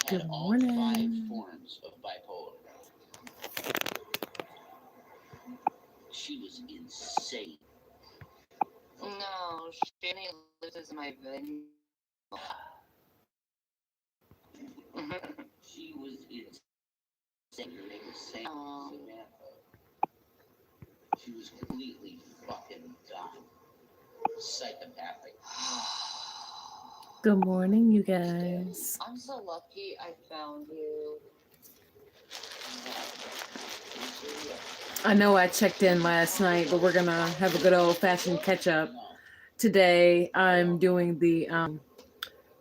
Good had all 5 morning. forms of bipolar. She was insane. No, Shanny loses my venue. She was insane. Her name was Samantha. She was completely fucking dumb. Psychopathic. Good morning, you guys. I'm so lucky I found you. I know I checked in last night, but we're gonna have a good old-fashioned catch-up. Today, I'm doing the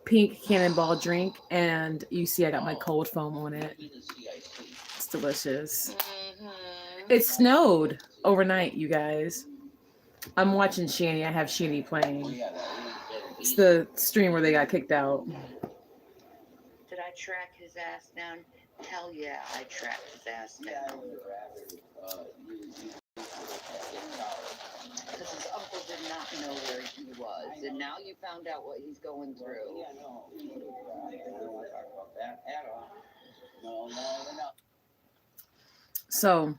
pink cannonball drink, and you see I got my cold foam on it. It's delicious. It snowed overnight, you guys. I'm watching Shanny. I have Shanny playing. It's the stream where they got kicked out. Did I track his ass down? Hell yeah, I tracked his ass down. Because his uncle did not know where he was, and now you found out what he's going through. Yeah, no. I don't want to talk about that at all. No. So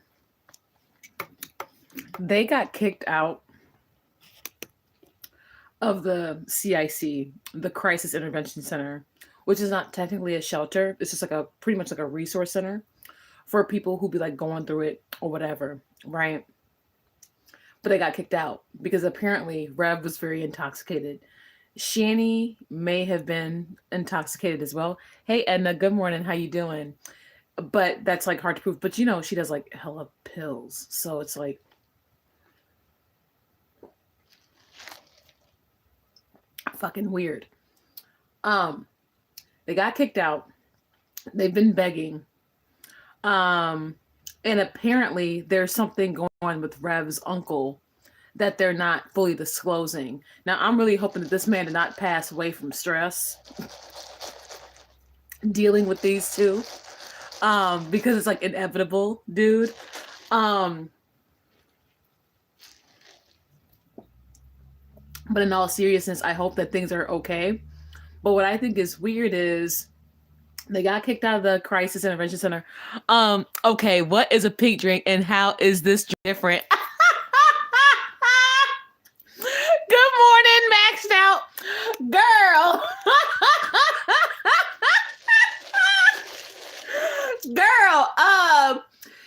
they got kicked out of the CIC, the Crisis Intervention Center, which is not technically a shelter. It's just like pretty much like a resource center for people who be like going through it or whatever, right? But they got kicked out because apparently Rev was very intoxicated. Shanny may have been intoxicated as well. Hey Edna, good morning. How you doing? But that's like hard to prove. But you know, she does like hella pills. So it's like fucking weird. They got kicked out. They've been begging. And apparently there's something going on with Rev's uncle that they're not fully disclosing. Now, I'm really hoping that this man did not pass away from stress dealing with these two, because it's like inevitable, dude. But in all seriousness, I hope that things are okay. But what I think is weird is they got kicked out of the Crisis Intervention Center. Okay, what is a pink drink and how is this different? Good morning, maxed out girl. Girl,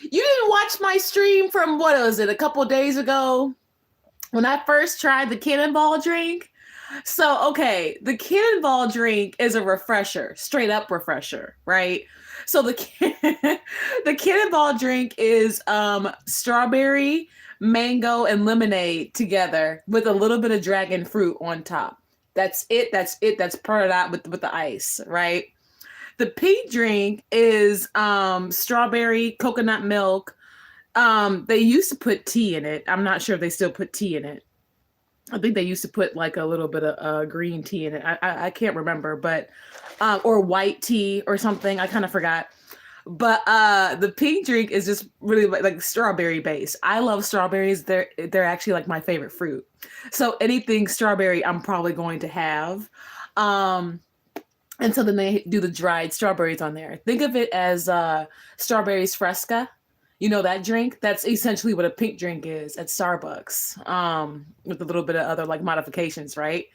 you didn't watch my stream from what was it, a couple days ago when I first tried the cannonball drink? So, okay, the cannonball drink is a refresher, straight up refresher, right? So the cannonball drink is strawberry, mango, and lemonade together with a little bit of dragon fruit on top. That's it. That's poured out with the ice, right? The pink drink is strawberry, coconut milk. They used to put tea in it. I'm not sure if they still put tea in it. I think they used to put like a little bit of green tea in it. I can't remember, but or white tea or something. I kind of forgot. But the pink drink is just really like strawberry based. I love strawberries. They're actually like my favorite fruit. So anything strawberry, I'm probably going to have. And so then they do the dried strawberries on there. Think of it as strawberries fresca. You know that drink? That's essentially what a pink drink is at Starbucks, with a little bit of other like modifications, right?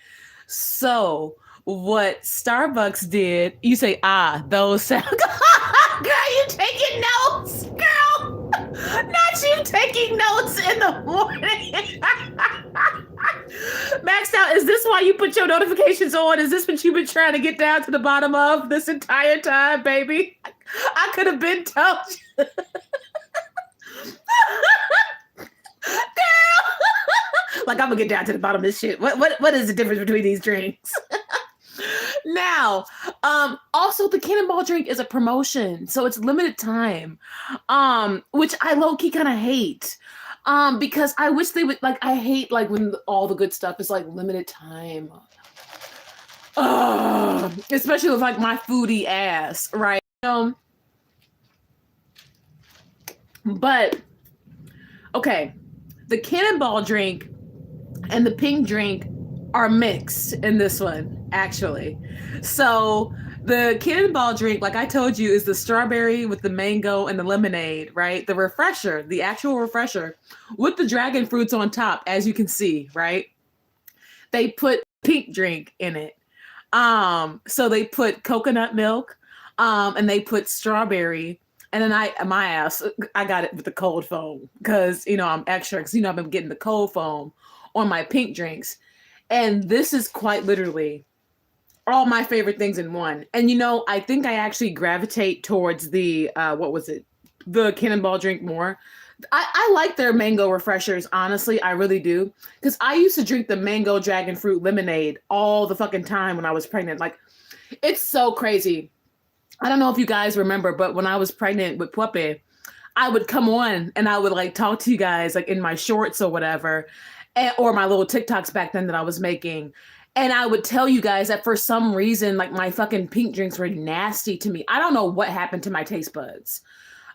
So what Starbucks did, you say, those sound. Girl, you taking notes, girl. Not you taking notes in the morning. Maxed out, is this why you put your notifications on? Is this what you've been trying to get down to the bottom of this entire time, baby? I could have been told you. Girl, like I'm gonna get down to the bottom of this shit. What is the difference between these drinks? Now, also the cannonball drink is a promotion, so it's limited time, which I low-key kind of hate, because I wish they would, like, I hate like when all the good stuff is like limited time, especially with like my foodie ass, right? But okay, the cannonball drink and the pink drink are mixed in this one, actually. So The cannonball drink, like I told you, is the strawberry with the mango and the lemonade, right? The refresher, the actual refresher with the dragon fruits on top, as you can see, right? They put pink drink in it. So they put coconut milk, and they put strawberry. And then I got it with the cold foam because, I'm extra because, I've been getting the cold foam on my pink drinks. And this is quite literally all my favorite things in one. And, I think I actually gravitate towards the, the cannonball drink more. I like their mango refreshers, honestly. I really do. Because I used to drink the mango dragon fruit lemonade all the fucking time when I was pregnant. Like, it's so crazy. I don't know if you guys remember, but when I was pregnant with Puppy, I would come on and I would like talk to you guys like in my shorts or whatever, or my little TikToks back then that I was making. And I would tell you guys that for some reason, like my fucking pink drinks were nasty to me. I don't know what happened to my taste buds.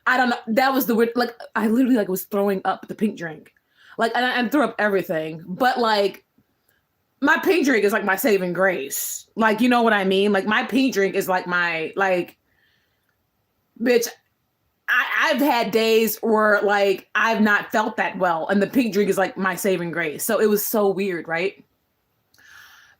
I don't know. That was the weird, like I literally like was throwing up the pink drink. Like, and I threw up everything, but like, my pink drink is like my saving grace. Like, you know what I mean? Like my pink drink is like my, like, bitch, I've had days where like I've not felt that well. And the pink drink is like my saving grace. So it was so weird, right?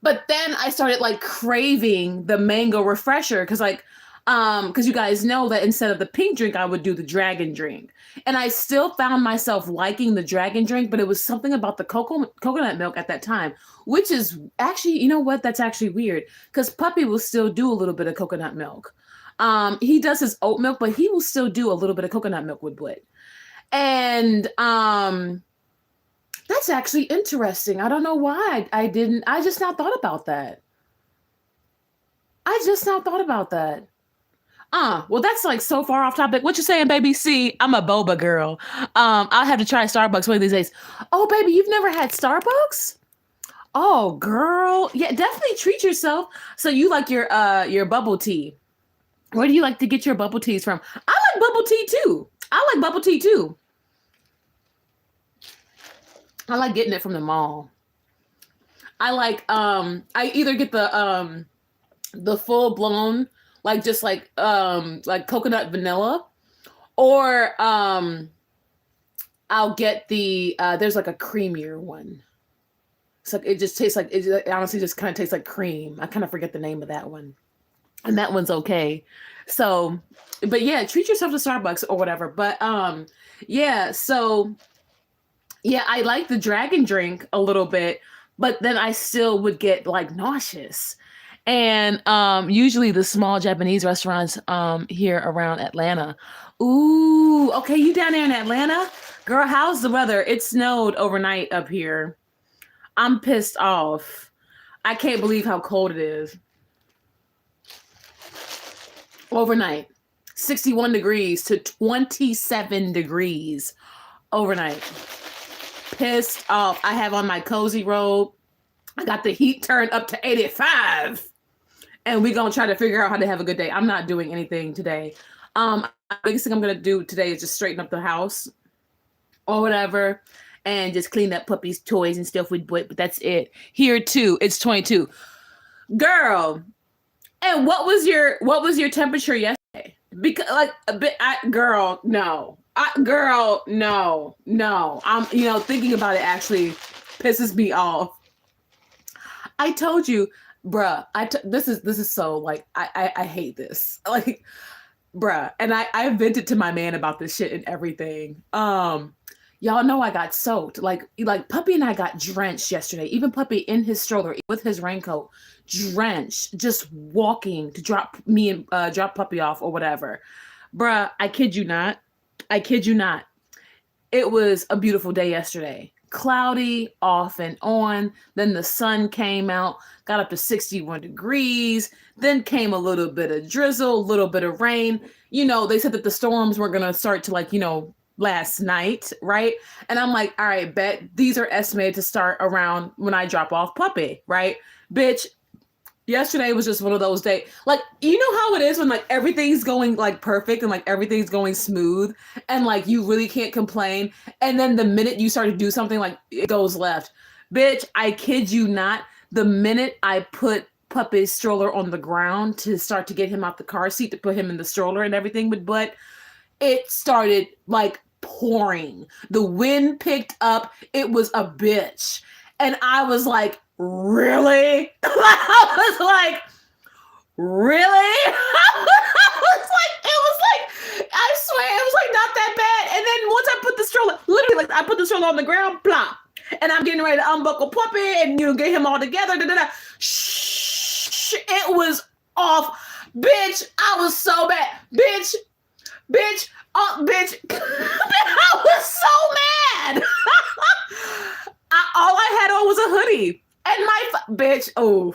But then I started like craving the mango refresher. Cause like, because you guys know that instead of the pink drink, I would do the dragon drink. And I still found myself liking the dragon drink, but it was something about the coconut milk at that time, which is actually, you know what? That's actually weird because Puppy will still do a little bit of coconut milk. He does his oat milk, but he will still do a little bit of coconut milk with Blit. And that's actually interesting. I don't know why I just now thought about that. Well, that's like so far off topic. What you saying, baby? See, I'm a boba girl. I'll have to try Starbucks one of these days. Oh, baby, you've never had Starbucks? Oh, girl. Yeah, definitely treat yourself. So you like your bubble tea. Where do you like to get your bubble teas from? I like bubble tea too. I like getting it from the mall. I like I either get the full blown like just like coconut vanilla, or I'll get the there's like a creamier one. It's like it just tastes like it honestly just kind of tastes like cream. I kind of forget the name of that one. And that one's okay. So, but yeah, treat yourself to Starbucks or whatever. But yeah, so yeah, I like the dragon drink a little bit, but then I still would get like nauseous. And usually the small Japanese restaurants here around Atlanta. Ooh, okay, you down there in Atlanta? Girl, how's the weather? It snowed overnight up here. I'm pissed off. I can't believe how cold it is. Overnight, 61 degrees to 27 degrees overnight. Pissed off. I have on my cozy robe. I got the heat turned up to 85. And we're going to try to figure out how to have a good day. I'm not doing anything today. The biggest thing I'm going to do today is just straighten up the house or whatever and just clean up Puppy's toys and stuff with Blit. But that's it. Here too, it's 22. Girl. And what was your temperature yesterday? Because like a bit, girl, no. No. I'm, thinking about it actually pisses me off. I told you, bruh, this is so like, I hate this. Like, bruh. And I vented to my man about this shit and everything. Y'all know I got soaked. Like Puppy and I got drenched yesterday. Even Puppy in his stroller with his raincoat, drenched, just walking to drop Puppy off or whatever. Bruh, I kid you not. It was a beautiful day yesterday. Cloudy, off and on. Then the sun came out, got up to 61 degrees. Then came a little bit of drizzle, a little bit of rain. They said that the storms were going to start to last night, right? And I'm like, all right, bet these are estimated to start around when I drop off Puppy, right? Bitch, yesterday was just one of those days. Like, you know how it is when like everything's going like perfect and like everything's going smooth and like you really can't complain. And then the minute you start to do something, like it goes left. Bitch, I kid you not. The minute I put Puppy's stroller on the ground to start to get him out the car seat to put him in the stroller and everything, but it started like pouring. The wind picked up. It was a bitch. And I was like, really? I was like, really? I swear, it was like not that bad. And then once I put the stroller, literally, like I put the stroller on the ground, plop. And I'm getting ready to unbuckle Puppy and get him all together. Shh, it was off. Bitch, I was so bad. Bitch, oh, bitch. I was so mad. All I had on was a hoodie. And my bitch, oh.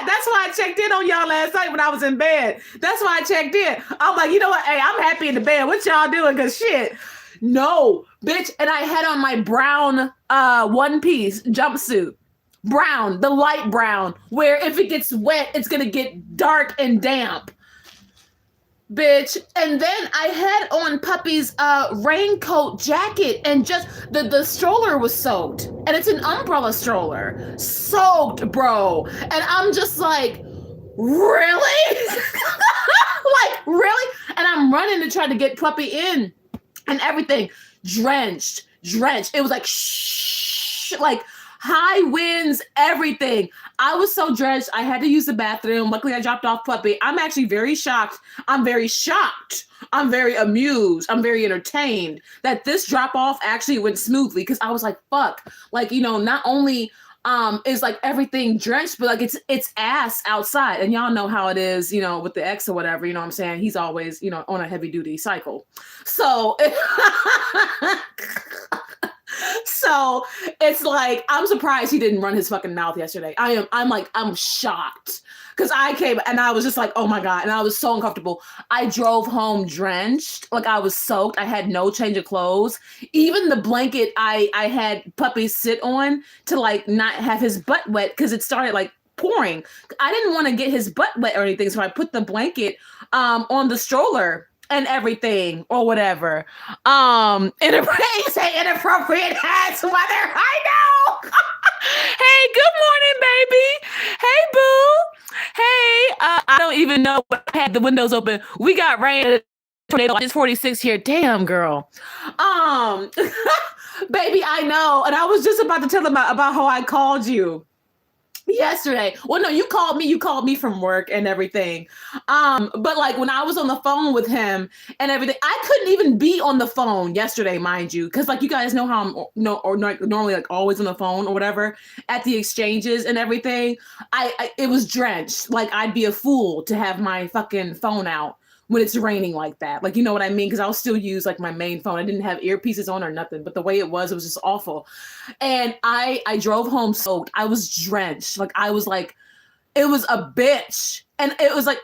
That's why I checked in on y'all last night when I was in bed. That's why I checked in. I'm like, you know what? Hey, I'm happy in the bed. What y'all doing? Cause shit. No, bitch. And I had on my brown one-piece jumpsuit. Brown, the light brown, where if it gets wet, it's gonna get dark and damp. Bitch. And then I had on Puppy's raincoat jacket, and just the stroller was soaked. And it's an umbrella stroller. Soaked, bro. And I'm just like, really? Like, really? And I'm running to try to get Puppy in and everything. Drenched. It was like, shh, like high winds, everything. I was so drenched. I had to use the bathroom. Luckily, I dropped off Puppy. I'm actually very shocked. I'm very shocked. I'm very amused. I'm very entertained that this drop off actually went smoothly, because I was like, fuck. Like, not only is like everything drenched, but like it's ass outside. And y'all know how it is, with the ex or whatever, you know what I'm saying? He's always, on a heavy duty cycle. So so it's like, I'm surprised he didn't run his fucking mouth yesterday. I'm shocked, because I came and I was just like, oh my God. And I was so uncomfortable. I drove home drenched. Like, I was soaked. I had no change of clothes. Even the blanket I had Puppy sit on to like not have his butt wet, because it started like pouring. I didn't want to get his butt wet or anything. So I put the blanket on the stroller and everything or whatever. Say inappropriate ass weather. I know. Hey, good morning, baby. Hey, boo. Hey, I don't even know what I had the windows open. We got rain. Tornado. It's 46 here. Damn, girl. Baby, I know. And I was just about to tell them about how I called you yesterday. Well, no, you called me from work and everything. But like when I was on the phone with him and everything, I couldn't even be on the phone yesterday, mind you, because like you guys know how I'm normally like always on the phone or whatever at the exchanges and everything. It was drenched. Like, I'd be a fool to have my fucking phone out when it's raining like that. Like, you know what I mean? Because I'll still use like my main phone. I didn't have earpieces on or nothing, but the way it was just awful. And I drove home soaked. I was drenched. Like, I was like, it was a bitch. And it was like,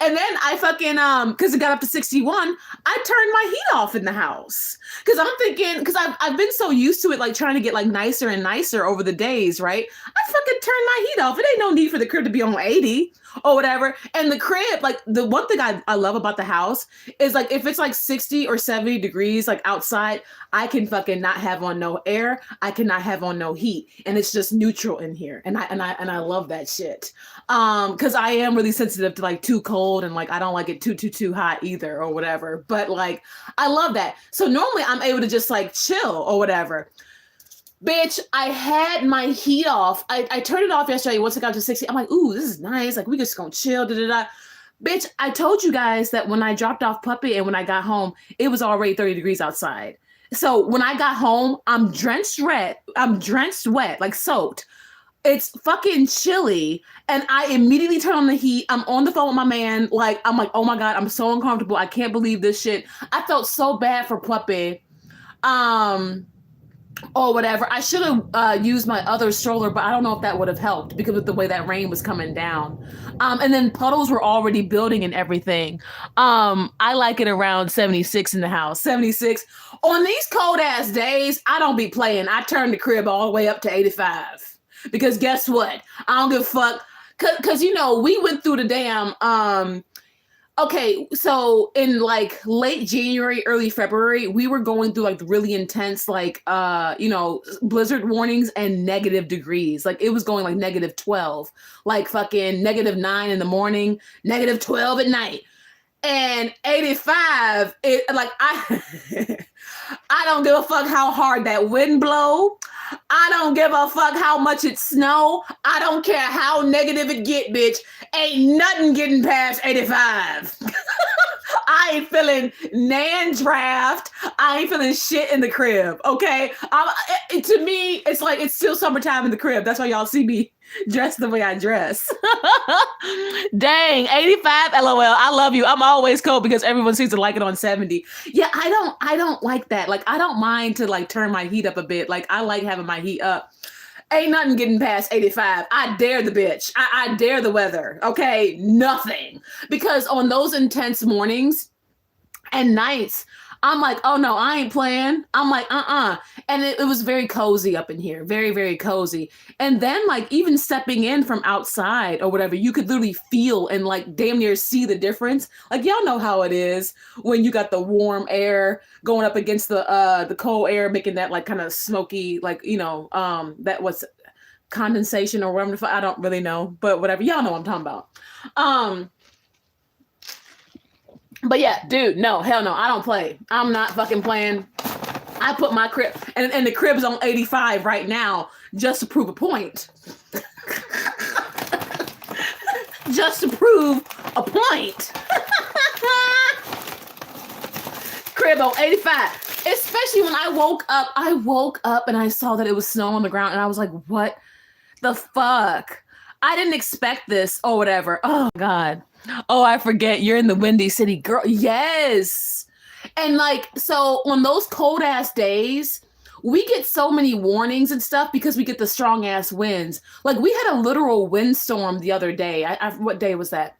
and then I fucking, because it got up to 61, I turned my heat off in the house. Because I'm thinking, because I've been so used to it, like trying to get like nicer and nicer over the days, right? I fucking turned my heat off. It ain't no need for the crib to be on 80 or whatever. And the crib, like the one thing I love about the house is like, if it's like 60 or 70 degrees, like outside, I can fucking not have on no air. I cannot have on no heat. And it's just neutral in here. And I love that shit. Because I am really sensitive to like too cold, and like I don't like it too hot either or whatever. But like I love that. So normally I'm able to just like chill or whatever. Bitch, I had my heat off. I turned it off yesterday once it got to 60. I'm like, ooh, this is nice. Like, we just gonna chill. Bitch, I told you guys that when I dropped off Puppy and when I got home, it was already 30 degrees outside. So when I got home, I'm drenched wet, like soaked. It's fucking chilly. And I immediately turn on the heat. I'm on the phone with my man. I'm like, oh my God, I'm so uncomfortable. I can't believe this shit. I felt so bad for Puppy. Or whatever. I should have used my other stroller, but I don't know if that would have helped because of the way that rain was coming down. And then puddles were already building and everything. I like it around 76 in the house. 76. On these cold ass days, I don't be playing. I turn the crib all the way up to 85. Because guess what? I don't give a fuck. Cause we went through the damn Okay, so in like late January, early February, we were going through like really intense, like blizzard warnings and negative degrees. Like it was going like -12, like fucking -9 in the morning, -12 at night. And 85, it like I don't give a fuck how hard that wind blow. I don't give a fuck how much it snow. I don't care how negative it get, bitch. Ain't nothing getting past 85. I ain't feeling nan draft. I ain't feeling shit in the crib. Okay, to me, it's like it's still summertime in the crib. That's why y'all see me dressed the way I dress. Dang, 85. LOL. I love you. I'm always cold because everyone seems to like it on 70. Yeah, I don't like that. Like I don't mind to like turn my heat up a bit. Like I like having my heat up. Ain't nothing getting past 85. I dare the bitch. I dare the weather. Okay, nothing. Because on those intense mornings and nights, I'm like, oh no, I ain't playing. I'm like, And it was very cozy up in here. Very, very cozy. And then like even stepping in from outside or whatever, you could literally feel and like damn near see the difference. Like y'all know how it is when you got the warm air going up against the cold air, making that like kind of smoky, like, that was condensation or whatever. I don't really know, but whatever. Y'all know what I'm talking about. But yeah, dude, no, hell no, I don't play. I'm not fucking playing. I put my crib, and the crib's on 85 right now, just to prove a point. Just to prove a point. Crib on 85. Especially when I woke up and I saw that it was snow on the ground, and I was like, what the fuck? I didn't expect this or whatever. Oh, God. Oh, I forget. You're in the Windy City, girl. Yes. And like, so on those cold ass days, we get so many warnings and stuff because we get the strong ass winds. Like we had a literal windstorm the other day. What day was that?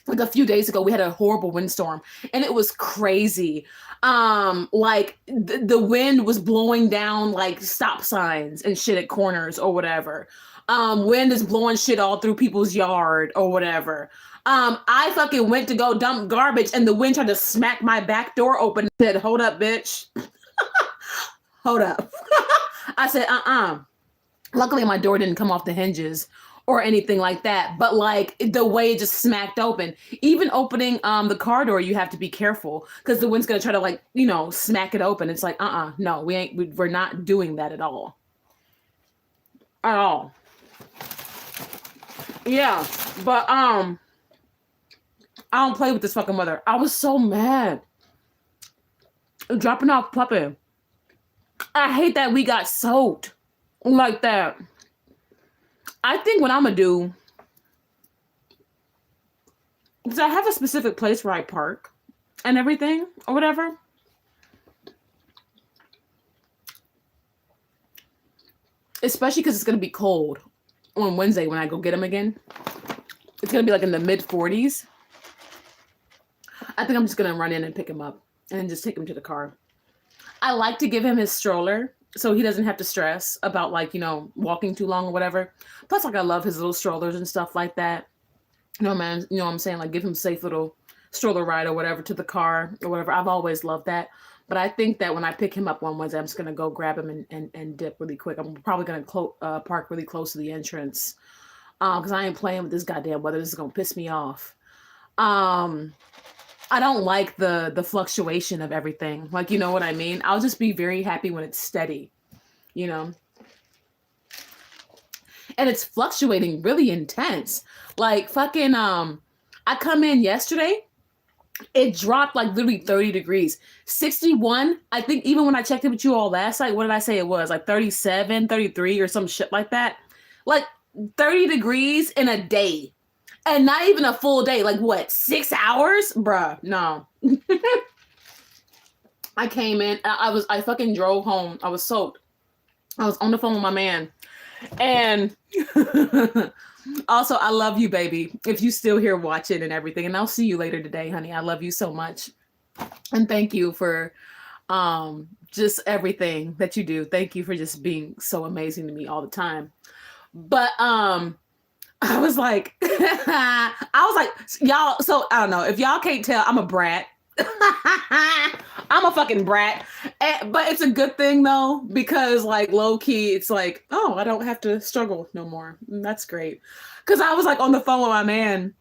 Like a few days ago, we had a horrible windstorm and it was crazy. Like the wind was blowing down like stop signs and shit at corners or whatever. Wind is blowing shit all through people's yard or whatever. I fucking went to go dump garbage and the wind tried to smack my back door open and said, hold up, bitch. Hold up. I said, Luckily my door didn't come off the hinges or anything like that. But like the way it just smacked open, even opening the car door, you have to be careful because the wind's gonna try to like, smack it open. It's like, no, we're not doing that at all. At all. Yeah, but I don't play with this fucking weather. I was so mad. Dropping off puppy. I hate that we got soaked like that. I think what I'm gonna do, because I have a specific place where I park and everything or whatever. Especially because it's gonna be cold on Wednesday when I go get him again. It's gonna be like in the mid 40s. I think I'm just gonna run in and pick him up and then just take him to the car. I like to give him his stroller so he doesn't have to stress about like, walking too long or whatever. Plus, like I love his little strollers and stuff like that. Man, what I'm saying? Like give him a safe little stroller ride or whatever to the car or whatever. I've always loved that. But I think that when I pick him up on Wednesday, I'm just gonna go grab him and dip really quick. I'm probably gonna park really close to the entrance because I ain't playing with this goddamn weather. This is gonna piss me off. I don't like the fluctuation of everything. Like, you know what I mean? I'll just be very happy when it's steady, And it's fluctuating really intense. Like fucking, I come in yesterday, it dropped like literally 30 degrees. 61, I think even when I checked in with you all last night, what did I say it was? Like 37, 33 or some shit like that. Like 30 degrees in a day. And not even a full day. Like what, 6 hours? Bruh, no. I came in, I fucking drove home. I was soaked. I was on the phone with my man. And also, I love you, baby. If you still here watching and everything. And I'll see you later today, honey. I love you so much. And thank you for just everything that you do. Thank you for just being so amazing to me all the time. But I was like, y'all, so I don't know. If y'all can't tell, I'm a brat. I'm a fucking brat. But it's a good thing though, because like low key, it's like, oh, I don't have to struggle no more. That's great. Cause I was like on the phone with my man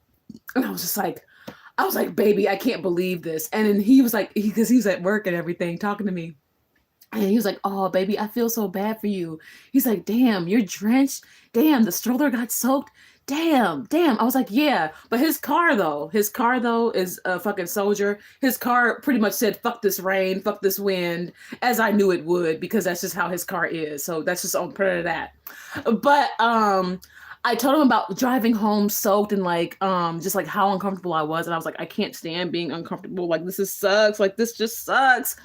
and I was like, baby, I can't believe this. And then he was like, because he was at work and everything talking to me. And he was like, oh, baby, I feel so bad for you. He's like, damn, you're drenched. Damn, the stroller got soaked. Damn. I was like, yeah. But his car, though, is a fucking soldier. His car pretty much said, fuck this rain, fuck this wind, as I knew it would, because that's just how his car is. So that's just on part of that. But I told him about driving home soaked and like just like how uncomfortable I was. And I was like, I can't stand being uncomfortable. Like this sucks. Like this just sucks.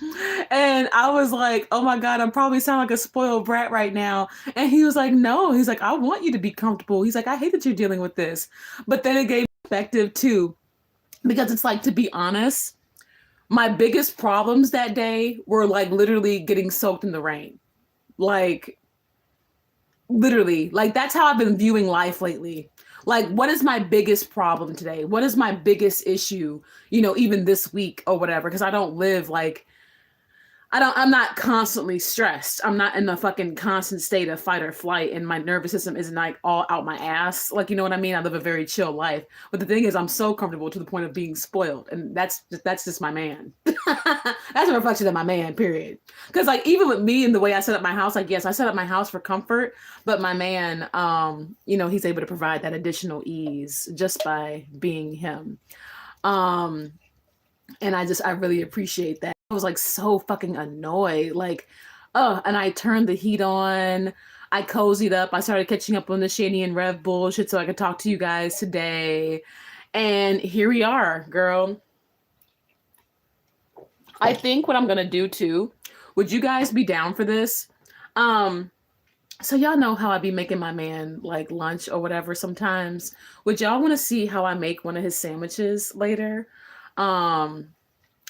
And I was like, oh my God, I'm probably sound like a spoiled brat right now. And he was like, no. He's like, I want you to be comfortable. He's like, I hate that you're dealing with this. But then it gave perspective too. Because it's like, to be honest, my biggest problems that day were like literally getting soaked in the rain. Like literally, like that's how I've been viewing life lately. Like, what is my biggest problem today? What is my biggest issue, even this week or whatever? Because I don't live like, I'm not constantly stressed. I'm not in a fucking constant state of fight or flight, and my nervous system isn't like all out my ass. Like, you know what I mean? I live a very chill life. But the thing is, I'm so comfortable to the point of being spoiled. And that's just my man. That's a reflection of my man, period. Because like, even with me and the way I set up my house, like, yes, I set up my house for comfort, but my man, he's able to provide that additional ease just by being him. And I really appreciate that. I was like so fucking annoyed. Like, and I turned the heat on. I cozied up. I started catching up on the Shanny and Rev bullshit so I could talk to you guys today. And here we are, girl. I think what I'm going to do too, would you guys be down for this? So y'all know how I be making my man like lunch or whatever sometimes. Would y'all want to see how I make one of his sandwiches later?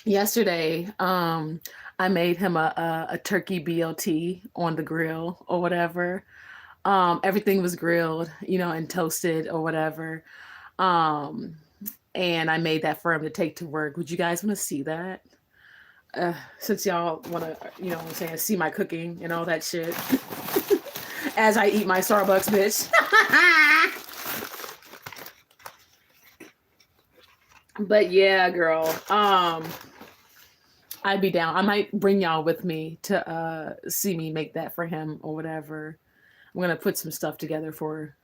Yesterday, I made him a turkey BLT on the grill or whatever. Everything was grilled, and toasted or whatever. And I made that for him to take to work. Would you guys want to see that? Since y'all want to, see my cooking and all that shit. As I eat my Starbucks, bitch. But yeah, girl. I'd be down. I might bring y'all with me to see me make that for him or whatever. I'm gonna put some stuff together for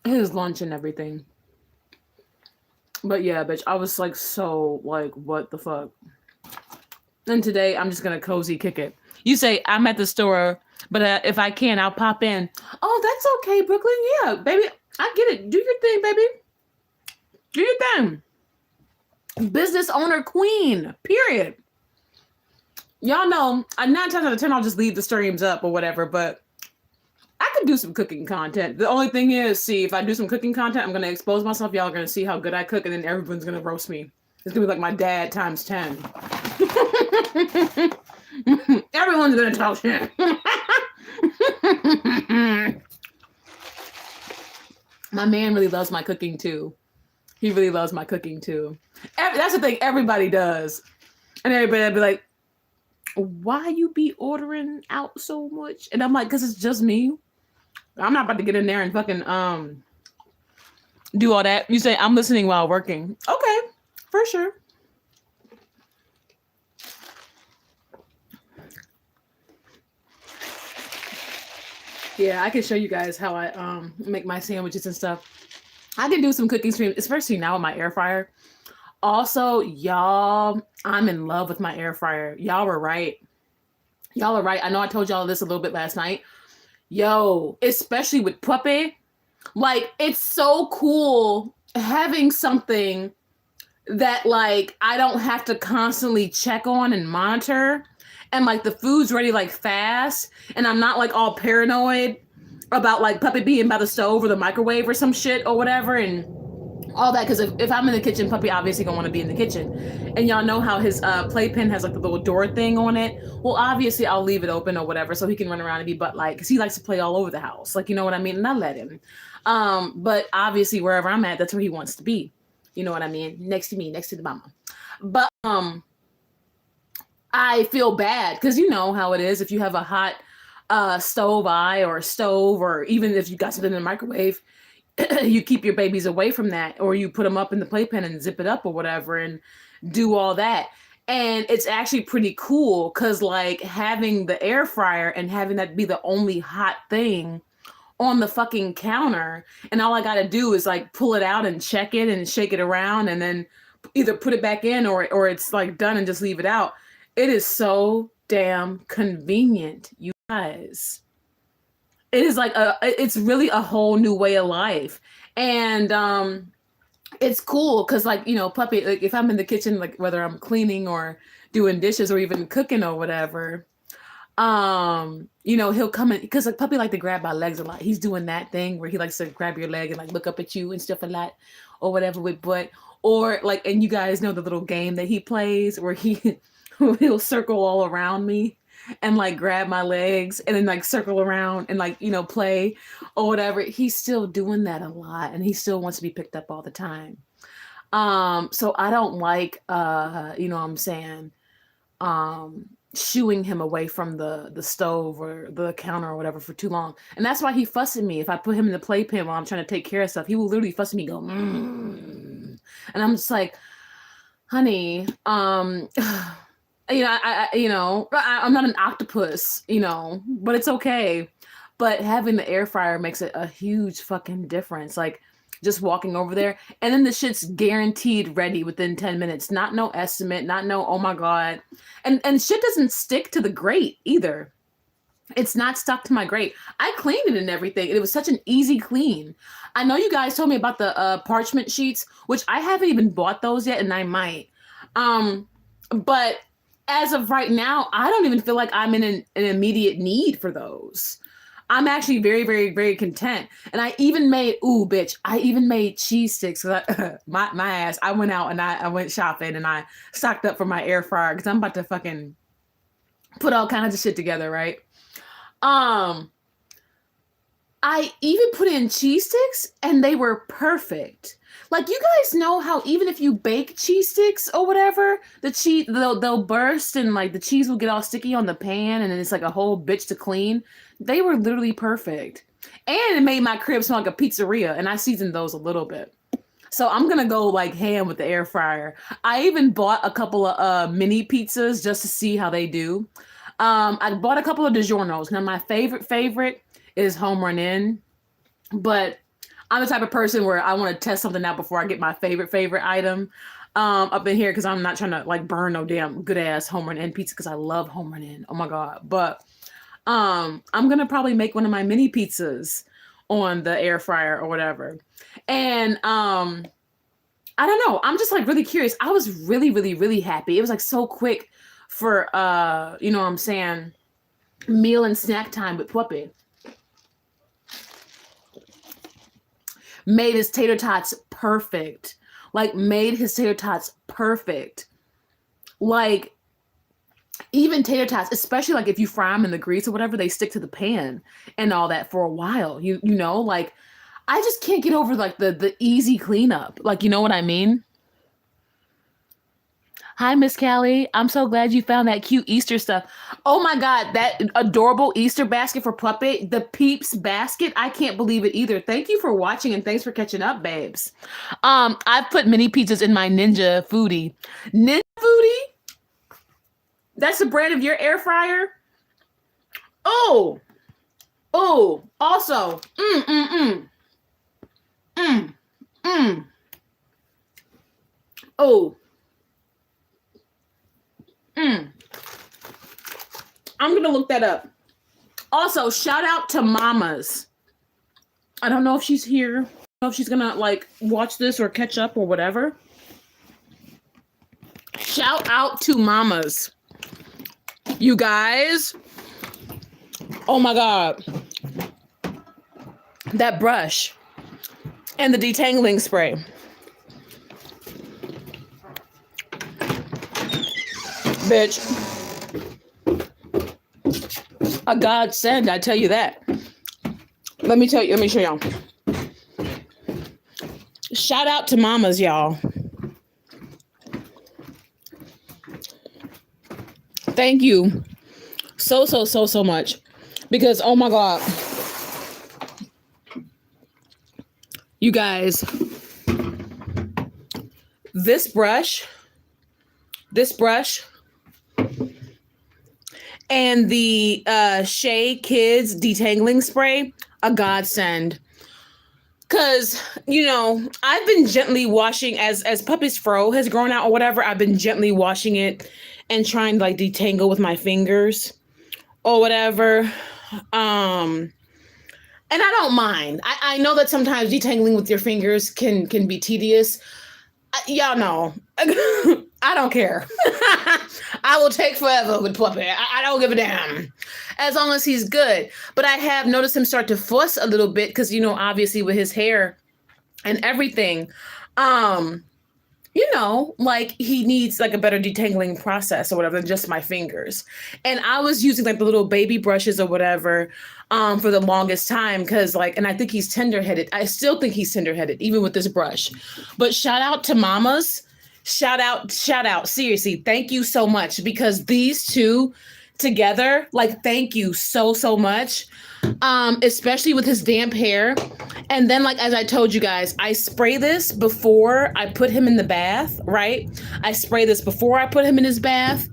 his lunch and everything. But yeah, bitch, I was like so like, what the fuck? And today I'm just gonna cozy kick it. You say I'm at the store, but if I can, I'll pop in. Oh, that's okay, Brooklyn. Yeah, baby, I get it. Do your thing, baby. Do your thing. Business owner queen, period. Y'all know, 9 times out of 10, I'll just leave the streams up or whatever, but I could do some cooking content. The only thing is, see, if I do some cooking content, I'm going to expose myself. Y'all are going to see how good I cook, and then everyone's going to roast me. It's going to be like my dad times 10. Everyone's going to talk shit. My man really loves my cooking, too. He really loves my cooking too. That's the thing, everybody does. And everybody will be like, why you be ordering out so much? And I'm like, because it's just me. I'm not about to get in there and fucking do all that. You say, I'm listening while working. Okay, for sure. Yeah, I can show you guys how I make my sandwiches and stuff. I can do some cooking streams, especially now with my air fryer. Also, y'all, I'm in love with my air fryer. Y'all were right. I know I told y'all this a little bit last night. Yo, especially with puppy, like it's so cool having something that like I don't have to constantly check on and monitor, and like the food's ready like fast, and I'm not like all paranoid about like puppy being by the stove or the microwave or some shit or whatever, and all that, because if I'm in the kitchen, puppy obviously gonna want to be in the kitchen. And y'all know how his playpen has like the little door thing on it. Well, obviously I'll leave it open or whatever so he can run around and be butt like, because he likes to play all over the house, like, you know what I mean? And I let him. But obviously wherever I'm at, that's where he wants to be, you know what I mean? Next to me, next to the mama. But I feel bad because you know how it is if you have a hot stove eye or a stove, or even if you got something in the microwave, you keep your babies away from that, or you put them up in the playpen and zip it up or whatever and do all that. And it's actually pretty cool because like having the air fryer and having that be the only hot thing on the fucking counter, and all I gotta do is like pull it out and check it and shake it around and then either put it back in or it's like done and just leave it out. It is so damn convenient, you guys. It is like it's really a whole new way of life. And it's cool because like, you know, puppy, like if I'm in the kitchen, like whether I'm cleaning or doing dishes or even cooking or whatever, you know, he'll come in because like puppy like to grab my legs a lot. He's doing that thing where he likes to grab your leg and like look up at you and stuff a lot or whatever with butt. Or like, and you guys know the little game that he plays where he'll circle all around me and like grab my legs and then like circle around and like, you know, play or whatever. He's still doing that a lot and he still wants to be picked up all the time. So I don't like you know what I'm saying, shooing him away from the stove or the counter or whatever for too long. And that's why he fusses at me. If I put him in the playpen while I'm trying to take care of stuff, he will literally fuss at me, go, and I'm just like, honey, you know, I'm not an octopus, you know, but it's okay. But having the air fryer makes a huge fucking difference. Like just walking over there and then the shit's guaranteed ready within 10 minutes. Not no estimate, not no, oh my God. And shit doesn't stick to the grate either. It's not stuck to my grate. I cleaned it and everything. It was such an easy clean. I know you guys told me about the parchment sheets, which I haven't even bought those yet, and I might. But as of right now, I don't even feel like I'm in an immediate need for those. I'm actually very, very, very content. And I even made, I even made cheese sticks. My ass, I went out and I went shopping and I stocked up for my air fryer because I'm about to fucking put all kinds of shit together, right? I even put in cheese sticks and they were perfect. Like, you guys know how even if you bake cheese sticks or whatever, the cheese, they'll burst and like the cheese will get all sticky on the pan and then it's like a whole bitch to clean. They were literally perfect. And it made my crib smell like a pizzeria, and I seasoned those a little bit. So I'm going to go like ham with the air fryer. I even bought a couple of mini pizzas just to see how they do. I bought a couple of DiGiorno's. Now my favorite is Home Run In, but I'm the type of person where I want to test something out before I get my favorite item up in here, because I'm not trying to like burn no damn good ass Home Run In pizza because I love Home Run In. Oh my God. But I'm gonna probably make one of my mini pizzas on the air fryer or whatever. And I don't know. I'm just like really curious. I was really, really, really happy. It was like so quick for you know what I'm saying, meal and snack time with Puppy. Made his tater tots perfect. Like made his tater tots perfect. Like even tater tots, especially like if you fry them in the grease or whatever, they stick to the pan and all that for a while. You know, like I just can't get over like the easy cleanup. Like, you know what I mean? Hi, Miss Callie. I'm so glad you found that cute Easter stuff. Oh my God, that adorable Easter basket for Puppet, the Peeps basket. I can't believe it either. Thank you for watching and thanks for catching up, babes. I've put mini pizzas in my Ninja Foodie. Ninja Foodie? That's the brand of your air fryer? Oh, also, oh. I'm gonna look that up. Also, shout out to Mamas. I don't know if she's here. I don't know if she's gonna like watch this or catch up or whatever. Shout out to Mamas. You guys. Oh my God. That brush and the detangling spray. bitch. A godsend, I tell you that. Let me show y'all. Shout out to mamas, y'all. Thank you so much. Because, oh my God. You guys, this brush, and the Shea Kids detangling spray, a godsend. Because, you know, I've been gently washing as Puppy's fro has grown out or whatever. I've been gently washing it and trying to like detangle with my fingers or whatever. And I don't mind. I know that sometimes detangling with your fingers can be tedious. Y'all know. I don't care. I will take forever with Puppy. I don't give a damn. As long as he's good. But I have noticed him start to fuss a little bit because, you know, obviously with his hair and everything, you know, like he needs like a better detangling process or whatever than just my fingers. And I was using like the little baby brushes or whatever for the longest time because like, and I think he's tender-headed. I still think he's tender-headed even with this brush. But shout out to mamas. Shout out. Seriously, thank you so much because these two together, like, thank you so much. Especially with his damp hair. And then, like, as I told you guys, I spray this before I put him in the bath, right? I spray this before I put him in his bath.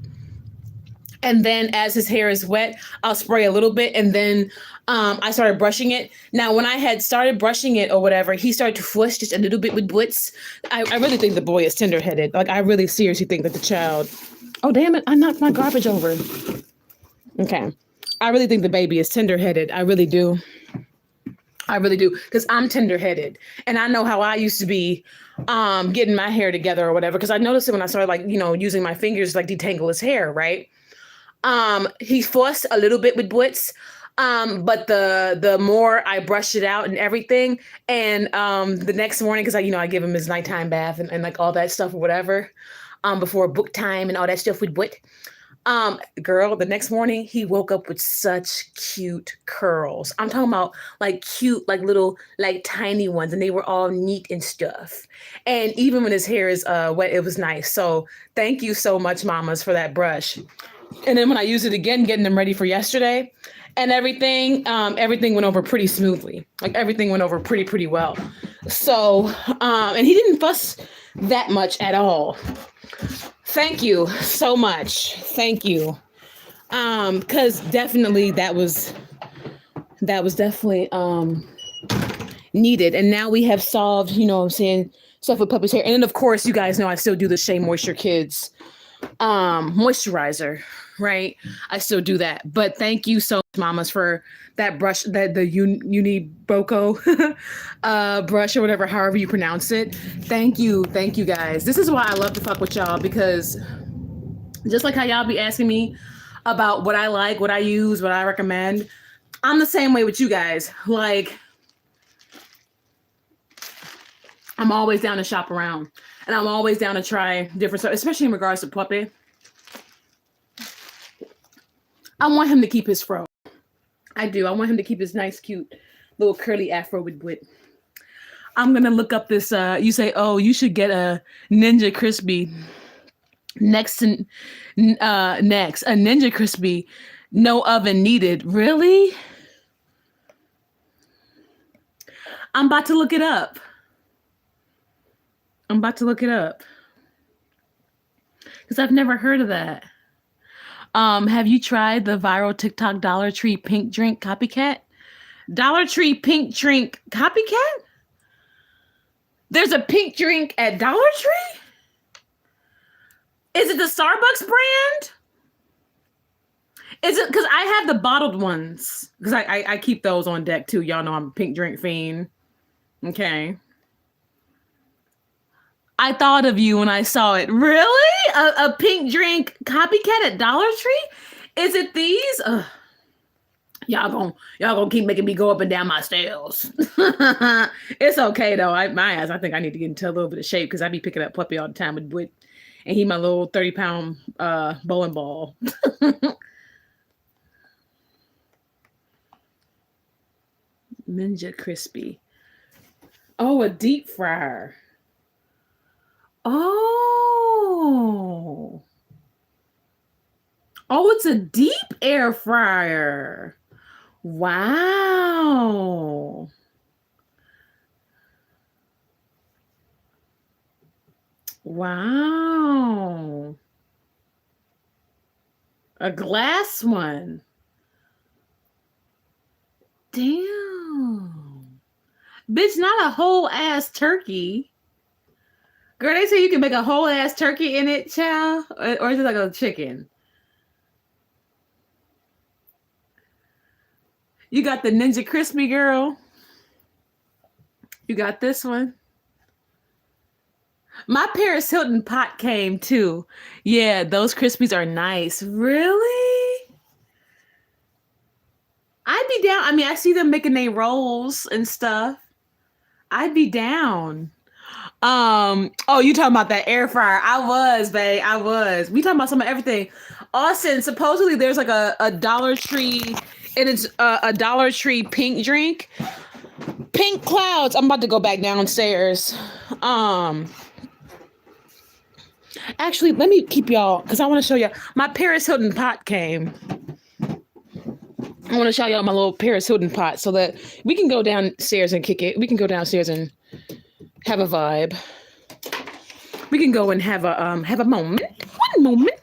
And then as his hair is wet, I'll spray a little bit. And then I started brushing it. Now, when I had started brushing it or whatever, he started to flush just a little bit with butts. I really think the boy is tender-headed. Like, I really seriously think that the child... Oh, damn it. I knocked my garbage over. Okay. I really think the baby is tender-headed. I really do. Because I'm tender-headed. And I know how I used to be getting my hair together or whatever. Because I noticed it when I started, like, you know, using my fingers to, like, detangle his hair, right? He fussed a little bit with butts. But the more I brushed it out and everything, and the next morning, because I give him his nighttime bath and like all that stuff or whatever, before book time and all that stuff with Butt. Girl, the next morning he woke up with such cute curls. I'm talking about like cute, like little, like tiny ones, and they were all neat and stuff. And even when his hair is wet, it was nice. So thank you so much, mamas, for that brush. And then when I used it again, getting them ready for yesterday and everything, everything went over pretty smoothly. Like everything went over pretty well. So, and he didn't fuss that much at all. Thank you so much. Thank you. Because definitely that was definitely needed. And now we have solved, you know what I'm saying, stuff with Puppy's hair. And then of course, you guys know I still do the Shea Moisture Kids moisturizer, right? I still do that. But thank you so much, mamas, for that brush, that the Uniboko brush or whatever, however you pronounce it. Thank you guys. This is why I love to fuck with y'all, because just like how y'all be asking me about what I like, what I use, what I recommend, I'm the same way with you guys. Like, I'm always down to shop around, and I'm always down to try different stuff, especially in regards to Puppy. I want him to keep his fro. I do. I want him to keep his nice, cute, little curly afro with wit. I'm going to look up this. You say, oh, you should get a Ninja Crispy. Next. A Ninja Crispy. No oven needed. Really? I'm about to look it up. Because I've never heard of that. Have you tried the viral TikTok Dollar Tree pink drink copycat? Dollar Tree pink drink copycat? There's a pink drink at Dollar Tree? Is it the Starbucks brand? Is it, because I have the bottled ones, because I keep those on deck too. Y'all know I'm a pink drink fiend. Okay. I thought of you when I saw it. Really? A pink drink copycat at Dollar Tree? Is it these? Y'all gonna keep making me go up and down my stairs. It's okay though. My ass, I think I need to get into a little bit of shape because I be picking up Puppy all the time with and he my little 30-pound bowling ball. Ninja crispy. Oh, a deep fryer. Oh. Oh, it's a deep air fryer. Wow. Wow. A glass one. Damn. Bitch, not a whole ass turkey. Girl, they say you can make a whole ass turkey in it, child. Or is it like a chicken? You got the Ninja Crispy, girl. You got this one. My Paris Hilton pot came too. Yeah, those Crispies are nice. Really? I'd be down. I mean, I see them making their rolls and stuff. I'd be down. Oh, you talking about that air fryer? I was, babe. I was. We talking about some of everything. Austin, supposedly there's like a Dollar Tree, and it's a Dollar Tree pink drink. Pink clouds. I'm about to go back downstairs. Actually, let me keep y'all, because I want to show you. My Paris Hilton pot came. I want to show y'all my little Paris Hilton pot so that we can go downstairs and kick it. We can go downstairs and have a vibe. We can go and have a moment. One moment.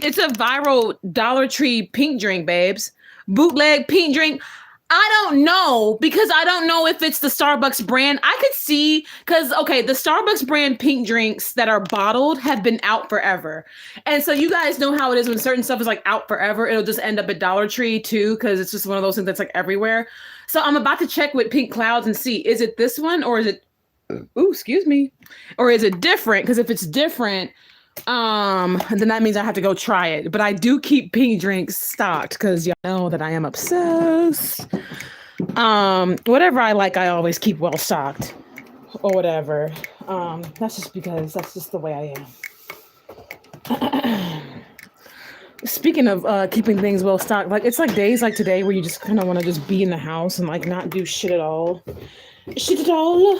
It's a viral Dollar Tree pink drink, babes. Bootleg pink drink. I don't know, because I don't know if it's the Starbucks brand. I could see, because, okay, the Starbucks brand pink drinks that are bottled have been out forever. And so you guys know how it is when certain stuff is like out forever, it'll just end up at Dollar Tree too, because it's just one of those things that's like everywhere. So I'm about to check with Pink Clouds and see, is it this one or is it, ooh, excuse me, or is it different? Because if it's different, then that means I have to go try it. But I do keep pink drinks stocked because y'all know that I am obsessed. Whatever I like, I always keep well stocked or whatever. That's just because that's just the way I am. Speaking of keeping things well stocked, like it's like days like today where you just kind of want to just be in the house and like not do shit at all. Shit at all.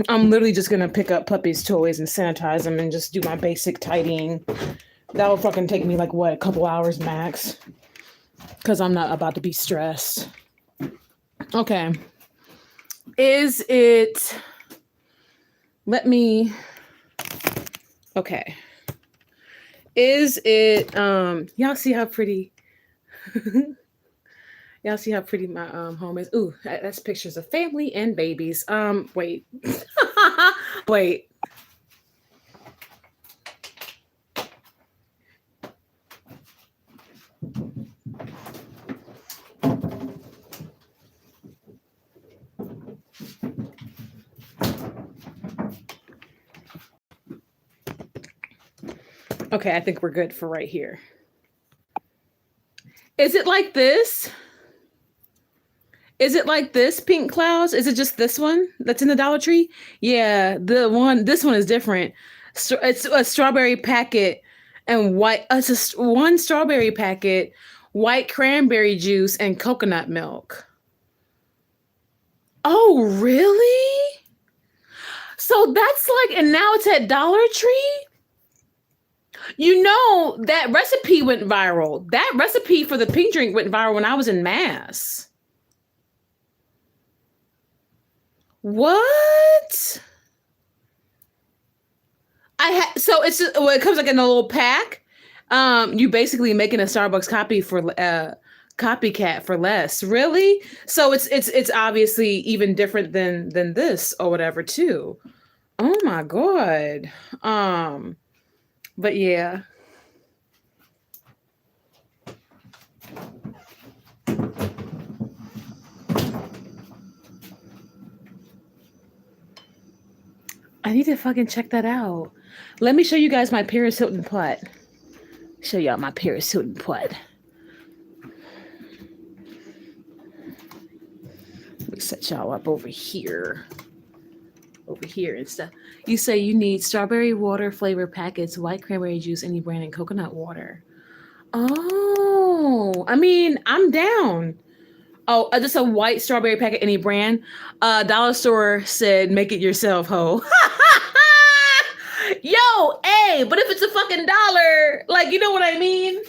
I'm literally just gonna pick up Puppy's toys and sanitize them and just do my basic tidying. That will fucking take me like what, a couple hours max, because I'm not about to be stressed. Okay. Is it, let me, okay. Is it, y'all see how pretty, y'all see how pretty my home is? Ooh, that's pictures of family and babies. Wait. Wait. Okay, I think we're good for right here. Is it like this? Is it like this, Pink Clouds? Is it just this one that's in the Dollar Tree? Yeah, this one is different. So it's a strawberry packet and white. It's just one strawberry packet, white cranberry juice, and coconut milk. Oh, really? So that's like, and now it's at Dollar Tree? You know, that recipe went viral. That recipe for the pink drink went viral when I was in Mass. What? So it's just, well, it comes like in a little pack. You basically making a Starbucks copycat for less. Really? So it's obviously even different than this or whatever too. Oh my God. But yeah. I need to fucking check that out. Let me show you guys my Paris Hilton pot. Show y'all my Paris Hilton pot. Let me set y'all up over here. over here and stuff. You say you need strawberry water flavor packets, white cranberry juice, any brand, and coconut water. Oh, I mean, I'm down. Oh, just a white strawberry packet, any brand. Dollar store said, make it yourself, ho. Yo, hey, but if it's a fucking dollar, like, you know what I mean?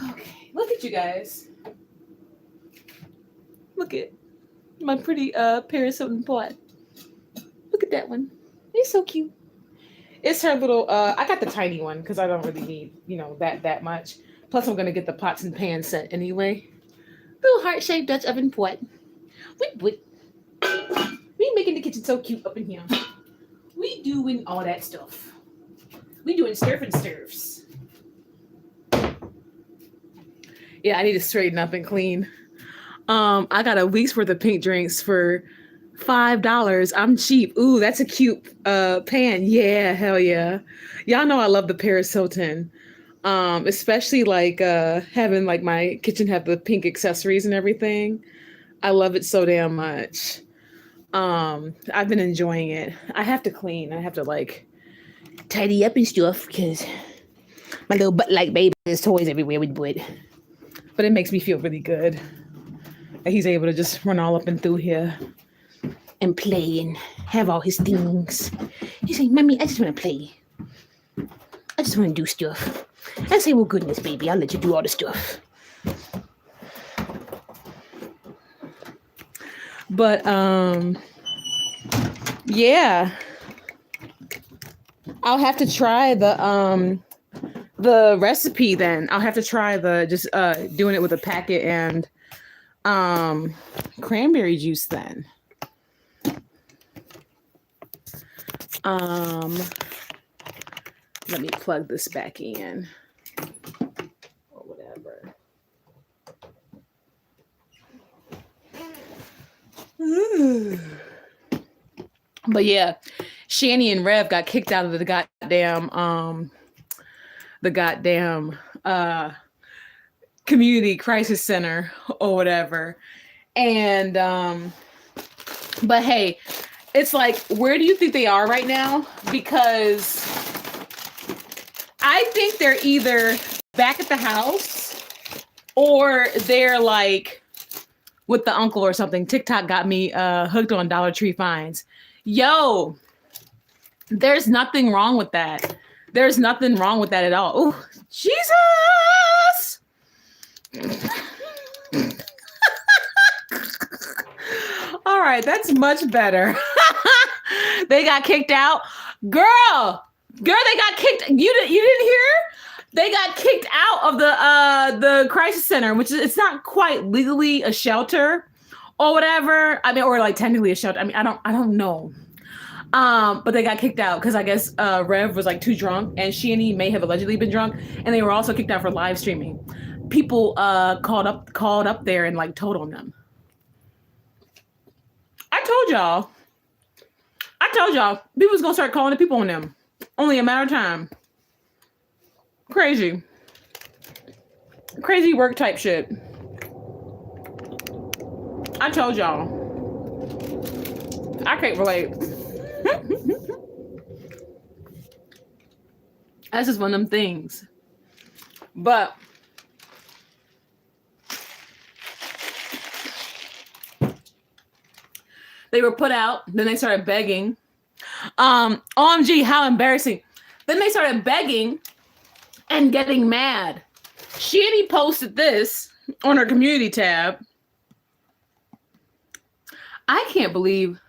Okay, look at you guys. Look at my pretty Paris Hilton pot. Look at that one. It's so cute. It's her little, I got the tiny one because I don't really need, that much. Plus, I'm going to get the pots and pans set anyway. Little heart-shaped Dutch oven pot. We making the kitchen so cute up in here. We doing all that stuff. We doing stirf and stirfs. Yeah, I need to straighten up and clean. I got a week's worth of pink drinks for $5. I'm cheap. Ooh, that's a cute pan. Yeah, hell yeah. Y'all know I love the Paris Hilton. Especially like having like my kitchen have the pink accessories and everything. I love it so damn much. I've been enjoying it. I have to clean. I have to like tidy up and stuff because my little butt like baby has toys everywhere with butt. But it makes me feel really good. And he's able to just run all up and through here and play and have all his things. He's like, Mommy, I just want to play. I just want to do stuff. I say, well, goodness, baby, I'll let you do all the stuff. But, yeah. I'll have to try the recipe then. I'll have to try just doing it with a packet and cranberry juice then. Let me plug this back in or whatever. But yeah, Shanny and Rev got kicked out of the goddamn community crisis center or whatever. And but hey, it's like, where do you think they are right now? Because I think they're either back at the house or they're like with the uncle or something. TikTok got me hooked on Dollar Tree finds. Yo, there's nothing wrong with that. There's nothing wrong with that at all. Oh, Jesus! All right, that's much better. They got kicked out. Girl, they got kicked. You didn't hear? They got kicked out of the crisis center, which is, it's not quite legally a shelter or whatever. I mean, or like technically a shelter. I mean, I don't know. But they got kicked out because I guess Rev was like too drunk, and Shanny may have allegedly been drunk, and they were also kicked out for live streaming. People called up there and like told on them. I told y'all people was gonna start calling the people on them. Only a matter of time. Crazy work type shit. I told y'all. I can't relate. That's just one of them things. But they were put out, then they started begging. OMG, how embarrassing. Then they started begging and getting mad. Shanny posted this on her community tab. I can't believe.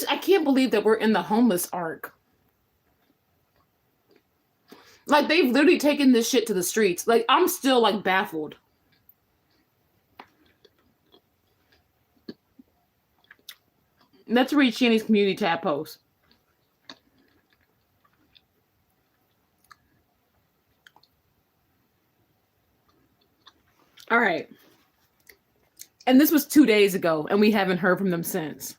I can't believe that we're in the homeless arc. Like, they've literally taken this shit to the streets. Like, I'm still like baffled. Let's read Shanny's community tab post. All right. And this was 2 days ago, and we haven't heard from them since.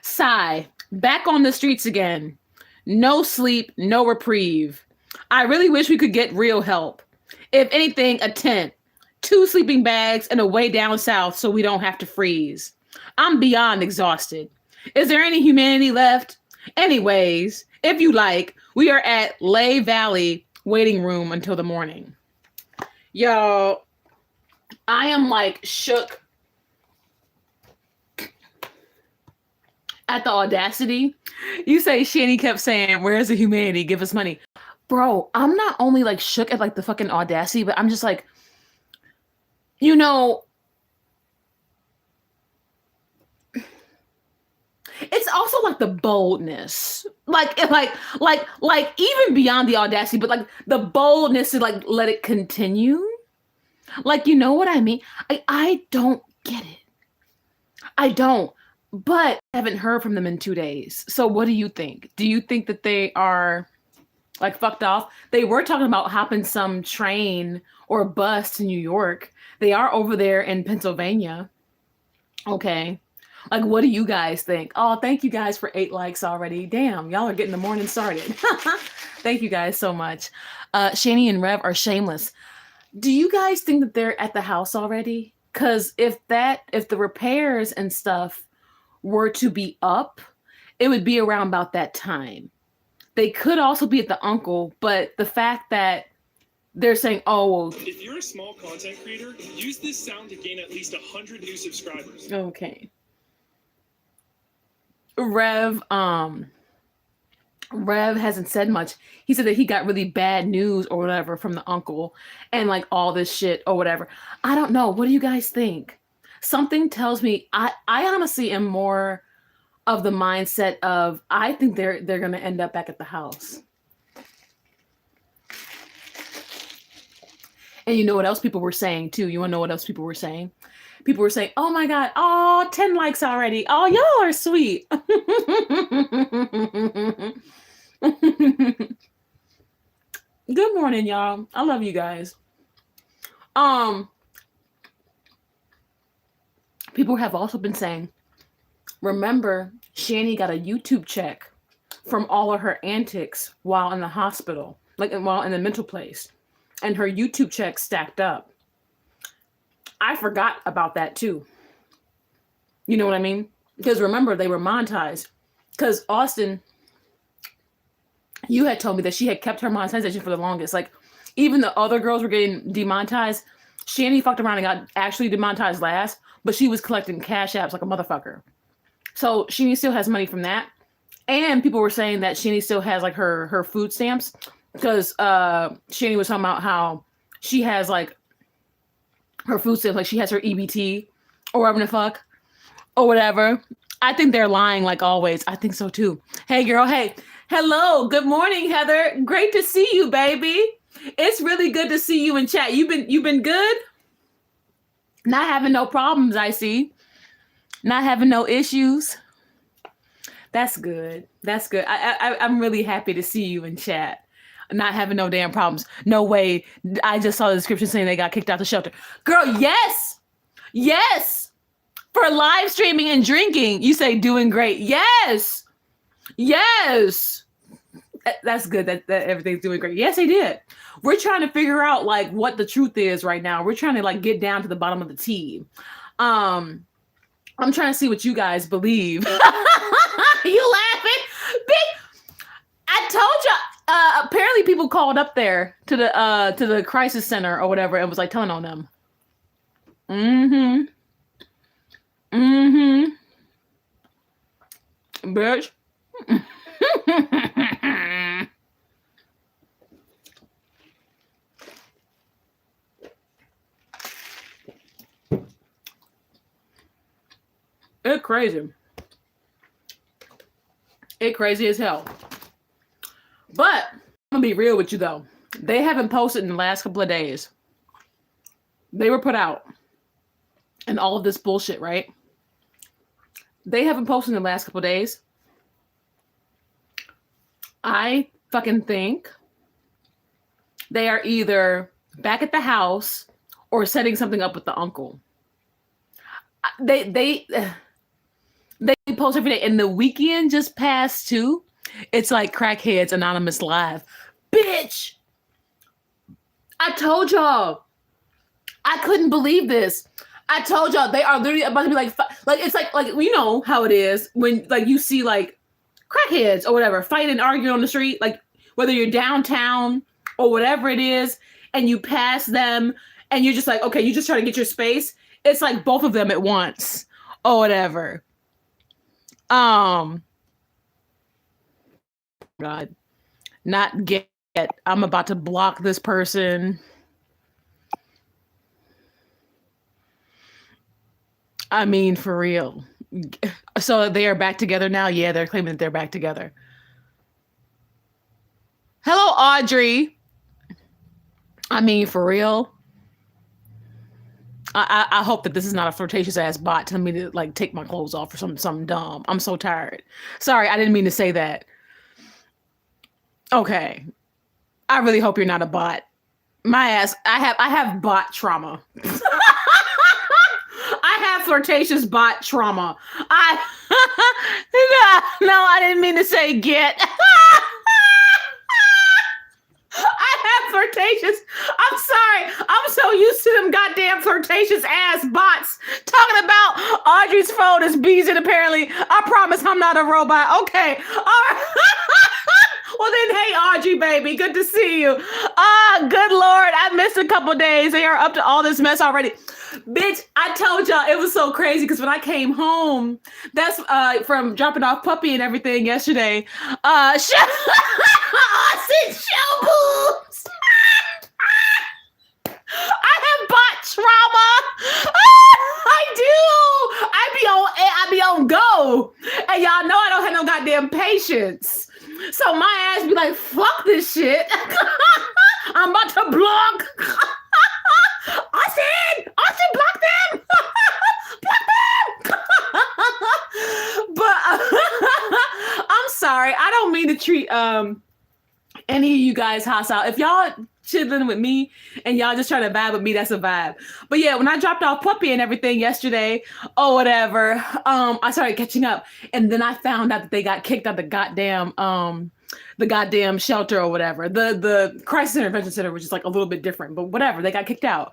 Sigh, back on the streets again. No sleep, no reprieve. I really wish we could get real help. If anything, a tent, 2 sleeping bags, and a way down south so we don't have to freeze. I'm beyond exhausted. Is there any humanity left? Anyways, if you like, we are at Lay Valley waiting room until the morning. Yo, I am like shook at the audacity. You say Shanny kept saying, where's the humanity? Give us money. Bro, I'm not only like shook at like the fucking audacity, but I'm just like, you know, it's also like the boldness, like even beyond the audacity, but like the boldness to like let it continue. Like, you know what I mean? I don't get it. I don't, but I haven't heard from them in 2 days. So what do you think? Do you think that they are like fucked off? They were talking about hopping some train or bus to New York. They are over there in Pennsylvania. Okay. Like, what do you guys think? Oh, thank you guys for 8 likes already. Damn, y'all are getting the morning started. Thank you guys so much. Shanny and Rev are shameless. Do you guys think that they're at the house already? Because if the repairs and stuff were to be up, it would be around about that time. They could also be at the uncle, but the fact that they're saying, oh, well, if you're a small content creator, use this sound to gain at least 100 new subscribers. Okay. Rev hasn't said much. He said that he got really bad news or whatever from the uncle and like all this shit or whatever. I don't know. What do you guys think? Something tells me I honestly am more of the mindset of I think they're going to end up back at the house. And you know what else people were saying too? You want to know what else people were saying? People were saying, oh my God, oh, 10 likes already. Oh, y'all are sweet. Good morning, y'all. I love you guys. People have also been saying, remember, Shanny got a YouTube check from all of her antics while in the hospital, like while in the mental place. And her YouTube check stacked up. I forgot about that too. You know what I mean? Because remember, they were monetized. Because Austin, you had told me that she had kept her monetization for the longest. Like, even the other girls were getting demonetized. Shanny fucked around and got actually demonetized last, but she was collecting cash apps like a motherfucker. So Shanny still has money from that. And people were saying that Shanny still has like her food stamps. Because Shanny was talking about how she has like her food stamps, like she has her EBT or whatever the fuck or whatever. I think they're lying like always. I think so too. Hey girl, hey. Hello, good morning, Heather. Great to see you, baby. It's really good to see you in chat. You've been good? Not having no problems, I see. Not having no issues. That's good. That's good. I'm really happy to see you in chat. Not having no damn problems. No way. I just saw the description saying they got kicked out the shelter. Girl, yes. Yes. For live streaming and drinking. You say doing great. Yes. Yes. That's good that everything's doing great. Yes, they did. We're trying to figure out like what the truth is right now. We're trying to like get down to the bottom of the tea. I'm trying to see what you guys believe. You laughing? I told you. Apparently people called up there to the crisis center or whatever and was like telling on them. Bitch. It's crazy. It's crazy as hell. But I'm gonna be real with you though. They haven't posted in the last couple of days. They were put out. And all of this bullshit, right? They haven't posted in the last couple of days. I fucking think they are either back at the house or setting something up with the uncle. They post every day. And the weekend just passed too. It's like Crackheads Anonymous Live. Bitch! I told y'all. I couldn't believe this. I told y'all they are literally about to be like it's like you know how it is when like you see like crackheads or whatever fighting and arguing on the street, like whether you're downtown or whatever it is, and you pass them and you're just like, okay, you just try to get your space. It's like both of them at once or whatever. God, not get. I'm about to block this person. I mean, for real. So they are back together now? Yeah, they're claiming that they're back together. Hello, Audrey. I mean, for real. I hope that this is not a flirtatious ass bot telling me to like take my clothes off or something dumb. I'm so tired. Sorry, I didn't mean to say that. Okay. I really hope you're not a bot. My ass, I have bot trauma. I have flirtatious bot trauma. No, I didn't mean to say get. I have flirtatious. I'm sorry. I'm so used to them goddamn flirtatious ass bots talking about Audrey's phone is beezing apparently. I promise I'm not a robot. Okay. All right. Well then, hey Audrey, baby, good to see you. Good Lord, I missed a couple days. They are up to all this mess already. Bitch, I told y'all it was so crazy because when I came home, that's from dropping off puppy and everything yesterday. Austin show boobs. I have bot trauma. I do. I be on go, and y'all know I don't have no goddamn patience. So my ass be like, fuck this shit. I'm about to block. Austin, block them. Block them. But I'm sorry. I don't mean to treat any of you guys hostile. If y'all chilling with me and y'all just trying to vibe with me, that's a vibe. But yeah, when I dropped off puppy and everything yesterday or whatever, I started catching up, and then I found out that they got kicked out the goddamn shelter or whatever, the crisis intervention center, which is like a little bit different, but whatever, they got kicked out.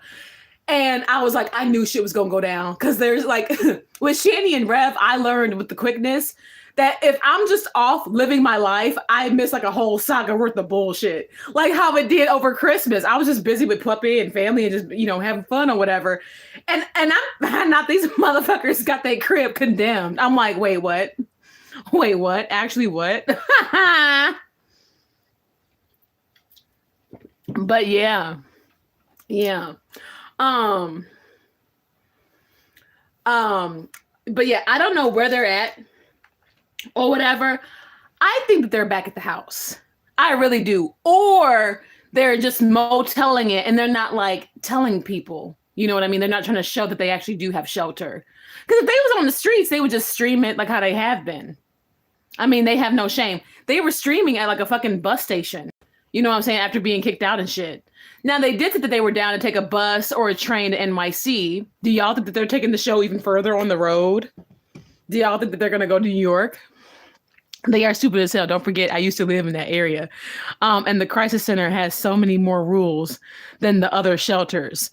And I was like, I knew shit was gonna go down because there's like with Shanny and Rev, I learned with the quickness that if I'm just off living my life, I miss like a whole saga worth of bullshit. Like how it did over Christmas. I was just busy with puppy and family and just, you know, having fun or whatever. And I'm not, these motherfuckers got their crib condemned. I'm like, wait, what? Wait, what? Actually, what? But yeah. But yeah, I don't know where they're at or whatever. I think that they're back at the house. I really do. Or they're just moteling it and they're not like telling people. You know what I mean? They're not trying to show that they actually do have shelter. Because if they was on the streets, they would just stream it like how they have been. I mean, they have no shame. They were streaming at like a fucking bus station. You know what I'm saying? After being kicked out and shit. Now, they did think that they were down to take a bus or a train to NYC. Do y'all think that they're taking the show even further on the road? Do y'all think that they're going to go to New York? They are stupid as hell. Don't forget, I used to live in that area. And the crisis center has so many more rules than the other shelters.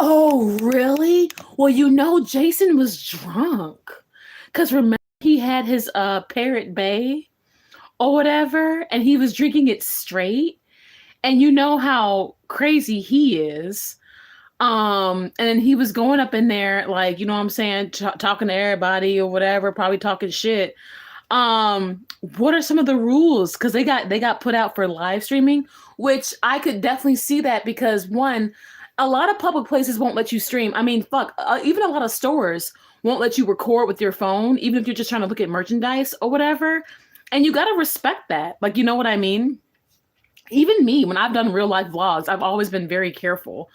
Oh, really? Well, you know, Jason was drunk. Because remember, he had his Parrot Bay or whatever, and he was drinking it straight. And you know how crazy he is. And then he was going up in there, like, you know what I'm saying, talking to everybody or whatever, probably talking shit. What are some of the rules? Because they got put out for live streaming, which I could definitely see that because one, a lot of public places won't let you stream. I mean, fuck, even a lot of stores won't let you record with your phone, even if you're just trying to look at merchandise or whatever. And you got to respect that. Like, you know what I mean? Even me, when I've done real life vlogs, I've always been very careful.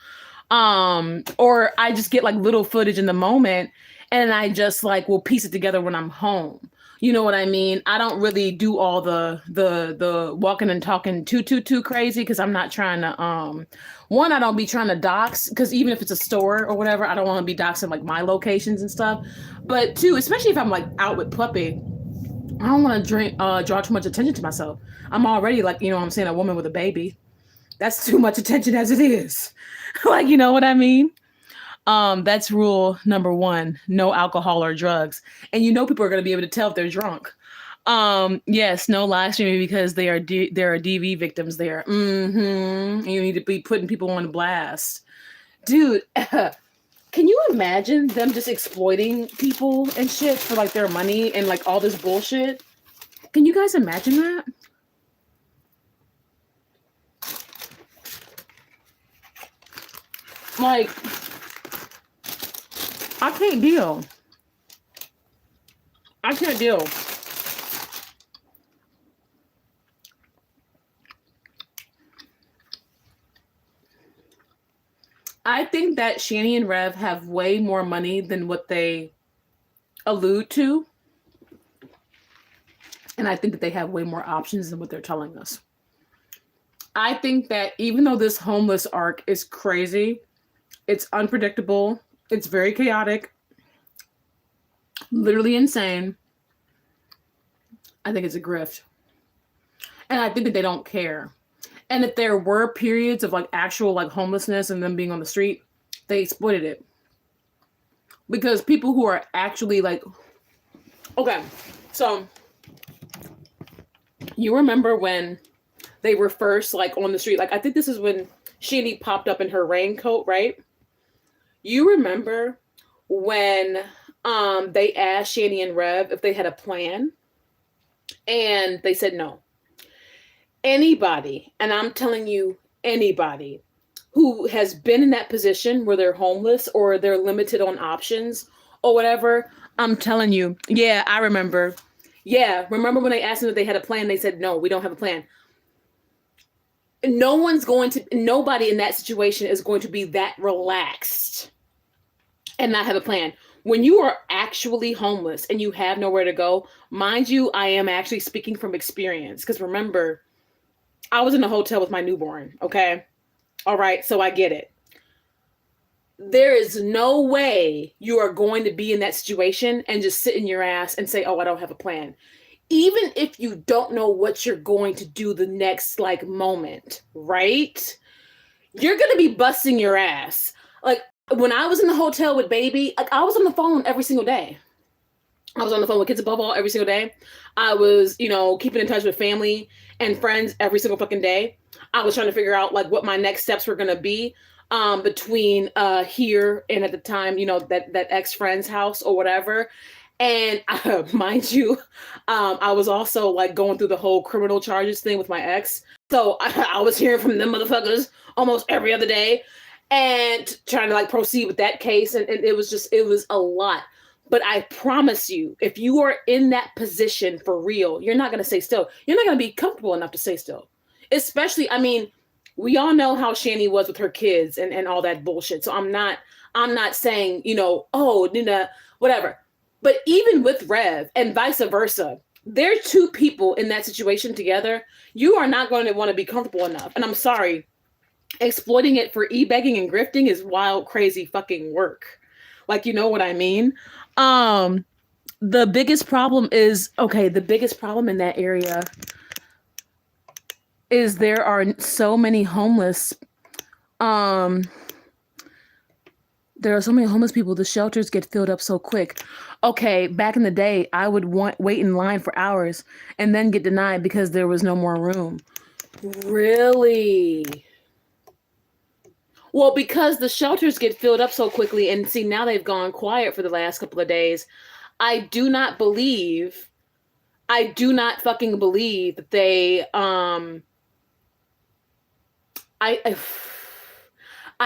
Or I just get like little footage in the moment and I just like will piece it together when I'm home. You know what I mean? I don't really do all the walking and talking too crazy because I'm not trying to one, I don't be trying to dox because even if it's a store or whatever, I don't want to be doxing like my locations and stuff. But two, especially if I'm like out with puppy, I don't want to draw too much attention to myself. I'm already like, you know what I'm saying, a woman with a baby. That's too much attention as it is. Like, you know what I mean? That's rule number 1, no alcohol or drugs. And you know people are going to be able to tell if they're drunk. Yes, no live streaming because there are DV victims there. You need to be putting people on blast. Dude, can you imagine them just exploiting people and shit for like their money and like all this bullshit? Can you guys imagine that? Like, I can't deal. I can't deal. I think that Shanny and Rev have way more money than what they allude to. And I think that they have way more options than what they're telling us. I think that even though this homeless arc is crazy, it's unpredictable, it's very chaotic, literally insane, I think it's a grift. And I think that they don't care. And if there were periods of like actual like homelessness and them being on the street, they exploited it. Because people who are actually like, okay, so you remember when they were first like on the street, like I think this is when Shanny popped up in her raincoat, right? You remember when they asked Shanny and Rev if they had a plan, and they said no. Anybody, and I'm telling you, anybody who has been in that position where they're homeless or they're limited on options or whatever, I'm telling you, yeah, I remember. Yeah, remember when they asked them if they had a plan, they said, no, we don't have a plan. Nobody in that situation is going to be that relaxed and not have a plan. When you are actually homeless and you have nowhere to go, mind you, I am actually speaking from experience, because remember, I was in a hotel with my newborn, okay? All right, so I get it. There is no way you are going to be in that situation and just sit in your ass and say, oh, I don't have a plan. Even if you don't know what you're going to do the next like moment, right? You're going to be busting your ass. Like when I was in the hotel with baby, like I was on the phone every single day. I was on the phone with Kids Above All every single day. I was, keeping in touch with family and friends every single fucking day. I was trying to figure out like what my next steps were going to be between here and at the time, that ex-friend's house or whatever. And mind you, I was also like going through the whole criminal charges thing with my ex. So I was hearing from them motherfuckers almost every other day and trying to like proceed with that case. And it was a lot. But I promise you, if you are in that position for real, you're not going to stay still. You're not going to be comfortable enough to stay still. Especially, we all know how Shanny was with her kids and all that bullshit. So I'm not saying, whatever. But even with Rev and vice versa, they're two people in that situation together. You are not going to want to be comfortable enough. And I'm sorry, exploiting it for e-begging and grifting is wild, crazy fucking work. Like, you know what I mean? The biggest problem in that area is there are so many homeless. There are so many homeless people. The shelters get filled up so quick. Okay, back in the day, I would wait in line for hours and then get denied because there was no more room. Really? Well, because the shelters get filled up so quickly, and see, now they've gone quiet for the last couple of days. I do not fucking believe that they, I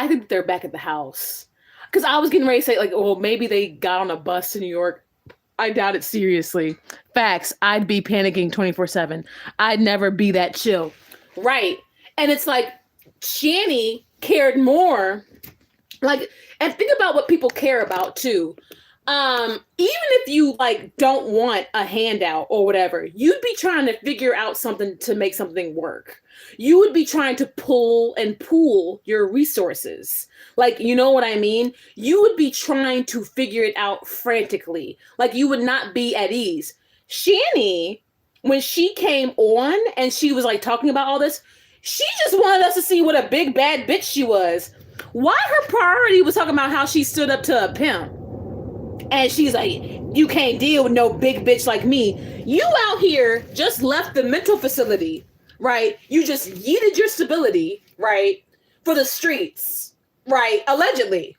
think they're back at the house. Because I was getting ready to say, like, well, maybe they got on a bus to New York. I doubt it seriously. Facts. I'd be panicking 24/7. I'd never be that chill. Right. And it's like, Shanny cared more. Like, and think about what people care about too. Even if you like don't want a handout or whatever, you'd be trying to figure out something to make something work. You would be trying to pull and pool your resources. Like, you know what I mean? You would be trying to figure it out frantically. Like, you would not be at ease. Shanny, when she came on and she was like talking about all this, She just wanted us to see what a big bad bitch she was. Why her priority was talking about how she stood up to a pimp. And she's like, you can't deal with no big bitch like me. You out here just left the mental facility, right? You just yeeted your stability, right? For the streets, right? Allegedly.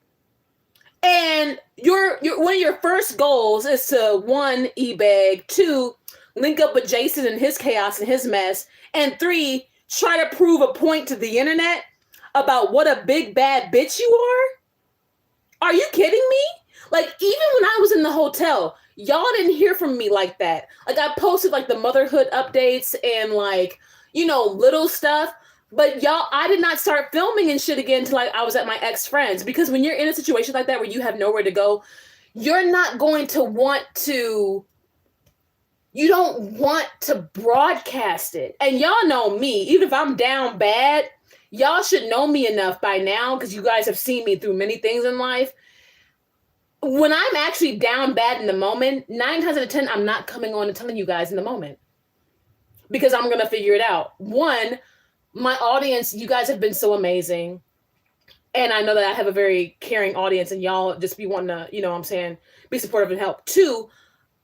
And your one of your first goals is to 1, e-bag, 2, link up with Jason and his chaos and his mess, and 3, try to prove a point to the internet about what a big bad bitch you are? Are you kidding me? Like, even when I was in the hotel, y'all didn't hear from me like that. Like, I posted like the motherhood updates and like, you know, little stuff. But y'all, I did not start filming and shit again until I was at my ex-friends. Because when you're in a situation like that where you have nowhere to go, you're not going to want to, you don't want to broadcast it. And y'all know me, even if I'm down bad, y'all should know me enough by now, because you guys have seen me through many things in life. When I'm actually down bad in the moment, 9 times out of 10, I'm not coming on and telling you guys in the moment. Because I'm going to figure it out. 1, my audience, you guys have been so amazing. And I know that I have a very caring audience and y'all just be wanting to, you know what I'm saying, be supportive and help. 2,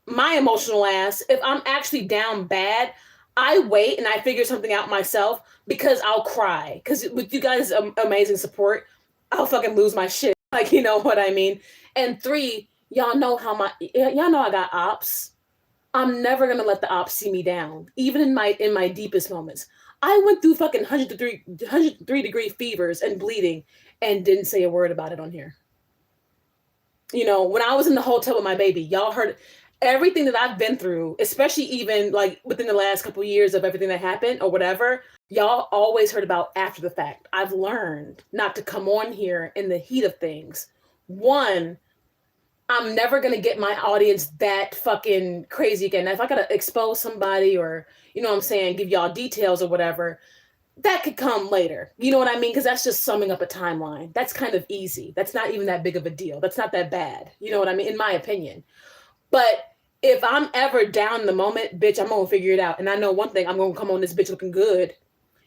my emotional ass, if I'm actually down bad, I wait and I figure something out myself because I'll cry. Because with you guys' amazing support, I'll fucking lose my shit. Like, you know what I mean? And 3, y'all know y'all know I got ops. I'm never gonna let the ops see me down, even in my deepest moments. I went through fucking 103 degree fevers and bleeding and didn't say a word about it on here. You know, when I was in the hotel with my baby, y'all heard everything that I've been through, especially even like within the last couple of years of everything that happened or whatever. Y'all always heard about after the fact. I've learned not to come on here in the heat of things. 1, I'm never going to get my audience that fucking crazy again. Now, if I got to expose somebody or, you know what I'm saying, give y'all details or whatever, that could come later. You know what I mean? Because that's just summing up a timeline. That's kind of easy. That's not even that big of a deal. That's not that bad. You know what I mean? In my opinion. But if I'm ever down in the moment, bitch, I'm going to figure it out. And I know one thing, I'm going to come on this bitch looking good.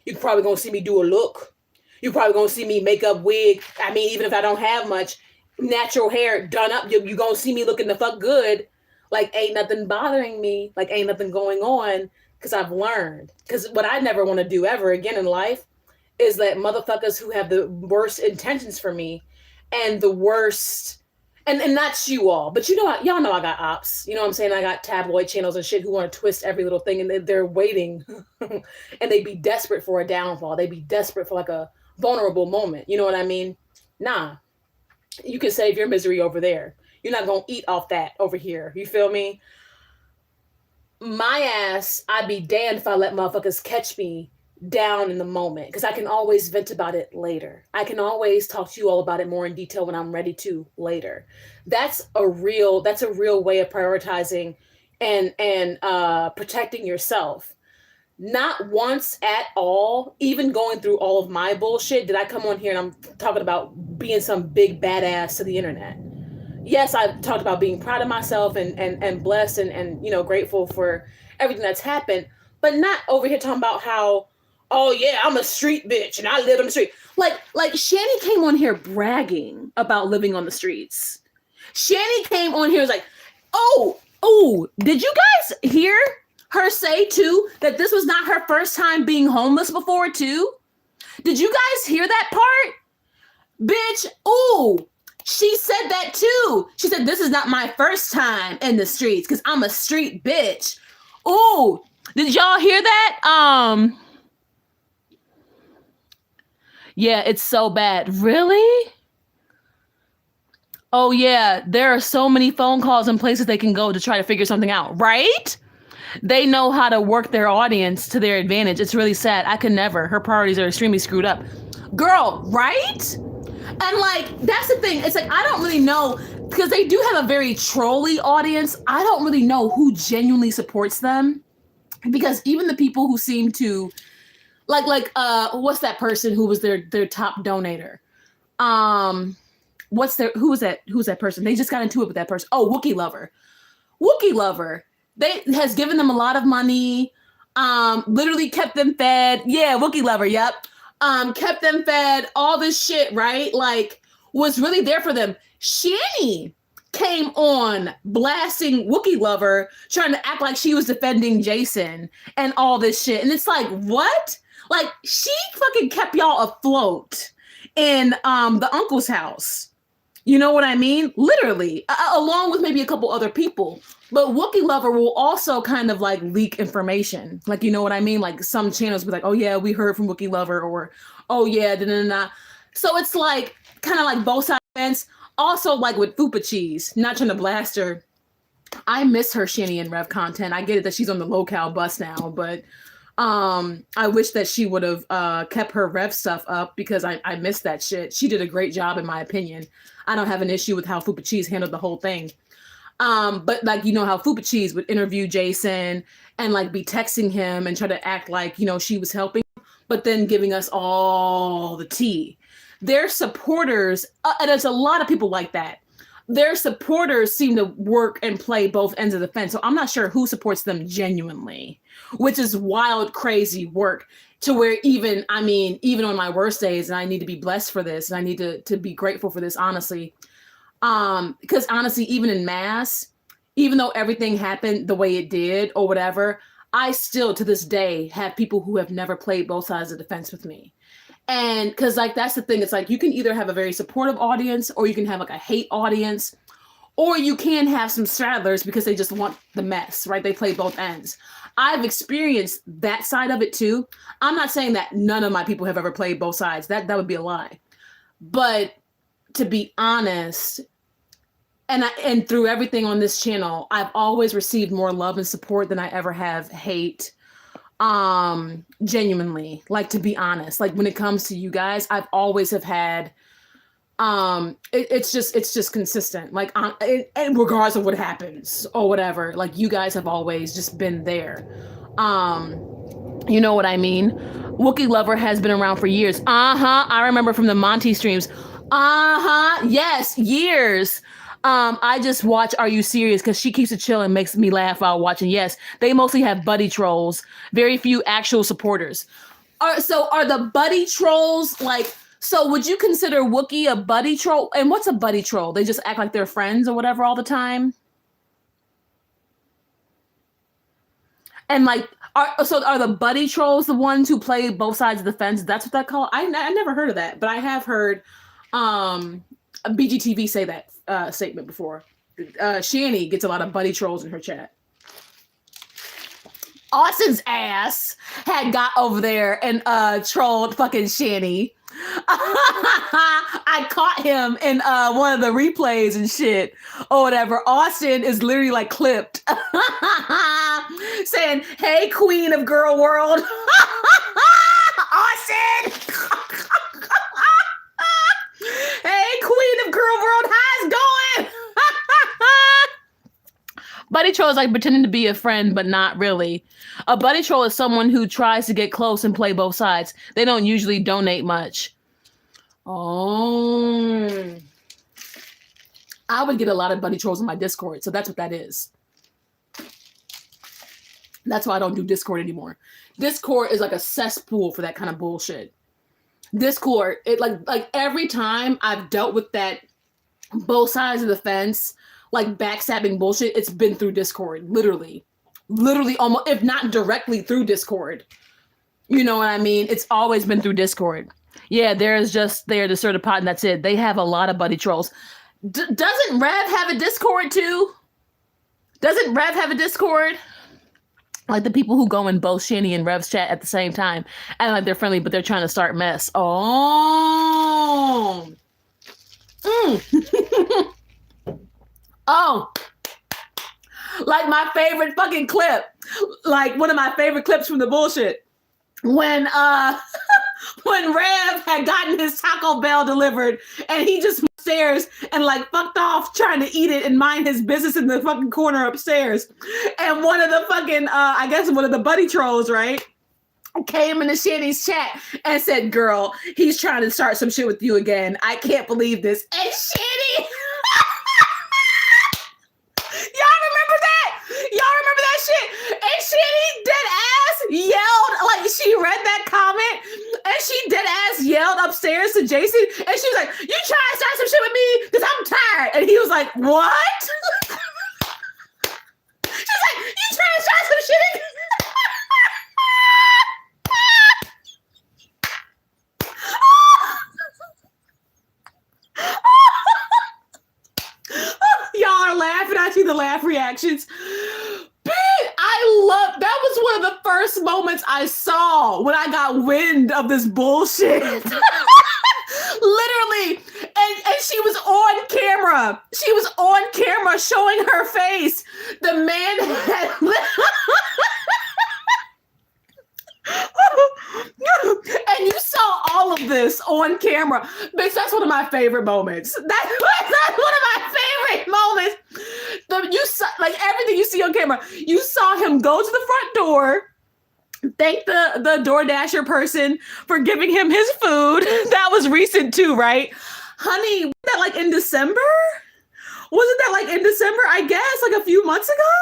You're probably going to see me do a look. You're probably going to see me make up wig. I mean, even if I don't have much, natural hair done up, you're going to see me looking the fuck good. Like, ain't nothing bothering me. Like, ain't nothing going on. Because I've learned. Because what I never want to do ever again in life is let motherfuckers who have the worst intentions for me and the worst, and not you all, but you know, y'all know I got ops. You know what I'm saying? I got tabloid channels and shit who want to twist every little thing, and they're waiting and they be desperate for a downfall. They be desperate for like a vulnerable moment. You know what I mean? Nah, you can save your misery over there. You're not going to eat off that over here. You feel me? My ass, I'd be damned if I let motherfuckers catch me down in the moment, because I can always vent about it later. I can always talk to you all about it more in detail when I'm ready to later. That's a real way of prioritizing and protecting yourself. Not once at all, even going through all of my bullshit, did I come on here and I'm talking about being some big badass to the internet. Yes, I've talked about being proud of myself and blessed and you know, grateful for everything that's happened, but not over here talking about how, oh yeah, I'm a street bitch and I live on the street. Like Shanny came on here bragging about living on the streets. Shanny came on here and was like, oh, did you guys hear her say too that this was not her first time being homeless before too? Did you guys hear that part? Bitch, ooh. She said that too. She said, this is not my first time in the streets because I'm a street bitch. Ooh, did y'all hear that? Yeah, it's so bad. Really? Oh yeah, there are so many phone calls and places they can go to try to figure something out, right? They know how to work their audience to their advantage. It's really sad. I could never. Her priorities are extremely screwed up. Girl, right? And like, that's the thing. It's like, I don't really know, because they do have a very trolly audience. I don't really know who genuinely supports them, because even the people who seem to what's that person who was their top donator? Who's that person? They just got into it with that person. Oh, Wookiee Lover. They has given them a lot of money. Literally kept them fed. Yeah, Wookiee lover, yep. Kept them fed, all this shit, right? Like, was really there for them. Shanny came on blasting Wookiee lover, trying to act like she was defending Jason and all this shit. And it's like, what? Like, she fucking kept y'all afloat in the uncle's house. You know what I mean? Literally, along with maybe a couple other people. But Wookiee lover will also kind of like leak information. Like, you know what I mean? Like some channels be like, oh yeah, we heard from Wookiee lover, or oh yeah, da-da-da-da. So it's like kind of like both sides. Also like with Fupa Cheese, not trying to blast her. I miss her Shanny and Rev content. I get it that she's on the locale bus now, but I wish that she would have kept her Rev stuff up because I missed that shit. She did a great job in my opinion. I don't have an issue with how Fupa Cheese handled the whole thing. But like, you know how Fupa Cheese would interview Jason and like be texting him and try to act like, you know, she was helping, but then giving us all the tea. Their supporters, and there's a lot of people like that. Their supporters seem to work and play both ends of the fence. So I'm not sure who supports them genuinely, which is wild, crazy work to where even on my worst days, and I need to be blessed for this, and I need to be grateful for this, honestly. Because honestly, even in mass, even though everything happened the way it did or whatever, I still to this day have people who have never played both sides of the fence with me. And because like that's the thing, it's like you can either have a very supportive audience or you can have like a hate audience, or you can have some straddlers because they just want the mess, right? They play both ends. I've experienced that side of it too. I'm not saying that none of my people have ever played both sides. That would be a lie. But to be honest, and through everything on this channel, I've always received more love and support than I ever have hate. Genuinely, like to be honest, like when it comes to you guys, I've always have had it's just consistent, like and regardless of what happens or whatever, like you guys have always just been there. You know what I mean? Wookiee lover has been around for years. I remember from the Monty streams. Yes, years. I just watch Are You Serious? Because she keeps it chill and makes me laugh while watching. Yes, they mostly have buddy trolls. Very few actual supporters. So are the buddy trolls like, so would you consider Wookiee a buddy troll? And what's a buddy troll? They just act like they're friends or whatever all the time? And like, are the buddy trolls the ones who play both sides of the fence? That's what that called? I never heard of that, but I have heard BGTV say that statement before. Shanny gets a lot of buddy trolls in her chat. Austin's ass had got over there and trolled fucking Shanny. I caught him in one of the replays and shit or whatever. Austin is literally like clipped saying, "Hey, queen of girl world." Austin. Hey, queen of girl world, how's it going? Buddy troll is like pretending to be a friend, but not really. A buddy troll is someone who tries to get close and play both sides. They don't usually donate much. Oh. I would get a lot of buddy trolls in my Discord, so that's what that is. That's why I don't do Discord anymore. Discord is like a cesspool for that kind of bullshit. Discord, it like every time I've dealt with that both sides of the fence, like backstabbing bullshit, it's been through Discord, literally almost, if not directly through Discord. You know what I mean? It's always been through Discord. Yeah, there's just the sort of pot and that's it. They have a lot of buddy trolls. Doesn't Rev have a Discord too? Doesn't Rev have a Discord? Like the people who go in both Shanny and Rev's chat at the same time. And like they're friendly, but they're trying to start mess. Oh. Oh. Like my favorite fucking clip. Like one of my favorite clips from the bullshit. When when Rev had gotten his Taco Bell delivered and he just went upstairs and like fucked off trying to eat it and mind his business in the fucking corner upstairs. And one of the fucking, I guess one of the buddy trolls, right, came into Shanny's chat and said, "Girl, he's trying to start some shit with you again. I can't believe this." And Shanny, y'all remember that? Y'all remember that shit? And Shanny, dead ass, she read that comment and she dead ass yelled upstairs to Jason and she was like, you trying to start some shit with me? Because I'm tired. And he was like, what? She's like, you trying to start some shit? Y'all are laughing. I see the laugh reactions. That was one of the first moments I saw when I got wind of this bullshit. Literally. And she was on camera. She was on camera showing her face. The man had... And you saw all of this on camera. Bitch, that's one of my favorite moments. That's one of my favorite moments. You saw, like, everything you see on camera. You saw him go to the front door, thank the DoorDasher person for giving him his food. That was recent too, right? Honey, was that like in December? Wasn't that like in December, I guess, like a few months ago?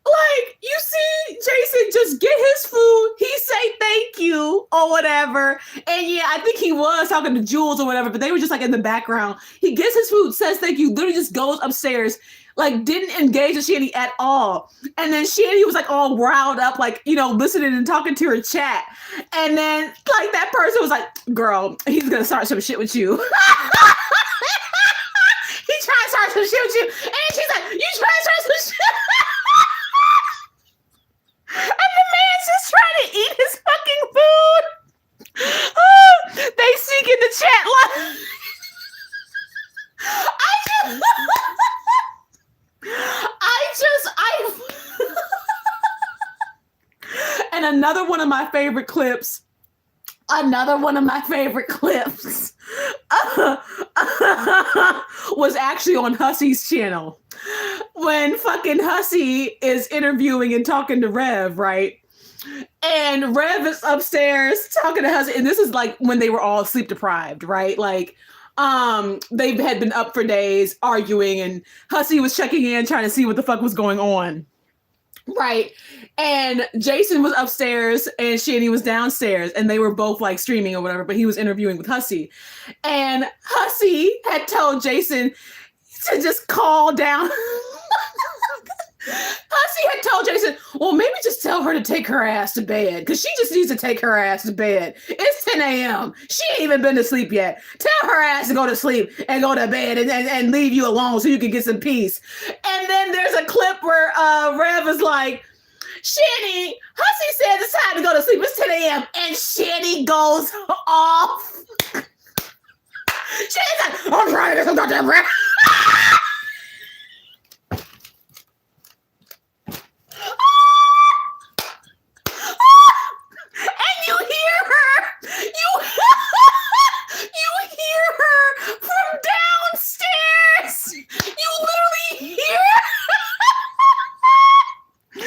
Like, you see Jason just get his food, he say thank you or whatever. And yeah, I think he was talking to Jules or whatever, but they were just like in the background. He gets his food, says thank you, literally just goes upstairs, like didn't engage with Shanny at all. And then Shanny was like all riled up, like, you know, listening and talking to her chat. And then like that person was like, girl, he's gonna start some shit with you. He trying to start some shit with you. And she's like, you trying to start some shit? And the man's just trying to eat his fucking food. They seek in the chat line. And another one of my favorite clips was actually on Hussey's channel. When fucking Hussey is interviewing and talking to Rev, right? And Rev is upstairs talking to Hussey, and this is like when they were all sleep deprived, right? Like, they had been up for days arguing, and Hussey was checking in, trying to see what the fuck was going on, right? And Jason was upstairs, and Shanny was downstairs, and they were both like streaming or whatever, but he was interviewing with Hussey. And Hussey had told Jason to just call down. Hussey had told Jason, well, maybe just tell her to take her ass to bed, because she just needs to take her ass to bed. It's 10 a.m. She ain't even been to sleep yet. Tell her ass to go to sleep and go to bed and leave you alone so you can get some peace. And then there's a clip where Rev is like, Shanny, Hussey said it's time to go to sleep. It's 10 a.m. And Shanny goes off. Shanny's like, I'm trying to get some goddamn rest. And you hear her from downstairs. You literally hear you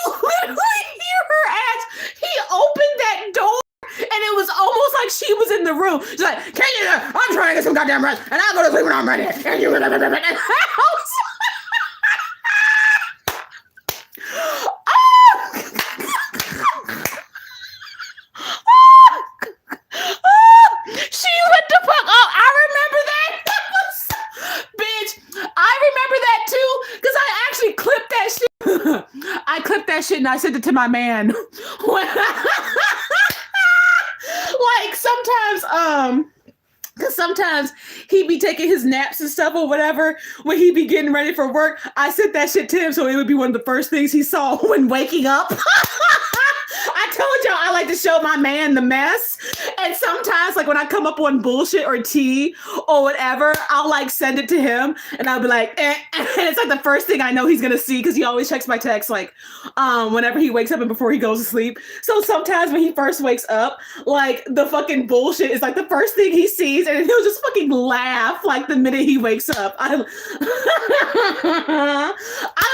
literally hear her ass. He opened that door and it was almost like she was in the room. She's like, can you, I'm trying to get some goddamn rest and I'll go to sleep when I'm ready. And you she lit the fuck up. I remember that. Bitch, I remember that too, because I actually clipped that shit. I clipped that shit and I sent it to my man. Like sometimes, because sometimes he'd be taking his naps and stuff or whatever when he'd be getting ready for work. I sent that shit to him so it would be one of the first things he saw when waking up. I told y'all I like to show my man the mess. And sometimes, like when I come up on bullshit or tea or whatever, I'll like send it to him and I'll be like, And it's like the first thing I know he's gonna see because he always checks my text like whenever he wakes up and before he goes to sleep. So sometimes when he first wakes up, like the fucking bullshit is like the first thing he sees and he'll just fucking laugh like the minute he wakes up. I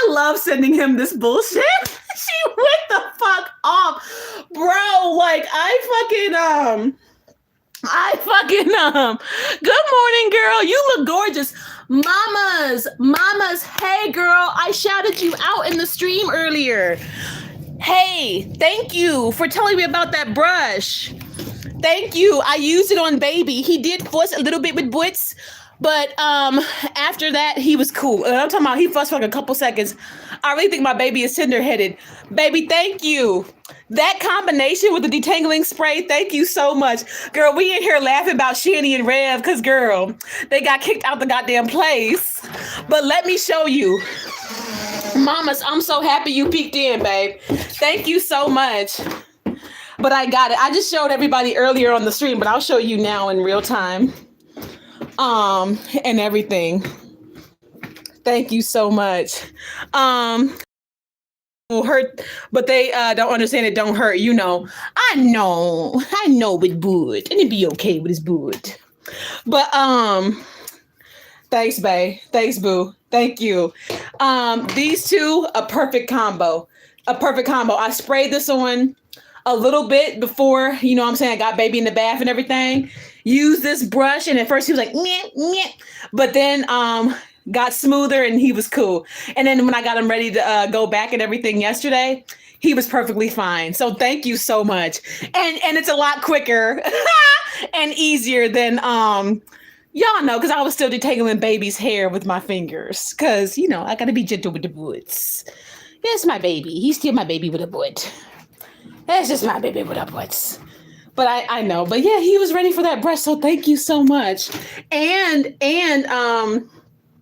love sending him this bullshit. She went the fuck off. Bro, like I fucking I fucking Good morning, girl. You look gorgeous. Mamas. Hey, girl. I shouted you out in the stream earlier. Hey, thank you for telling me about that brush. Thank you. I used it on baby. He did fuss a little bit with butts, but after that he was cool. And I'm talking about he fussed for like a couple seconds. I really think my baby is tender-headed. Baby, thank you. That combination with the detangling spray, thank you so much. Girl, we in here laughing about Shanny and Rev because, girl, they got kicked out the goddamn place. But let me show you. Mamas, I'm so happy you peeked in, babe. Thank you so much. But I got it. I just showed everybody earlier on the stream, but I'll show you now in real time. And everything. Thank you so much. Hurt, but they don't understand it don't hurt. You know. I know with Bud. And it'd be okay with his Bud. But thanks, babe. Thanks, boo. Thank you. These two, a perfect combo. I sprayed this on a little bit before, you know what I'm saying, I got baby in the bath and everything. Use this brush, and at first he was like, meh, meh. But then got smoother and he was cool. And then when I got him ready to go back and everything yesterday, he was perfectly fine. So thank you so much. And it's a lot quicker and easier than y'all know, because I was still detangling baby's hair with my fingers. Because, you know, I gotta be gentle with the boots. That's my baby. He's still my baby with a boot. That's just my baby with a boot. But I know. But yeah, he was ready for that brush. So thank you so much. And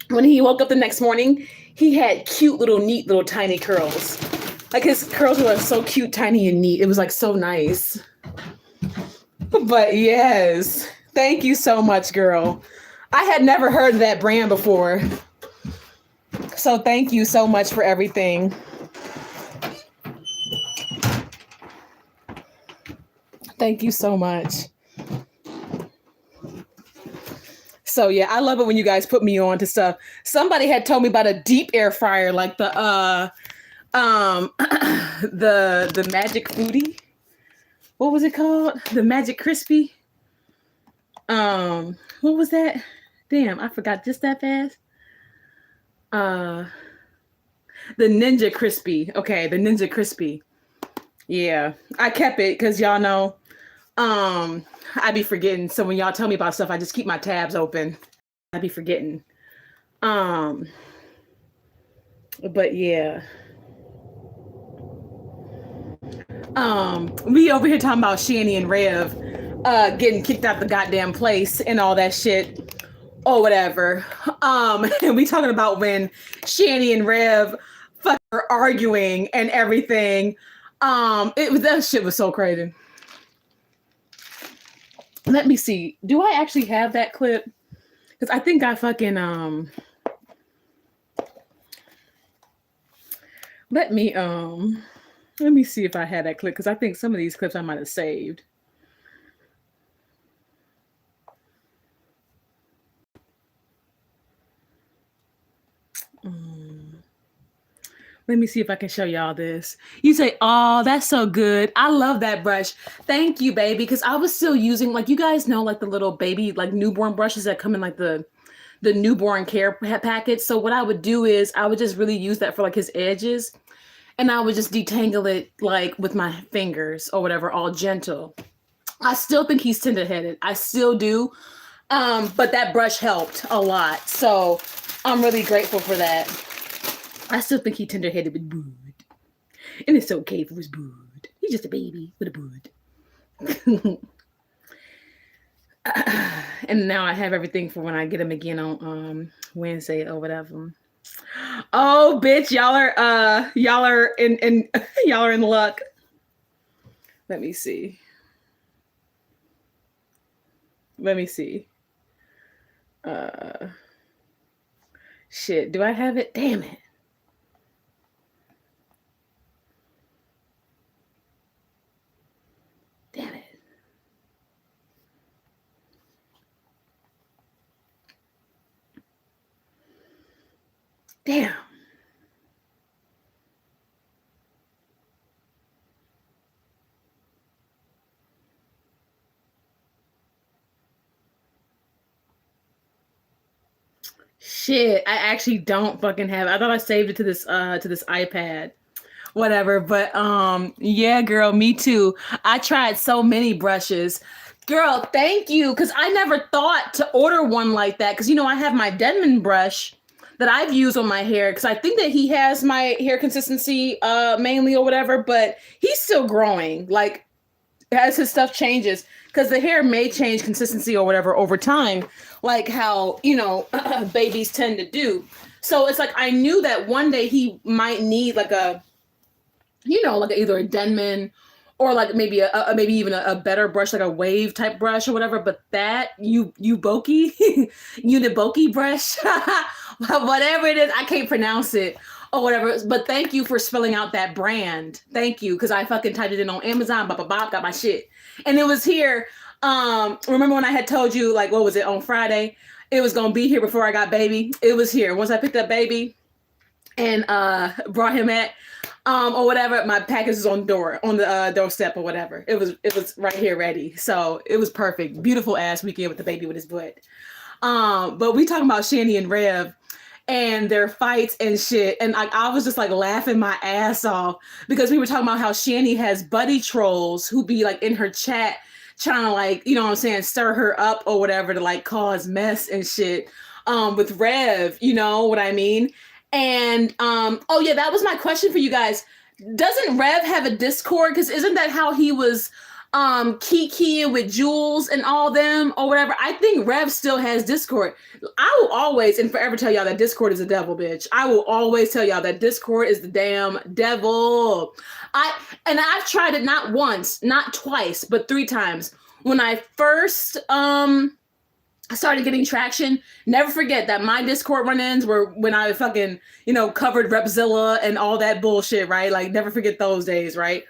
when he woke up the next morning, he had cute little, neat little tiny curls. Like his curls were so cute, tiny, and neat. It was like so nice. But yes, thank you so much, girl. I had never heard of that brand before. So thank you so much for everything. Thank you so much. So yeah, I love it when you guys put me on to stuff. Somebody had told me about a deep air fryer, like the the Magic Foodie. What was it called? The Magic Crispy. What was that? Damn, I forgot just that fast. The Ninja Crispy. Okay, the Ninja Crispy. Yeah, I kept it because y'all know I be forgetting. So when y'all tell me about stuff, I just keep my tabs open. I be forgetting. But yeah. We over here talking about Shanny and Rev getting kicked out the goddamn place and all that shit or whatever. And we talking about when Shanny and Rev were arguing and everything. That shit was so crazy. Let me see. Do I actually have that clip? Because I think I fucking let me see if I had that clip, because I think some of these clips I might have saved. Let me see if I can show y'all this. You say, oh, that's so good. I love that brush. Thank you, baby. Because I was still using, like, you guys know, like the little baby, like newborn brushes that come in like the newborn care package. So what I would do is I would just really use that for like his edges. And I would just detangle it like with my fingers or whatever, all gentle. I still think he's tender-headed. I still do. But that brush helped a lot. So I'm really grateful for that. I still think he's tender-headed with Bud. And it's okay for his Bud. He's just a baby with a Bud. And now I have everything for when I get him again on Wednesday or whatever. Oh, bitch, y'all are in y'all are in luck. Let me see. Shit, do I have it? Damn it. Damn it. Damn. Shit, I actually don't fucking have it. I thought I saved it to this iPad. Whatever, but yeah, girl, me too. I tried so many brushes. Girl, thank you, because I never thought to order one like that. Because I have my Denman brush that I've used on my hair, because I think that he has my hair consistency mainly or whatever, but he's still growing. Like, as his stuff changes, because the hair may change consistency or whatever over time, like how babies tend to do. So it's like I knew that one day he might need like a like either a Denman or like maybe maybe even a better brush, like a wave type brush or whatever. But that Uniboki Uniboki brush, whatever it is, I can't pronounce it or whatever. But thank you for spelling out that brand. Thank you, because I fucking typed it in on Amazon. Got my shit, and it was here. Remember when I had told you, like, what was it, on Friday? It was gonna be here before I got baby. It was here once I picked up baby and brought him at or whatever. My package was on the doorstep or whatever. It was right here ready. So it was perfect. Beautiful ass weekend with the baby with his butt. But we talking about Shanny and Rev and their fights and shit. And I was just like laughing my ass off, because we were talking about how Shanny has buddy trolls who be like in her chat trying to, like, what I'm saying, stir her up or whatever to like cause mess and shit with Rev, you know what I mean? And oh yeah, that was my question for you guys. Doesn't Rev have a Discord? Because isn't that how he was kikiing with Jules and all them or whatever? I think Rev still has Discord. I will always and forever tell y'all that Discord is a devil, bitch. I will always tell y'all that Discord is the damn devil. I've tried it not once, not twice, but 3 times. When I first started getting traction, never forget that my Discord run-ins were when I fucking, covered Repzilla and all that bullshit, right? Like, never forget those days, right?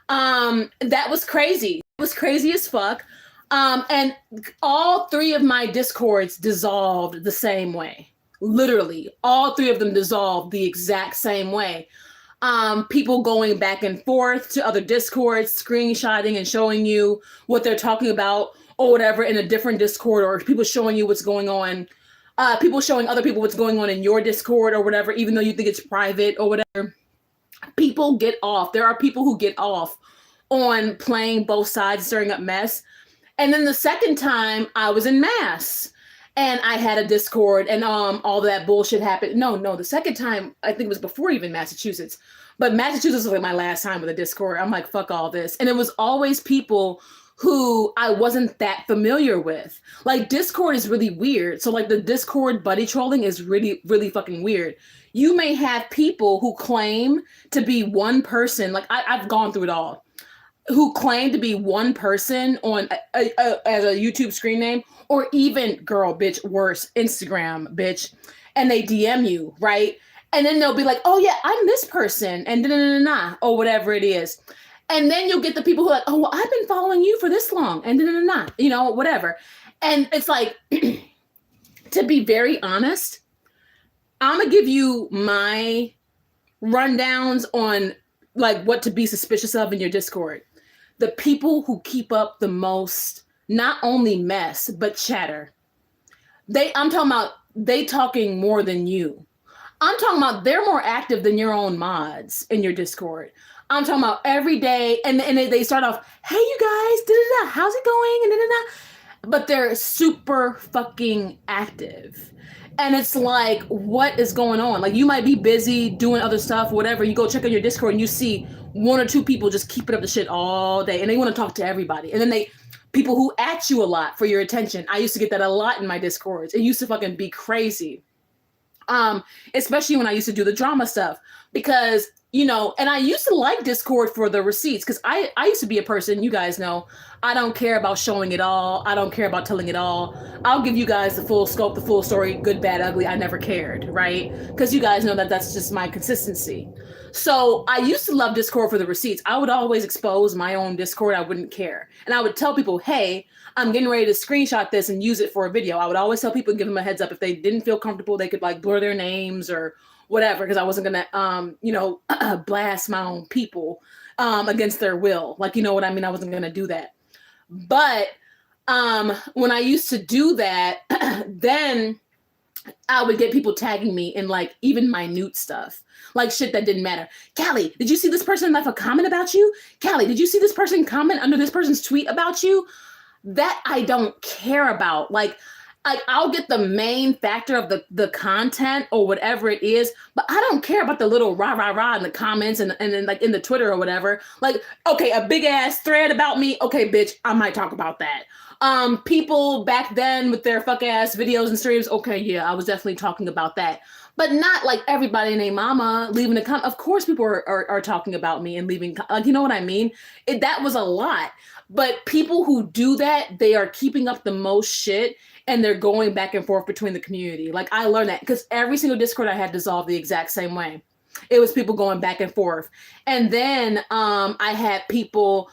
That was crazy. It was crazy as fuck. And all 3 of my Discords dissolved the same way. Literally, all 3 of them dissolved the exact same way. People going back and forth to other Discords, screenshotting and showing you what they're talking about or whatever in a different Discord, or people showing you what's going on, people showing other people what's going on in your Discord or whatever, even though you think it's private or whatever. People get off. There are people who get off on playing both sides, stirring up mess. And then the second time I was in Mass and I had a Discord and all that bullshit happened. No, the second time, I think it was before even Massachusetts. But Massachusetts was like my last time with a Discord. I'm like, fuck all this. And it was always people who I wasn't that familiar with. Like, Discord is really weird. So like the Discord buddy trolling is really, really fucking weird. You may have people who claim to be one person. Like I've gone through it all. Who claim to be one person on as a YouTube screen name, or even, girl, bitch, worse, Instagram, bitch. And they DM you, right? And then they'll be like, oh yeah, I'm this person, and da-da-da-da-da, or whatever it is. And then you'll get the people who are like, oh, well, I've been following you for this long, and da-da-da-da, whatever. And it's like, to be very honest, I'm going to give you my rundowns on like what to be suspicious of in your Discord. The people who keep up the most, not only mess, but chatter. I'm talking about they talking more than you. I'm talking about they're more active than your own mods in your Discord. I'm talking about every day, and they start off, hey, you guys, da-da-da, how's it going? And da-da-da. But they're super fucking active. And it's like, what is going on? Like, you might be busy doing other stuff, whatever. You go check on your Discord and you see 1 or 2 people just keeping up the shit all day. And they want to talk to everybody. And then people who at you a lot for your attention. I used to get that a lot in my Discords. It used to fucking be crazy. Especially when I used to do the drama stuff. Because, and I used to like Discord for the receipts, because I used to be a person, you guys know, I don't care about showing it all. I don't care about telling it all. I'll give you guys the full scope, the full story, good, bad, ugly. I never cared, right? Because you guys know that that's just my consistency. So I used to love Discord for the receipts. I would always expose my own Discord. I wouldn't care. And I would tell people, hey, I'm getting ready to screenshot this and use it for a video. I would always tell people and give them a heads up. If they didn't feel comfortable, they could like blur their names or whatever, because I wasn't gonna blast my own people against their will. Like, you know what I mean? I wasn't gonna do that. But when I used to do that, then I would get people tagging me in like even minute stuff, like shit that didn't matter. Callie, did you see this person left a comment about you? Callie, did you see this person comment under this person's tweet about you? That I don't care about. Like I'll get the main factor of the content or whatever it is, but I don't care about the little rah rah rah in the comments and then like in the Twitter or whatever. Like, okay, a big ass thread about me. Okay, bitch, I might talk about that. People back then with their fuck ass videos and streams. Okay, yeah, I was definitely talking about that, but not like everybody and their mama leaving a comment. Of course, people are talking about me and leaving, like, you know what I mean? That was a lot. But people who do that, they are keeping up the most shit and they're going back and forth between the community. Like I learned that because every single Discord I had dissolved the exact same way. It was people going back and forth. And then I had people,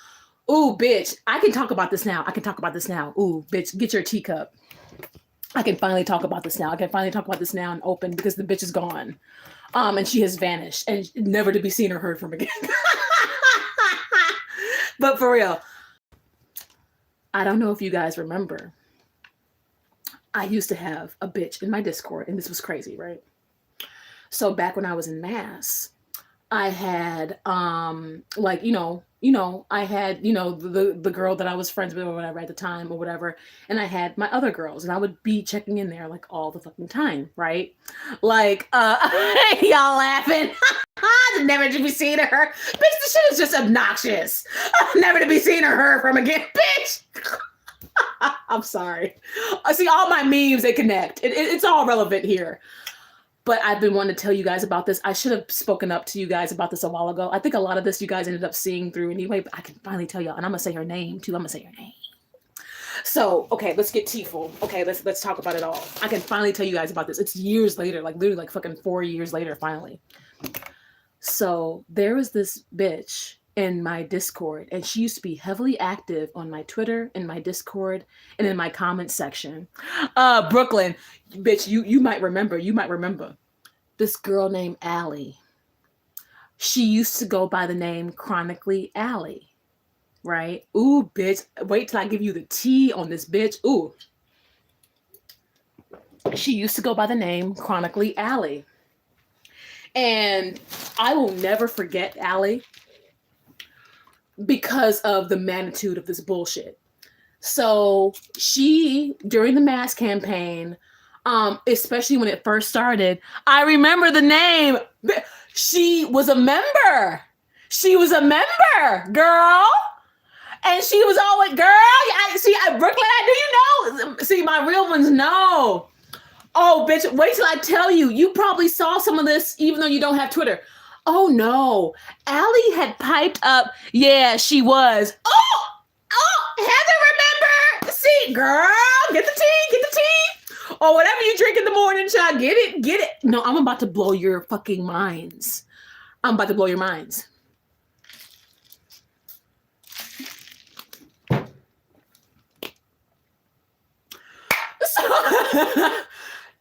ooh, bitch, I can talk about this now. I can talk about this now. Ooh, bitch, get your teacup. I can finally talk about this now. I can finally talk about this now and open because the bitch is gone. And she has vanished and never to be seen or heard from again. But for real, I don't know if you guys remember. I used to have a bitch in my Discord, and this was crazy, right? So back when I was in Mass, I had like, I had, the girl that I was friends with or whatever at the time or whatever, and I had my other girls, and I would be checking in there like all the fucking time, right? Like y'all laughing. Never to be seen or heard. Bitch, this shit is just obnoxious. Never to be seen or heard from again, bitch. I'm sorry. I see all my memes, they connect. It's all relevant here. But I've been wanting to tell you guys about this. I should have spoken up to you guys about this a while ago. I think a lot of this you guys ended up seeing through anyway, but I can finally tell y'all. And I'm going to say her name too. I'm going to say her name. So, okay, let's get tearful. Okay, let's talk about it all. I can finally tell you guys about this. It's years later, like literally like fucking 4 years later, finally. So there was this bitch in my Discord, and she used to be heavily active on my Twitter, in my Discord, and in my comment section. Brooklyn, bitch, you might remember this girl named Allie. She used to go by the name Chronically Allie, right? Ooh, bitch, wait till I give you the tea on this bitch. Ooh. She used to go by the name Chronically Allie. And I will never forget Allie because of the magnitude of this bullshit. So she, during the Mass campaign, especially when it first started, I remember the name. She was a member. She was a member, girl. And she was always, girl, Brooklyn, do you know? See, my real ones know. Oh, bitch, wait till I tell you. You probably saw some of this even though you don't have Twitter. Oh, no. Allie had piped up. Yeah, she was. Oh, Heather, remember? See, girl, get the tea. Or whatever you drink in the morning, child. Get it. No, I'm about to blow your fucking minds. I'm about to blow your minds. So,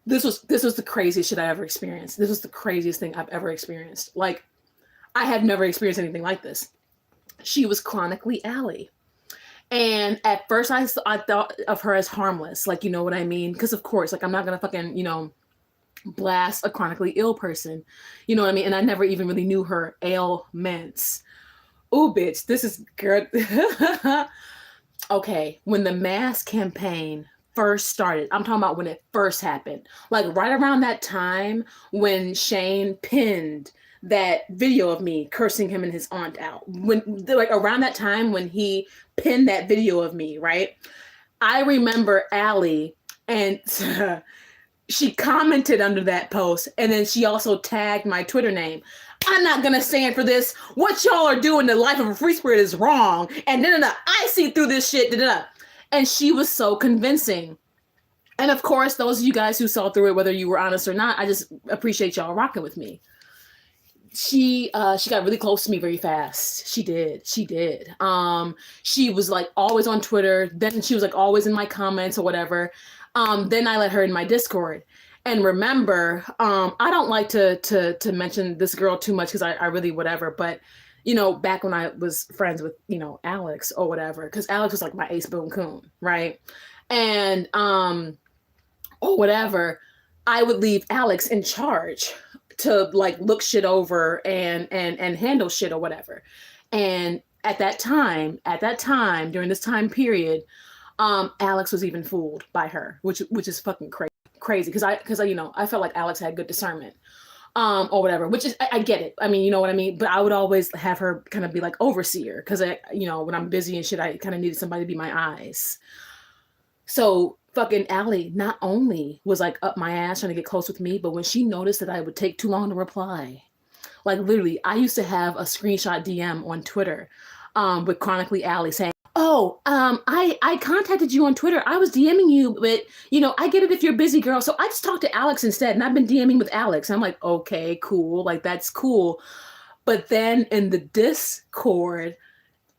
this was the craziest shit I ever experienced. This was the craziest thing I've ever experienced. Like, I had never experienced anything like this. She was Chronically Allie. And at first I thought of her as harmless. Like, you know what I mean? Because of course, like, I'm not going to fucking, blast a chronically ill person. You know what I mean? And I never even really knew her ailments. Ooh, bitch, this is good. Okay, when the Mass campaign first started, I'm talking about when it first happened, like right around that time when Shane pinned that video of me cursing him and his aunt out, around that time when he pinned that video of me, right? I remember Allie, and she commented under that post, and then she also tagged my Twitter name. I'm not gonna stand for this. What y'all are doing to Life of a Free Spirit is wrong. And I see through this shit. And she was so convincing. And of course, those of you guys who saw through it, whether you were honest or not, I just appreciate y'all rocking with me. She got really close to me very fast. She did. She was like always on Twitter. Then she was like always in my comments or whatever. Then I let her in my Discord. And remember, I don't like to mention this girl too much because I really whatever, but back when I was friends with, Alex or whatever, because Alex was like my ace boon coon, right? And or whatever, I would leave Alex in charge to like look shit over and handle shit or whatever. And at that time, during this time period, Alex was even fooled by her, which is fucking crazy because I you know, I felt like Alex had good discernment. Or whatever, which is, I get it. I mean, you know what I mean? But I would always have her kind of be like overseer because you know, when I'm busy and shit, I kind of needed somebody to be my eyes. So fucking Allie not only was like up my ass trying to get close with me, but when she noticed that I would take too long to reply, like literally, I used to have a screenshot DM on Twitter, with Chronically Allie saying, "Oh, I contacted you on Twitter. I was DMing you, but you know, I get it if you're busy, girl. So I just talked to Alex instead, and I've been DMing with Alex." And I'm like, okay, cool, like that's cool. But then in the Discord,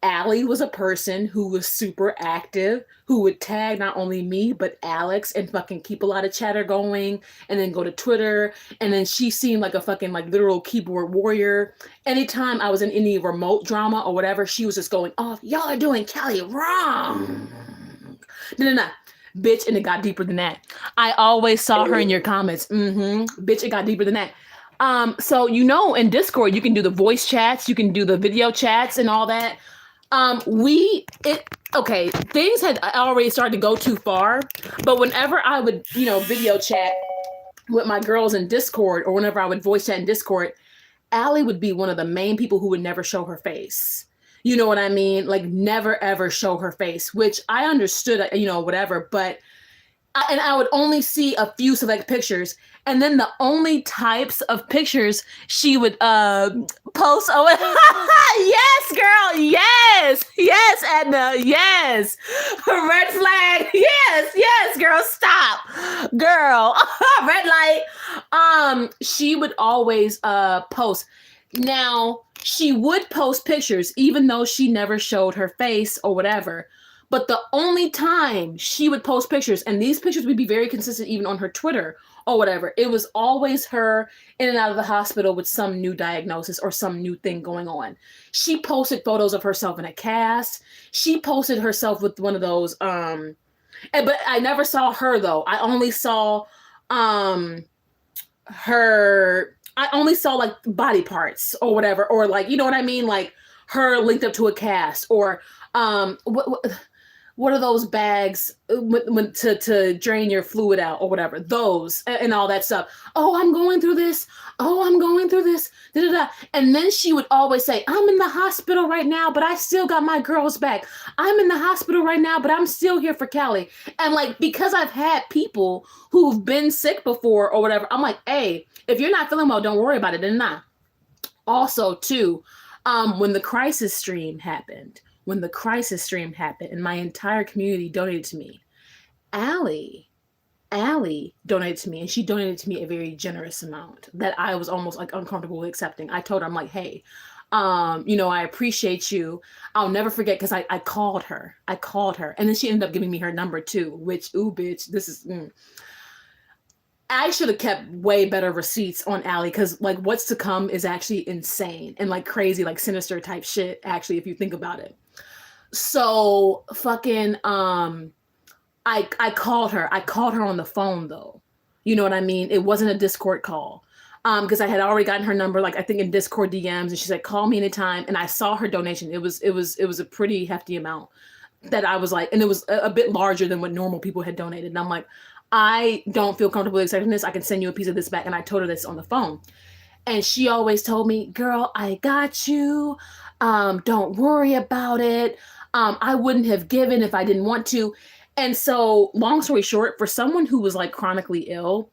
Allie was a person who was super active, who would tag not only me, but Alex and fucking keep a lot of chatter going and then go to Twitter. And then she seemed like a fucking like literal keyboard warrior. Anytime I was in any remote drama or whatever, she was just going off. Y'all are doing Kelly wrong. No. Bitch, and it got deeper than that. I always saw her in your comments. Bitch, it got deeper than that. So, you know, in Discord, you can do the voice chats, you can do the video chats and all that. Things had already started to go too far, but whenever I would, you know, video chat with my girls in Discord or whenever I would voice chat in Discord, Allie would be one of the main people who would never show her face. You know what I mean? Like never, ever show her face, which I understood, you know, whatever, but I would only see a few select pictures. And then the only types of pictures she would post. Oh, yes, girl. Yes, Edna. Yes. Red flag. Yes, girl. Stop. Girl. Red light. She would always post. Now, she would post pictures, even though she never showed her face or whatever. But the only time she would post pictures, and these pictures would be very consistent even on her Twitter or whatever, it was always her in and out of the hospital with some new diagnosis or some new thing going on. She posted photos of herself in a cast. She posted herself with one of those, but I never saw her though. I only saw like body parts or whatever, or like, you know what I mean? Like her linked up to a cast or what are those bags to drain your fluid out or whatever, those and all that stuff. Oh, I'm going through this. Da-da-da. And then she would always say, I'm in the hospital right now, but I still got my girls back. I'm in the hospital right now, but I'm still here for Callie. And like, because I've had people who've been sick before or whatever, I'm like, hey, if you're not feeling well, don't worry about it. And not. Also, too, when the crisis stream happened, and my entire community donated to me, Allie donated to me, and she donated to me a very generous amount that I was almost like uncomfortable accepting. I told her, I'm like, hey, you know, I appreciate you. I'll never forget, because I called her, and then she ended up giving me her number too, which, ooh, bitch, this is... I should have kept way better receipts on Allie, because like what's to come is actually insane and like crazy, like sinister type shit, actually, if you think about it. So fucking I called her on the phone though. You know what I mean? It wasn't a Discord call. Because I had already gotten her number, like I think in Discord DMs, and she said, call me anytime. And I saw her donation. It was a pretty hefty amount that I was like, and it was a bit larger than what normal people had donated. And I'm like, I don't feel comfortable accepting this. I can send you a piece of this back. And I told her this on the phone. And she always told me, girl, I got you. Don't worry about it. I wouldn't have given if I didn't want to. And so, long story short, for someone who was like chronically ill,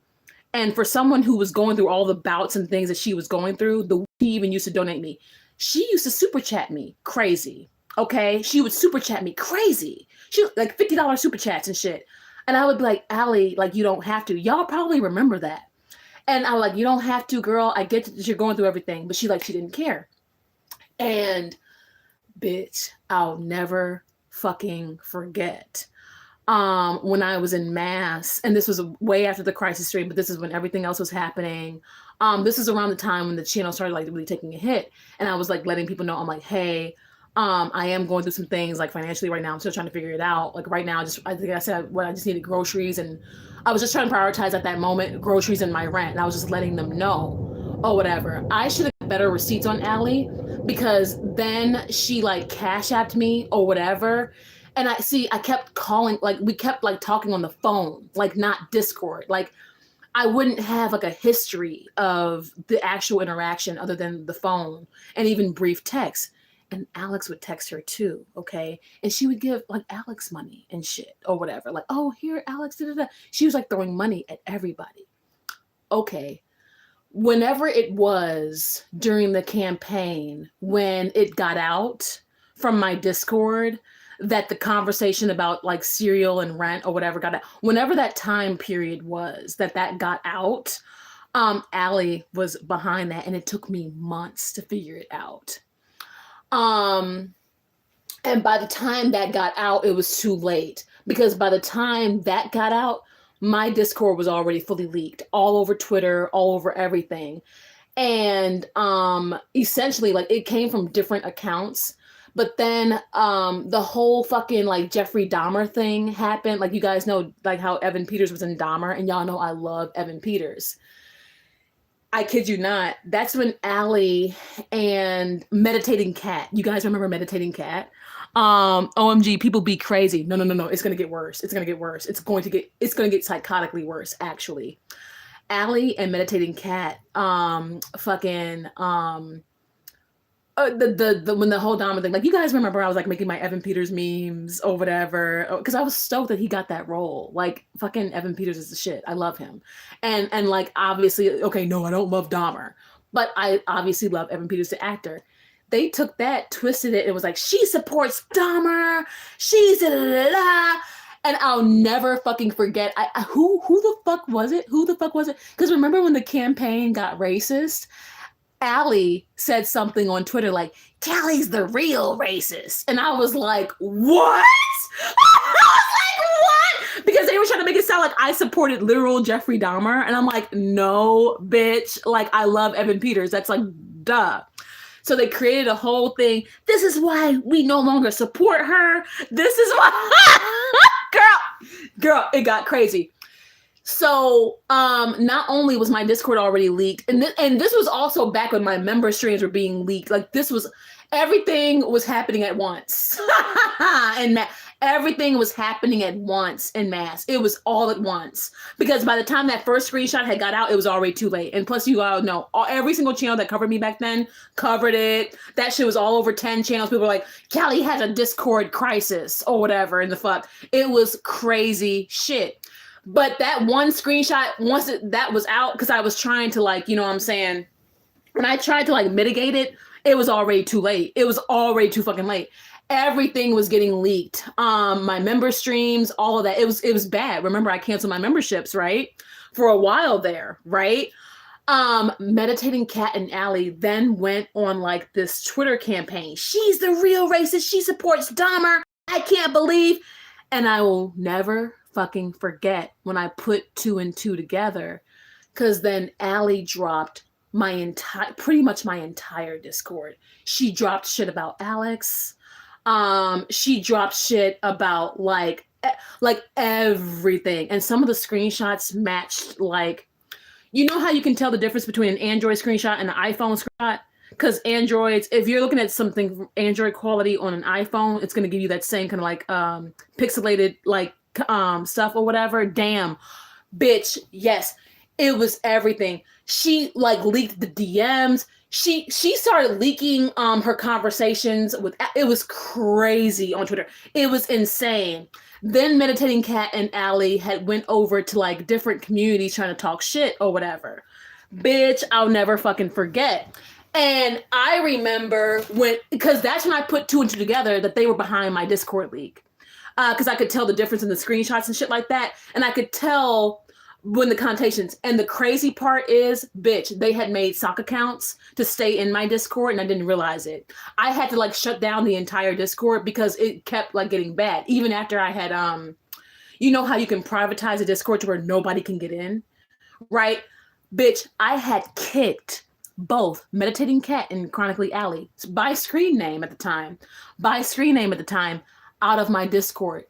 and for someone who was going through all the bouts and things that she was going through, she even used to donate me. She used to super chat me crazy. Okay? She would super chat me crazy. She like $50 super chats and shit. And I would be like, Allie, like, you don't have to. Y'all probably remember that. And I'm like, you don't have to, girl. I get that you're going through everything. But she didn't care. And bitch, I'll never fucking forget. When I was in mass, and this was way after the crisis stream, but this is when everything else was happening. This is around the time when the channel started like really taking a hit. And I was like letting people know, I'm like, hey, I am going through some things like financially right now. I'm still trying to figure it out. Like right now, I think I said I just needed groceries, and I was just trying to prioritize at that moment groceries and my rent, and I was just letting them know or whatever. I should have better receipts on Allie, because then she like cash apped me or whatever. And I kept calling, like we kept like talking on the phone, like not Discord. Like I wouldn't have like a history of the actual interaction other than the phone and even brief text. And Alex would text her too, okay? And she would give like Alex money and shit or whatever. Like, oh, here, Alex, da, da, da. She was like throwing money at everybody. Okay. Whenever it was during the campaign, when it got out from my Discord that the conversation about like cereal and rent or whatever got out, whenever that time period was that got out, Allie was behind that, and it took me months to figure it out. And by the time that got out, it was too late, because by the time that got out, my Discord was already fully leaked all over Twitter, all over everything. And essentially like it came from different accounts. But then the whole fucking like Jeffrey Dahmer thing happened. Like you guys know like how Evan Peters was in Dahmer, and y'all know I love Evan Peters. I kid you not. That's when Allie and Meditating Cat. You guys remember Meditating Cat? OMG, people be crazy. No. It's gonna get worse. It's gonna get worse. It's going to get psychotically worse, actually. Allie and Meditating Cat, the when the whole Dahmer thing, like you guys remember I was like making my Evan Peters memes or whatever, because I was stoked that he got that role. Like fucking Evan Peters is the shit. I love him. And like obviously, okay, no, I don't love Dahmer, but I obviously love Evan Peters the actor. They took that, twisted it, and was like, she supports Dahmer, she's da da da. And I'll never fucking forget. Who the fuck was it? Because remember when the campaign got racist? Allie said something on Twitter like, Callie's the real racist. And I was like, what? Because they were trying to make it sound like I supported literal Jeffrey Dahmer. And I'm like, no, bitch. Like, I love Evan Peters. That's like, duh. So they created a whole thing. This is why we no longer support her. This is why. Girl, it got crazy. So not only was my Discord already leaked, and this was also back when my member streams were being leaked. Like everything was happening at once. And everything was happening at once en masse. It was all at once. Because by the time that first screenshot had got out, it was already too late. And plus, you all know, every single channel that covered me back then covered it. That shit was all over 10 channels. People were like, Callie has a Discord crisis or whatever in the fuck. It was crazy shit. But that one screenshot, once that was out, because I was trying to like, you know what I'm saying? When I tried to like mitigate it, it was already too late. It was already too fucking late. Everything was getting leaked. My member streams, all of that. It was bad. Remember, I canceled my memberships, right? For a while there, right? Meditating Cat and Allie then went on like this Twitter campaign. She's the real racist. She supports Dahmer. I can't believe. And I will never fucking forget when I put 2 and 2 together, because then Allie dropped pretty much my entire Discord. She dropped shit about Alex. She dropped shit about like everything. And some of the screenshots matched, like, you know how you can tell the difference between an Android screenshot and an iPhone screenshot? Because Androids, if you're looking at something Android quality on an iPhone, it's going to give you that same kind of like pixelated like stuff or whatever. Damn, bitch, yes, it was everything. She like leaked the DMs. She started leaking her conversations with. It was crazy on Twitter. It was insane. Then Meditating Cat and Allie had went over to like different communities trying to talk shit or whatever. Bitch, I'll never fucking forget. And I remember because that's when I put 2 and 2 together, that they were behind my Discord leak. Because I could tell the difference in the screenshots and shit like that. And I could tell when the connotations. And the crazy part is, bitch, they had made sock accounts to stay in my Discord, and I didn't realize it. I had to like shut down the entire Discord because it kept like getting bad. Even after I had, you know how you can privatize a Discord to where nobody can get in, right? Bitch, I had kicked both Meditating Cat and Chronically Alley, by screen name at the time, out of my Discord.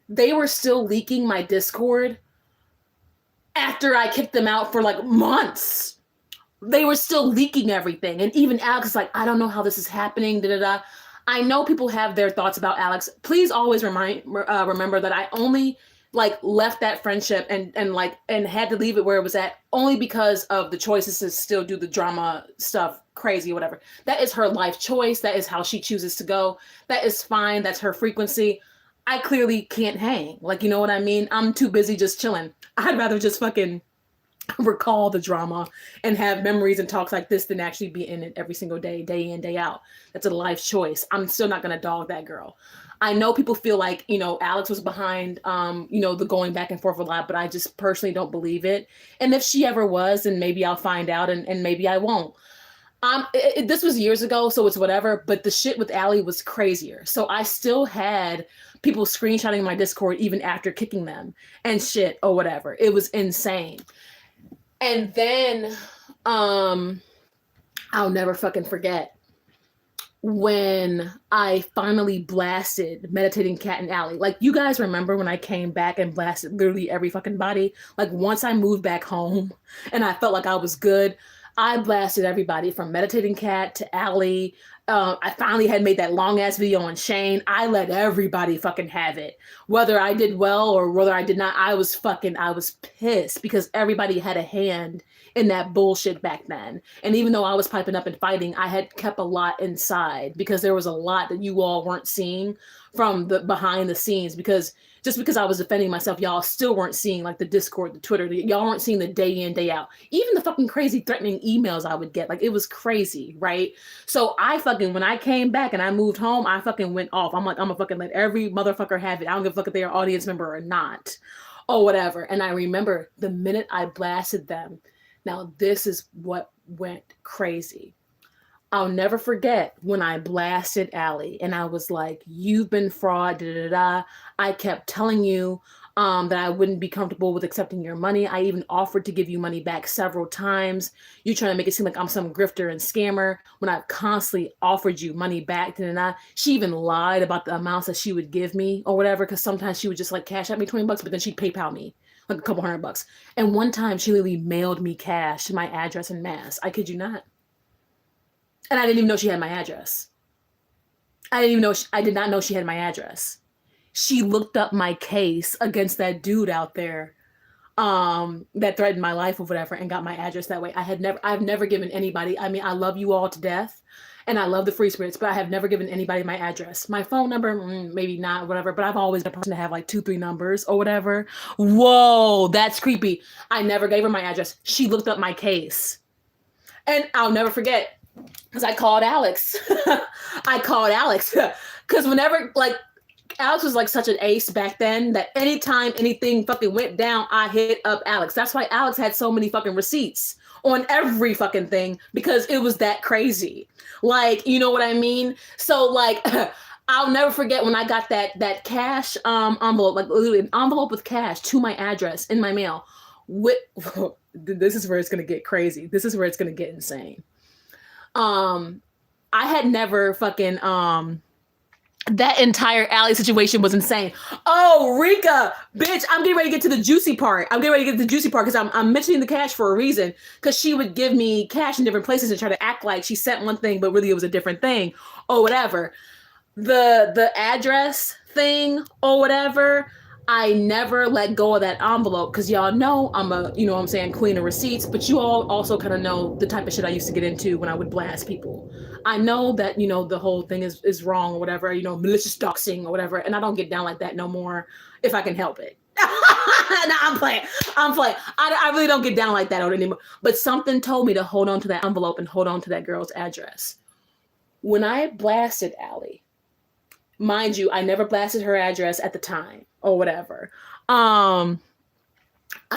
They were still leaking my Discord after I kicked them out for like months. They were still leaking everything. And even Alex is like, I don't know how this is happening, da-da-da. I know people have their thoughts about Alex. Please always remember that I only like left that friendship and had to leave it where it was at only because of the choices to still do the drama stuff, crazy, whatever. That is her life choice. That is how she chooses to go. That is fine. That's her frequency. I clearly can't hang. Like, you know what I mean? I'm too busy just chilling. I'd rather just fucking recall the drama and have memories and talks like this than actually be in it every single day, day in, day out. That's a life choice. I'm still not going to dog that girl. I know people feel like, you know, Alex was behind, you know, the going back and forth a lot, but I just personally don't believe it. And if she ever was, then maybe I'll find out and maybe I won't. This was years ago, so it's whatever, but the shit with Allie was crazier. So I still had people screenshotting my Discord even after kicking them and shit or whatever. It was insane. And then I'll never fucking forget when I finally blasted Meditating Cat and Alley. Like, you guys remember when I came back and blasted literally every fucking body? Like, once I moved back home and I felt like I was good, I blasted everybody from Meditating Cat to Alley. I finally had made that long ass video on Shane. I let everybody fucking have it. Whether I did well or whether I did not, I was pissed because everybody had a hand in that bullshit back then. And even though I was piping up and fighting, I had kept a lot inside because there was a lot that you all weren't seeing from the behind the scenes, because just because I was defending myself, y'all still weren't seeing like the Discord, the Twitter, y'all weren't seeing the day in, day out, even the fucking crazy threatening emails I would get. Like, it was crazy, right? So when I came back and I moved home, I fucking went off. I'm like, I'm gonna fucking let every motherfucker have it. I don't give a fuck if they're an audience member or not or whatever. And I remember the minute I blasted them, now this is what went crazy. I'll never forget when I blasted Allie and I was like, you've been fraud, da-da-da-da. I kept telling you that I wouldn't be comfortable with accepting your money. I even offered to give you money back several times. You're trying to make it seem like I'm some grifter and scammer when I've constantly offered you money back, da-da-da. She even lied about the amounts that she would give me or whatever, because sometimes she would just like cash at me $20, but then she'd PayPal me like a couple $100. And one time she literally mailed me cash to my address in Mass. I kid you not. And I didn't even know she had my address. I did not know she had my address. She looked up my case against that dude out there that threatened my life or whatever and got my address that way. I've never given anybody, I mean, I love you all to death and I love the Free Spirits, but I have never given anybody my address. My phone number, maybe not, whatever, but I've always been a person to have like 2-3 numbers or whatever. Whoa, that's creepy. I never gave her my address. She looked up my case. And I'll never forget, because I called Alex. Because whenever, like, Alex was like such an ace back then that anytime anything fucking went down, I hit up Alex. That's why Alex had so many fucking receipts on every fucking thing, because it was that crazy. Like, you know what I mean? So like, I'll never forget when I got that cash envelope, like literally an envelope with cash to my address in my mail. This is where it's gonna get crazy. This is where it's gonna get insane. I had never fucking that entire Alley situation was insane. Oh, Rika, bitch, I'm getting ready to get to the juicy part. Because I'm mentioning the cash for a reason. Because she would give me cash in different places and try to act like she sent one thing, but really it was a different thing or whatever. The address thing or whatever, I never let go of that envelope because y'all know I'm a, you know what I'm saying, queen of receipts, but you all also kind of know the type of shit I used to get into when I would blast people. I know that, you know, the whole thing is wrong or whatever, you know, malicious doxing or whatever, and I don't get down like that no more if I can help it. No, I'm playing. I really don't get down like that anymore. But something told me to hold on to that envelope and hold on to that girl's address. When I blasted Allie, mind you, I never blasted her address at the time or whatever. I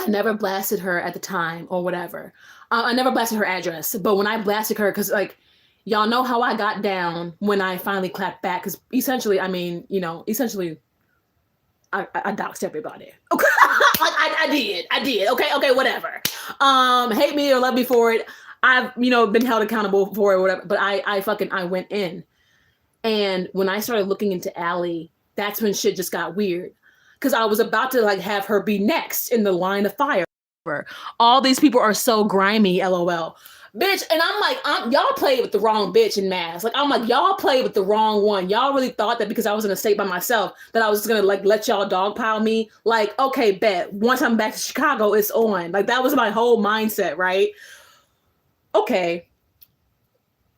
never blasted her at the time or whatever. I never blasted her address. But when I blasted her, because like, y'all know how I got down when I finally clapped back. Because essentially, I mean, you know, I doxed everybody. Okay. Like I did. Okay, whatever. Hate me or love me for it. I've, been held accountable for it or whatever, but I went in. And when I started looking into Allie, that's when shit just got weird. Cause I was about to like have her be next in the line of fire. All these people are so grimy, LOL. Bitch, and I'm like, y'all played with the wrong bitch in Mass. Like, I'm like, y'all played with the wrong one. Y'all really thought that because I was in a state by myself that I was just gonna like let y'all dogpile me. Like, okay, bet. Once I'm back to Chicago, it's on. Like, that was my whole mindset, right? Okay.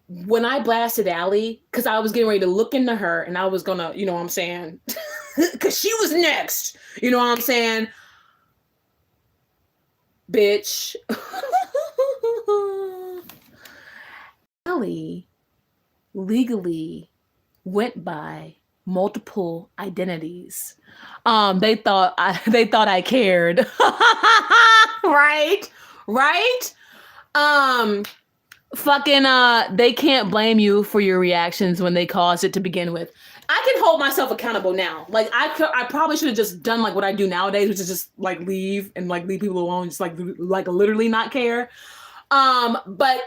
When I blasted Allie, because I was getting ready to look into her and I was gonna, you know what I'm saying? Because she was next. You know what I'm saying? Bitch. Allie legally went by multiple identities. They thought I cared. Right? They can't blame you for your reactions when they caused it to begin with. I can hold myself accountable now. Like I probably should have just done like what I do nowadays, which is just like leave people alone, just like literally not care. But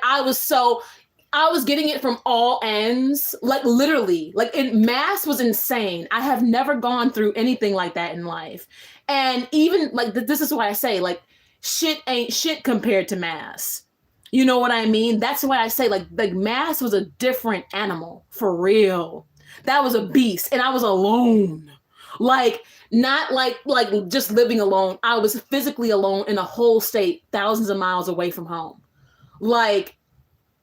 I was getting it from all ends, like literally, like Mass was insane. I have never gone through anything like that in life. And even like, this is why I say like, shit ain't shit compared to Mass. You know what I mean? That's why I say like Mass was a different animal for real. That was a beast. And I was alone. Like, not like just living alone. I was physically alone in a whole state, thousands of miles away from home. Like,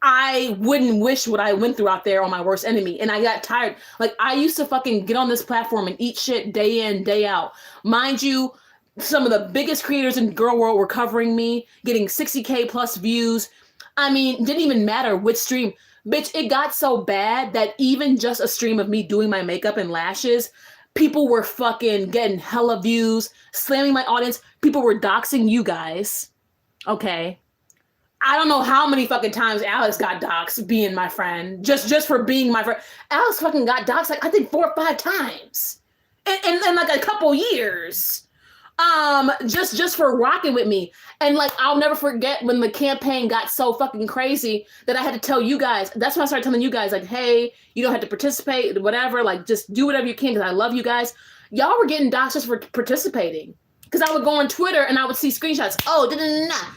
I wouldn't wish what I went through out there on my worst enemy. And I got tired. Like, I used to fucking get on this platform and eat shit day in, day out. Mind you, some of the biggest creators in girl world were covering me, getting 60K plus views. I mean, didn't even matter which stream. Bitch, it got so bad that even just a stream of me doing my makeup and lashes, people were fucking getting hella views, slamming my audience. People were doxing you guys. Okay. I don't know how many fucking times Alex got doxed being my friend, just for being my friend. Alex fucking got doxed like I think 4 or 5 times in like a couple years. Just for rocking with me. And like, I'll never forget when the campaign got so fucking crazy that I had to tell you guys. That's when I started telling you guys like, hey, you don't have to participate, whatever. Like, just do whatever you can because I love you guys. Y'all were getting doxed just for participating. Because I would go on Twitter and I would see screenshots. Oh,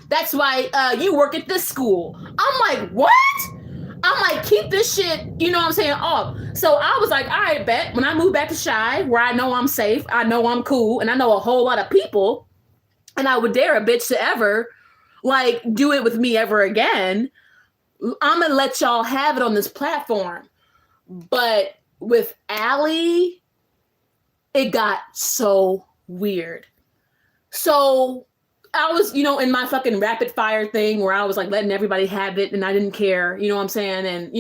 that's why you work at this school. I'm like, what? I'm like, keep this shit, you know what I'm saying, off. So I was like, all right, bet. When I move back to Chi, where I know I'm safe, I know I'm cool, and I know a whole lot of people, and I would dare a bitch to ever, like, do it with me ever again, I'm going to let y'all have it on this platform. But with Allie, it got so weird. So I was, in my fucking rapid fire thing where I was like letting everybody have it and I didn't care, you know what I'm saying? And,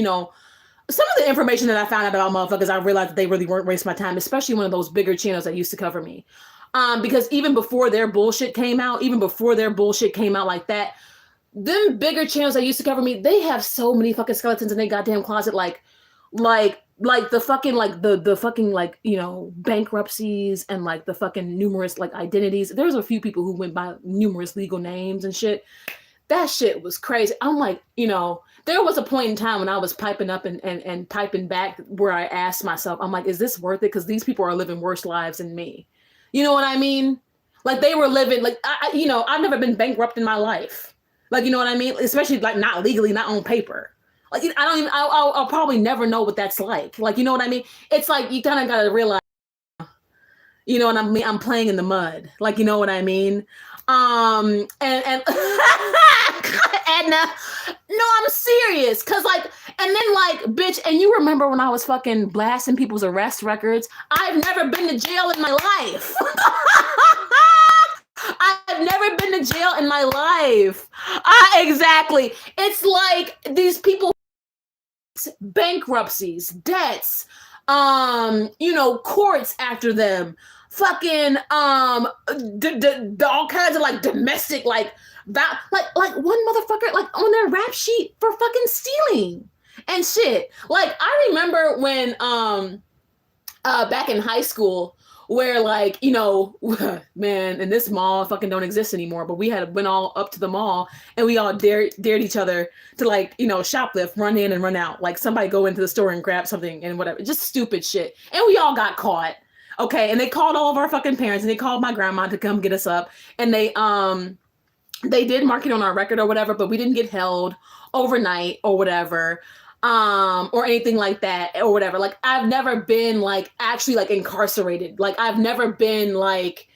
some of the information that I found out about motherfuckers, I realized that they really weren't wasting my time, especially one of those bigger channels that used to cover me. Because even before their bullshit came out like that, them bigger channels that used to cover me, they have so many fucking skeletons in their goddamn closet, like the fucking the fucking bankruptcies and like the fucking numerous like identities. There's a few people who went by numerous legal names and shit. That shit was crazy. I'm like, there was a point in time when I was piping up and piping back where I asked myself, I'm like, is this worth it? Because these people are living worse lives than me. You know what I mean? Like they were living like I've never been bankrupt in my life. Like, you know what I mean? Especially like not legally, not on paper. Like, I'll probably never know what that's like. Like, you know what I mean? It's like, you kind of got to realize, you know what I mean? I'm playing in the mud. Like, you know what I mean? And Edna, no, I'm serious. Cause like, and then like, bitch, and you remember when I was fucking blasting people's arrest records? I've never been to jail in my life. I've never been to jail in my life. Exactly. It's like these people, bankruptcies, debts, courts after them, fucking, all kinds of like domestic, like one motherfucker, like on their rap sheet for fucking stealing and shit. Like I remember when, back in high school, where like, man, and this mall fucking don't exist anymore, but we had went all up to the mall and we all dared each other to like, shoplift, run in and run out. Like somebody go into the store and grab something and whatever, just stupid shit. And we all got caught. Okay. And they called all of our fucking parents and they called my grandma to come get us up. And they did mark it on our record or whatever, but we didn't get held overnight or whatever. Or anything like that or whatever. Like I've never been like actually like incarcerated. Like I've never been like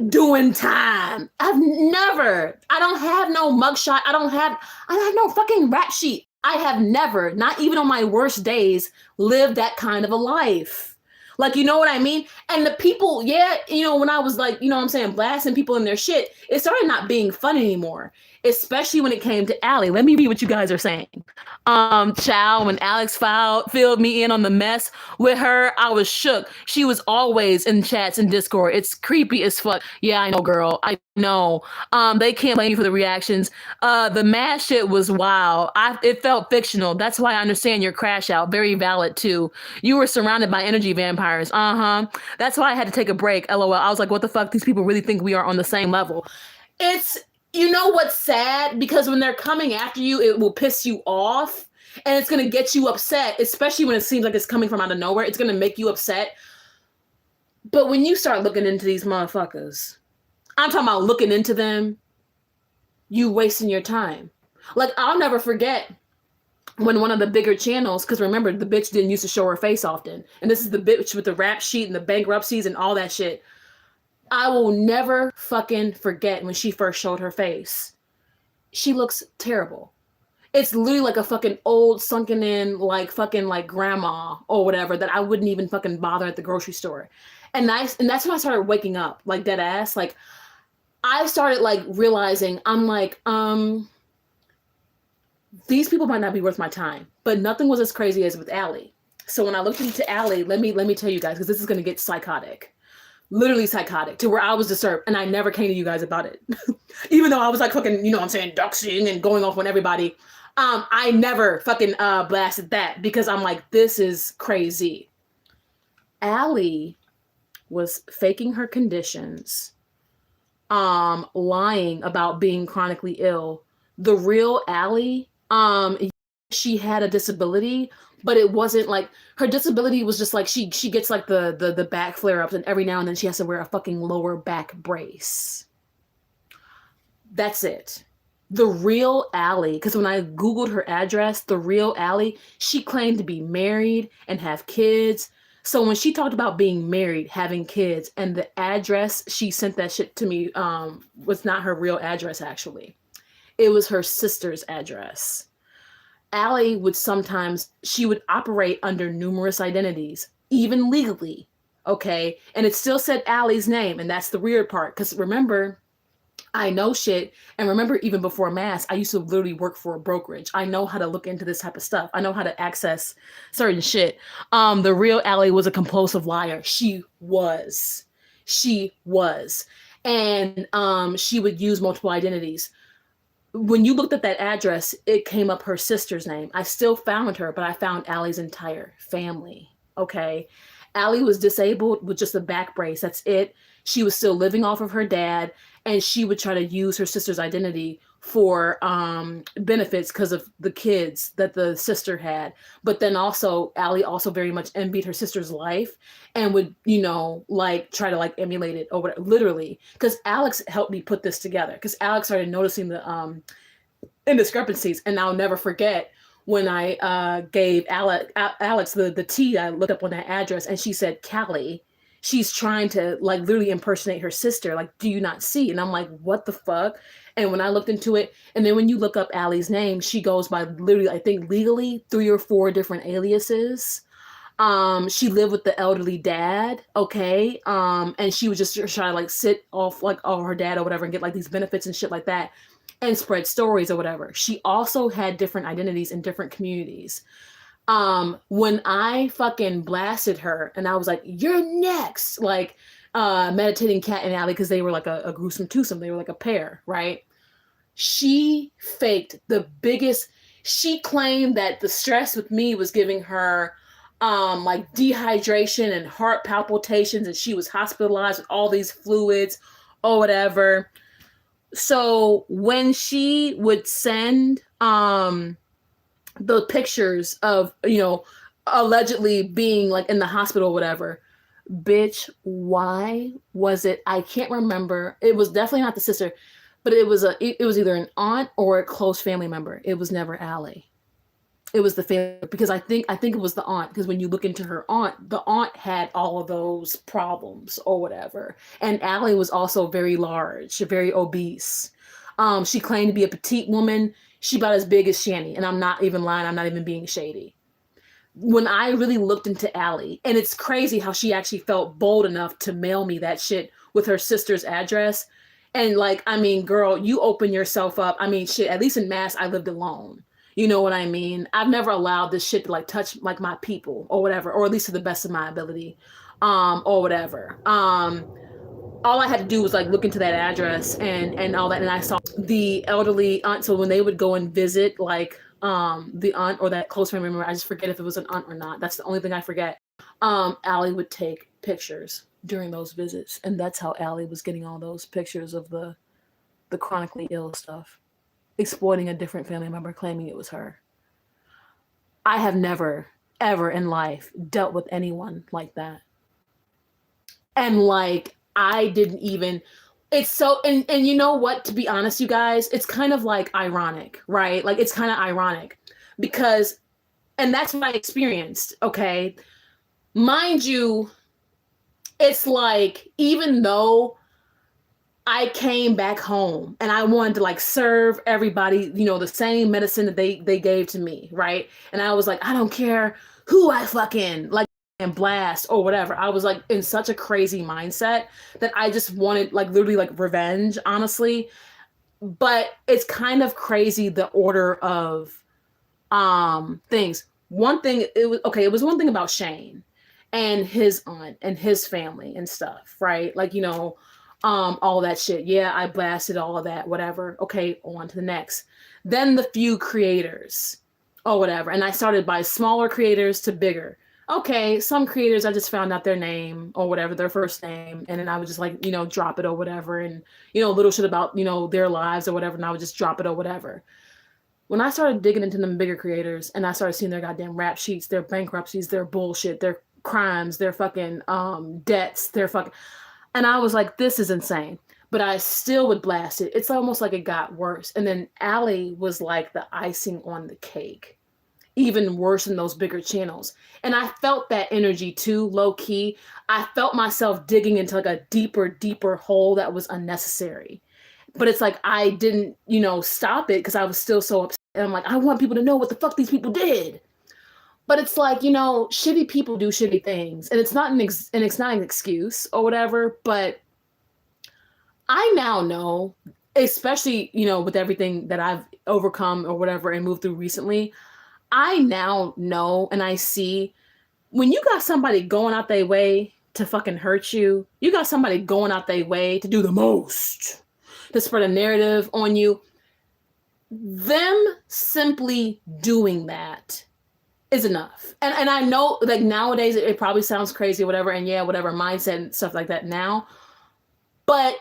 doing time. I don't have no mugshot. I have no fucking rap sheet. I have never, not even on my worst days, lived that kind of a life. Like, you know what I mean? And the people, when I was like, blasting people in their shit, it started not being fun anymore. Especially when it came to Allie. Let me read what you guys are saying. Chow, when Alex filled me in on the mess with her, I was shook. She was always in chats and Discord. It's creepy as fuck. Yeah, I know, girl. I know. They can't blame you for the reactions. The mass shit was wild. It felt fictional. That's why I understand your crash out. Very valid too. You were surrounded by energy vampires. That's why I had to take a break. LOL. I was like, what the fuck? These people really think we are on the same level. It's, you know what's sad? Because when they're coming after you, it will piss you off and it's going to get you upset, especially when it seems like it's coming from out of nowhere. It's going to make you upset. But when you start looking into these motherfuckers, I'm talking about looking into them, you wasting your time. Like, I'll never forget when one of the bigger channels, because remember, the bitch didn't used to show her face often. And this is the bitch with the rap sheet and the bankruptcies and all that shit. I will never fucking forget when she first showed her face. She looks terrible. It's literally like a fucking old sunken in like fucking like grandma or whatever that I wouldn't even fucking bother at the grocery store. And that's when I started waking up, like dead ass. Like I started like realizing I'm like, these people might not be worth my time, but nothing was as crazy as with Allie. So when I looked into Allie, let me tell you guys, because this is gonna get psychotic. Literally psychotic to where I was disturbed and I never came to you guys about it. Even though I was like fucking, doxing and going off on everybody. I never fucking blasted that because I'm like, this is crazy. Allie was faking her conditions, lying about being chronically ill. The real Allie, she had a disability, but it wasn't like her disability was just like she gets like the back flare-ups and every now and then she has to wear a fucking lower back brace. That's it. The real Allie, because when I Googled her address, the real Allie, she claimed to be married and have kids. So when she talked about being married, having kids, and the address she sent that shit to me was not her real address actually. It was her sister's address. Allie would she would operate under numerous identities, even legally, okay? And it still said Allie's name, and that's the weird part, because remember, I know shit, and remember even before mass, I used to literally work for a brokerage. I know how to look into this type of stuff. I know how to access certain shit. The real Allie was a compulsive liar. She was. And she would use multiple identities. When you looked at that address, it came up her sister's name. I still found her, but I found Allie's entire family, okay? Allie was disabled with just a back brace. That's it. She was still living off of her dad, and she would try to use her sister's identity for benefits because of the kids that the sister had. But then also, Allie also very much envied her sister's life and would, try to emulate it or whatever, literally. Because Alex helped me put this together. Because Alex started noticing the indiscrepancies, and I'll never forget when I gave Alex the tea. I looked up on that address, and she said Callie. She's trying to literally impersonate her sister. Like, do you not see? And I'm like, what the fuck? And when I looked into it, and then when you look up Allie's name, she goes by literally, I think legally 3 or 4 different aliases. She lived with the elderly dad, okay? And she would just try to sit off all her dad or whatever and get these benefits and shit like that and spread stories or whatever. She also had different identities in different communities. When I fucking blasted her and I was like, you're next, meditating Cat and Allie, because they were like a gruesome twosome. They were like a pair, right? She faked the biggest. She claimed that the stress with me was giving her like dehydration and heart palpitations, and she was hospitalized with all these fluids or whatever. So when she would send the pictures of, allegedly being like in the hospital or whatever, bitch, why was it? I can't remember. It was definitely not the sister, but it was either an aunt or a close family member. It was never Allie. It was the family, because I think it was the aunt, because when you look into her aunt, the aunt had all of those problems or whatever. And Allie was also very large, very obese. She claimed to be a petite woman. She about as big as Shanny, and I'm not even lying. I'm not even being shady. When I really looked into Allie, and it's crazy how she actually felt bold enough to mail me that shit with her sister's address. And like, I mean, girl, you open yourself up. I mean, shit, at least in Mass, I lived alone. You know what I mean? I've never allowed this shit to like touch like my people or whatever, or at least to the best of my ability, or whatever. All I had to do was like look into that address and all that, and I saw the elderly aunt. So when they would go and visit, like the aunt or that close family member, I just forget if it was an aunt or not. That's the only thing I forget. Allie would take pictures during those visits, and that's how Allie was getting all those pictures of the chronically ill stuff, exploiting a different family member, claiming it was her. I have never, ever in life dealt with anyone like that. And like, I didn't even, it's so, and you know what, to be honest, you guys, it's kind of like ironic, right? Like, it's kind of ironic because, and that's what I experienced, okay? Mind you, it's like, even though I came back home and I wanted to like serve everybody, the same medicine that they gave to me, right? And I was like, I don't care who I fucking like and blast or whatever. I was like in such a crazy mindset that I just wanted like literally like revenge, honestly. But it's kind of crazy, the order of things. One thing, it was one thing about Shane and his aunt and his family and stuff, right? Like, all that shit. Yeah, I blasted all of that, whatever. Okay, on to the next. Then the few creators or whatever. And I started by smaller creators to bigger. Okay, some creators, I just found out their name or whatever, their first name. And then I would just like, drop it or whatever. And, little shit about, their lives or whatever. And I would just drop it or whatever. When I started digging into them bigger creators and I started seeing their goddamn rap sheets, their bankruptcies, their bullshit, their crimes, their fucking debts, their fucking... And I was like, this is insane. But I still would blast it. It's almost like it got worse. And then Allie was like the icing on the cake. Even worse than those bigger channels. And I felt that energy too, low key. I felt myself digging into like a deeper hole that was unnecessary. But it's like I didn't, stop it because I was still so upset. And I'm like, I want people to know what the fuck these people did. But it's like, shitty people do shitty things, and it's not it's not an excuse or whatever. But I now know, especially, with everything that I've overcome or whatever and moved through recently, I now know and I see when you got somebody going out their way to fucking hurt you, you got somebody going out their way to do the most, to spread a narrative on you, them simply doing that is enough. And I know like nowadays it probably sounds crazy or whatever, and yeah, whatever mindset and stuff like that now, but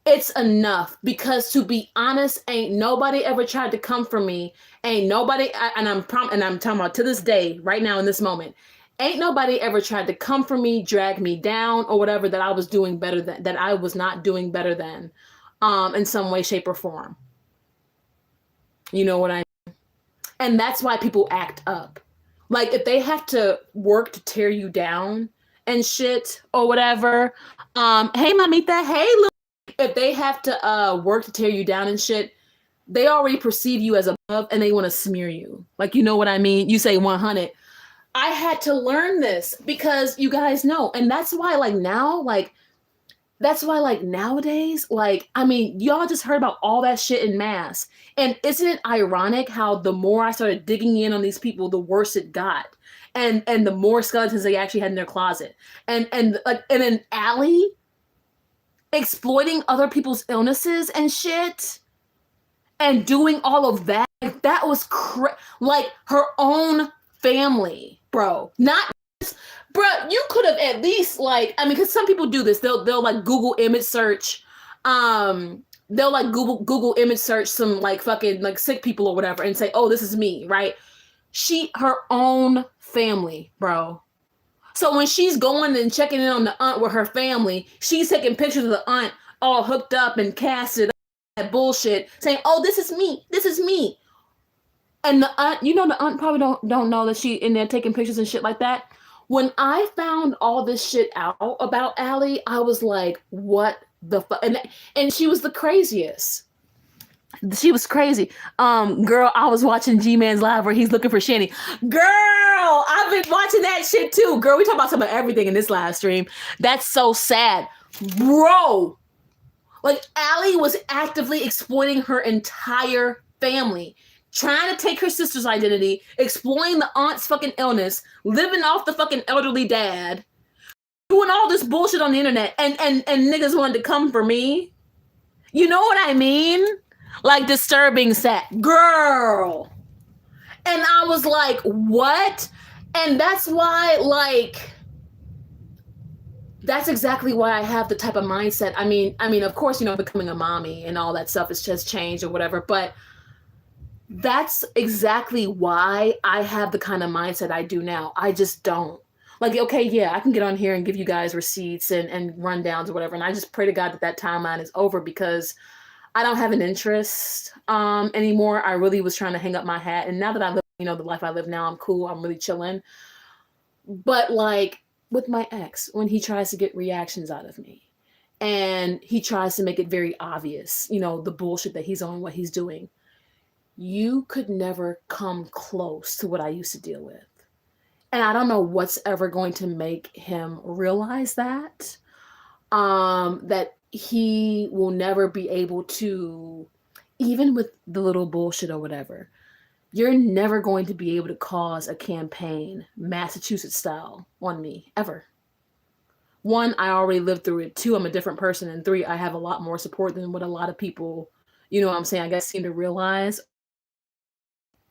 it's enough, because to be honest, ain't nobody ever tried to come for me. Ain't nobody, and I'm talking about to this day, right now in this moment, ain't nobody ever tried to come for me, drag me down or whatever, that I was doing better than, that I was not doing better than, in some way, shape or form. You know what I mean? And that's why people act up. Like, if they have to work to tear you down and shit or whatever, hey, mamita, hey, look, if they have to work to tear you down and shit, they already perceive you as above and they want to smear you. Like, you know what I mean? You say 100. I had to learn this because you guys know. And that's why, like, now, like, nowadays, like, I mean, y'all just heard about all that shit in Mass. And isn't it ironic how the more I started digging in on these people, the worse it got. And the more skeletons they actually had in their closet. And then Allie exploiting other people's illnesses and shit and doing all of that. Like, that was like her own family, bro. Not Bruh, you could have at least like, I mean, because some people do this. They'll like Google image search. They'll like Google image search some like fucking like sick people or whatever and say, oh, this is me, right? Her own family, bro. So when she's going and checking in on the aunt with her family, she's taking pictures of the aunt all hooked up and casted up, that bullshit, saying, oh, this is me. This is me. And the aunt, the aunt probably don't know that she in there taking pictures and shit like that. When I found all this shit out about Allie, I was like, what the fuck? And she was the craziest. She was crazy. Girl, I was watching G-Man's live where he's looking for Shanny. Girl, I've been watching that shit too. Girl, we talk about some of everything in this live stream. That's so sad. Bro, like Allie was actively exploiting her entire family, trying to take her sister's identity, exploiting the aunt's fucking illness, living off the fucking elderly dad, doing all this bullshit on the internet, and niggas wanted to come for me. You know what I mean? Like disturbing sad. Girl. And I was like, what? And that's why, like, that's exactly why I have the type of mindset. I mean, of course, becoming a mommy and all that stuff has just changed or whatever, but that's exactly why I have the kind of mindset I do now. I just don't. Like, okay, yeah, I can get on here and give you guys receipts and rundowns or whatever. And I just pray to God that timeline is over because I don't have an interest anymore. I really was trying to hang up my hat. And now that I live, the life I live now, I'm cool. I'm really chilling. But like with my ex, when he tries to get reactions out of me and he tries to make it very obvious, the bullshit that he's on, what he's doing, you could never come close to what I used to deal with. And I don't know what's ever going to make him realize that, that he will never be able to, even with the little bullshit or whatever, you're never going to be able to cause a campaign, Massachusetts style, on me, ever. 1, I already lived through it. 2, I'm a different person. And 3, I have a lot more support than what a lot of people, I guess seem to realize.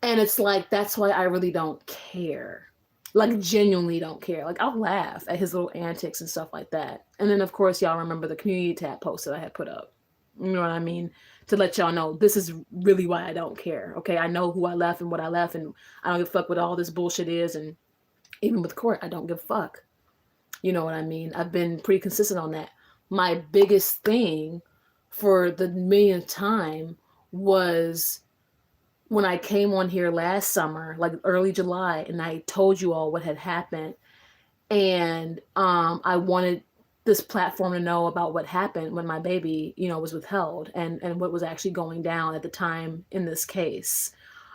And it's like, that's why I really don't care. Like, genuinely don't care. Like, I'll laugh at his little antics and stuff like that. And then, of course, y'all remember the community tab post that I had put up. You know what I mean? To let y'all know, this is really why I don't care. Okay, I know who I left and what I left, and I don't give a fuck what all this bullshit is. And even with court, I don't give a fuck. You know what I mean? I've been pretty consistent on that. My biggest thing for the millionth time was when I came on here last summer, like early July, and I told you all what had happened. And I wanted this platform to know about what happened when my baby, was withheld and what was actually going down at the time in this case,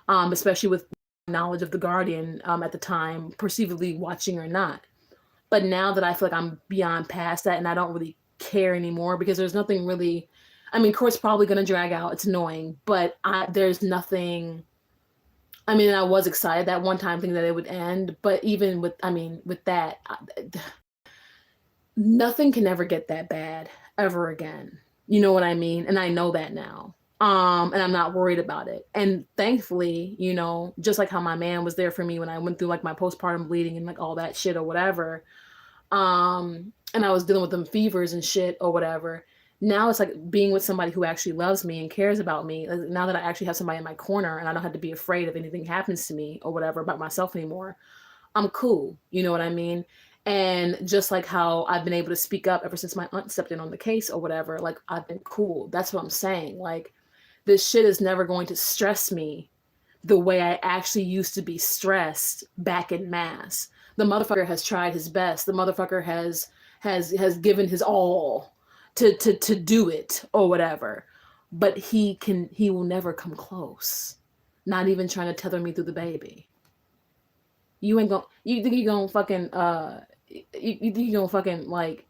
especially with knowledge of the guardian at the time, perceivably watching or not. But now that I feel like I'm beyond past that and I don't really care anymore because there's nothing really, court's probably going to drag out. It's annoying, but there's nothing. I was excited that one time thinking that it would end, but even with that, nothing can ever get that bad ever again. You know what I mean? And I know that now. And I'm not worried about it. And thankfully, just like how my man was there for me when I went through like my postpartum bleeding and like all that shit or whatever. And I was dealing with them fevers and shit or whatever. Now it's like being with somebody who actually loves me and cares about me. Like, now that I actually have somebody in my corner and I don't have to be afraid if anything happens to me or whatever about myself anymore, I'm cool. You know what I mean? And just like how I've been able to speak up ever since my aunt stepped in on the case or whatever, like I've been cool. That's what I'm saying. Like this shit is never going to stress me the way I actually used to be stressed back in Mass. The motherfucker has tried his best. The motherfucker has given his all to do it or whatever, but he will never come close. Not even trying to tether me through the baby. You think you're gonna fucking you think you're gonna fucking like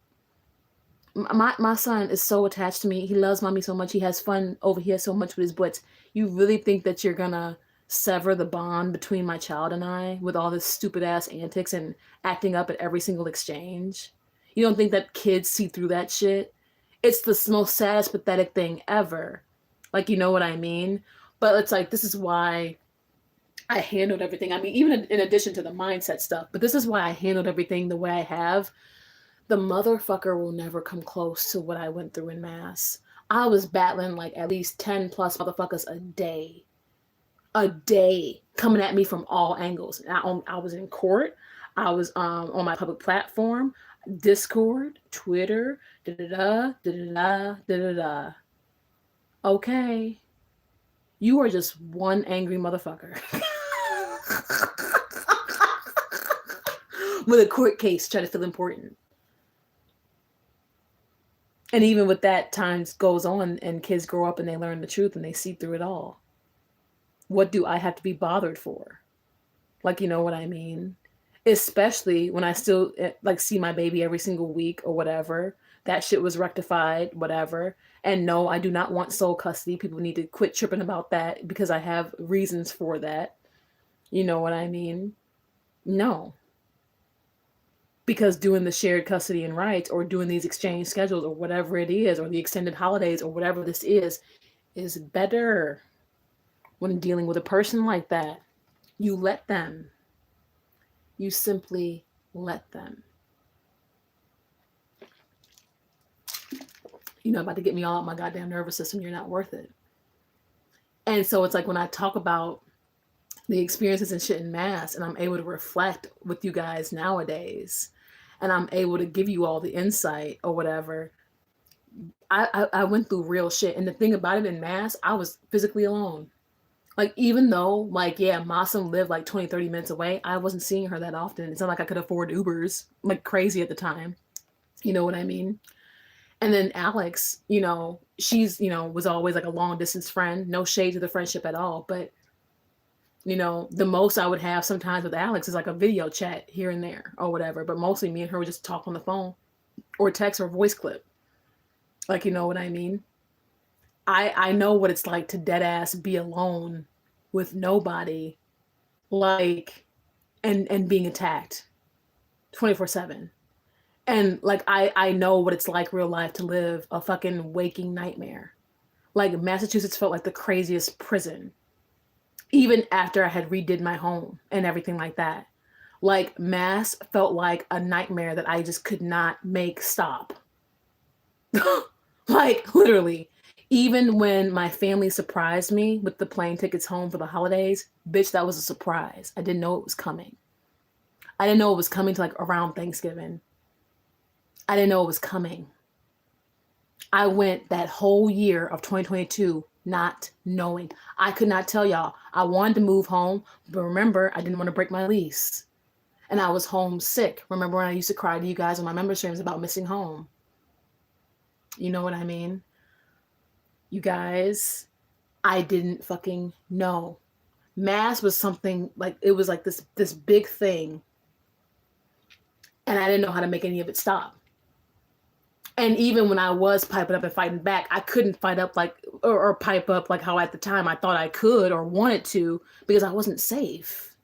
my son is so attached to me. He loves mommy so much. He has fun over here so much with his butts. You really think that you're gonna sever the bond between my child and I with all this stupid ass antics and acting up at every single exchange? You don't think that kids see through that shit? It's the most saddest, pathetic thing ever. Like, you know what I mean? But it's like, this is why I handled everything. I mean, even in addition to the mindset stuff, but this is why I handled everything the way I have. The motherfucker will never come close to what I went through in mass. I was battling like at least 10 plus motherfuckers a day coming at me from all angles. I was in court. I was on my public platform, Discord, Twitter, da da da da da da da. Okay, you are just one angry motherfucker with a court case trying to feel important. And even with that, time goes on and kids grow up and they learn the truth and they see through it all. What do I have to be bothered for? Like, you know what I mean? Especially when I still like see my baby every single week or whatever. That shit was rectified, whatever. And no, I do not want sole custody. People need to quit tripping about that because I have reasons for that. You know what I mean? No. Because doing the shared custody and rights or doing these exchange schedules or whatever it is, or the extended holidays or whatever this is better when dealing with a person like that. You let them. You simply let them. You're not about to get me all out my goddamn nervous system. You're not worth it. And so it's like when I talk about the experiences and shit in mass and I'm able to reflect with you guys nowadays and I'm able to give you all the insight or whatever, I went through real shit. And the thing about it in mass, I was physically alone. Like, even though, like, yeah, Massam lived like 20, 30 minutes away, I wasn't seeing her that often. It's not like I could afford Ubers like crazy at the time. You know what I mean? And then Alex, you know, she's, you know, was always like a long distance friend. No shade to the friendship at all. But, you know, the most I would have sometimes with Alex is like a video chat here and there or whatever. But mostly me and her would just talk on the phone or text or voice clip. Like, you know what I mean? I know what it's like to dead ass be alone with nobody, like, and being attacked 24/7. And like, I know what it's like real life to live a fucking waking nightmare. Like, Massachusetts felt like the craziest prison, even after I had redid my home and everything like that. Like, Mass felt like a nightmare that I just could not make stop. Like, literally. Even when my family surprised me with the plane tickets home for the holidays, bitch, that was a surprise. I didn't know it was coming. I didn't know it was coming to like around Thanksgiving. I didn't know it was coming. I went that whole year of 2022 not knowing. I could not tell y'all. I wanted to move home, but remember, I didn't want to break my lease. And I was homesick. Remember when I used to cry to you guys on my member streams about missing home? You know what I mean? You guys, I didn't fucking know. Mass was something like, it was like this big thing. And I didn't know how to make any of it stop. And even when I was piping up and fighting back, I couldn't fight up like, or pipe up like how at the time I thought I could or wanted to, because I wasn't safe.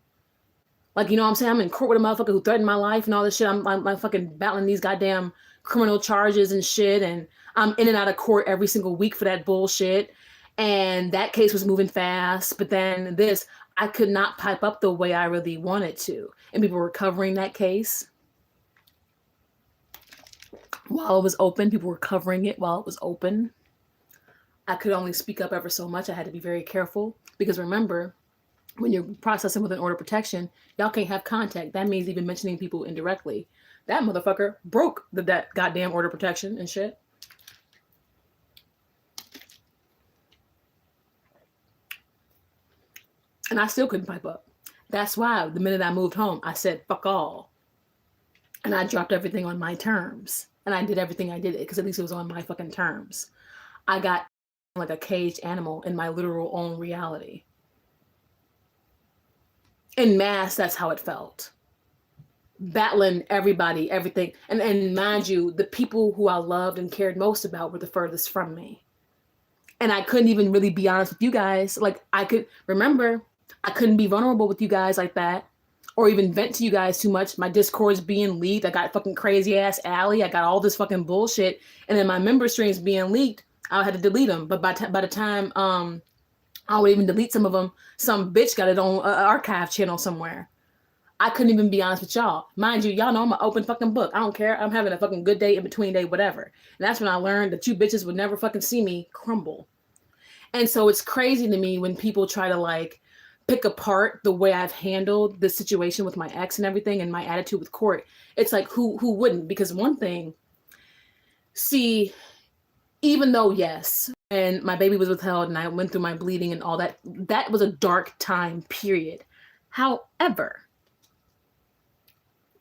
Like, you know what I'm saying? I'm in court with a motherfucker who threatened my life and all this shit. I'm fucking battling these goddamn criminal charges and shit. And I'm in and out of court every single week for that bullshit. And that case was moving fast. But then this, I could not pipe up the way I really wanted to. And people were covering that case while it was open. People were covering it while it was open. I could only speak up ever so much. I had to be very careful. Because remember, when you're processing with an order of protection, y'all can't have contact. That means even mentioning people indirectly. That motherfucker broke that goddamn order of protection and shit. And I still couldn't pipe up. That's why the minute I moved home, I said, fuck all. And I dropped everything on my terms. And I did everything I did because at least it was on my fucking terms. I got like a caged animal in my literal own reality. In mass, that's how it felt. Battling everybody, everything. And mind you, the people who I loved and cared most about were the furthest from me. And I couldn't even really be honest with you guys. Like, I couldn't be vulnerable with you guys like that. Or even vent to you guys too much. My Discord's being leaked. I got fucking crazy ass Allie. I got all this fucking bullshit. And then my member streams being leaked. I had to delete them. But by the time I would even delete some of them. Some bitch got it on an archive channel somewhere. I couldn't even be honest with y'all. Mind you, y'all know I'm an open fucking book. I don't care. I'm having a fucking good day, in between day, whatever. And that's when I learned that you bitches would never fucking see me crumble. And so it's crazy to me when people try to like pick apart the way I've handled the situation with my ex and everything and my attitude with court. It's like, who wouldn't? Because one thing, see, even though, yes, and my baby was withheld and I went through my bleeding and all that, that was a dark time period. However,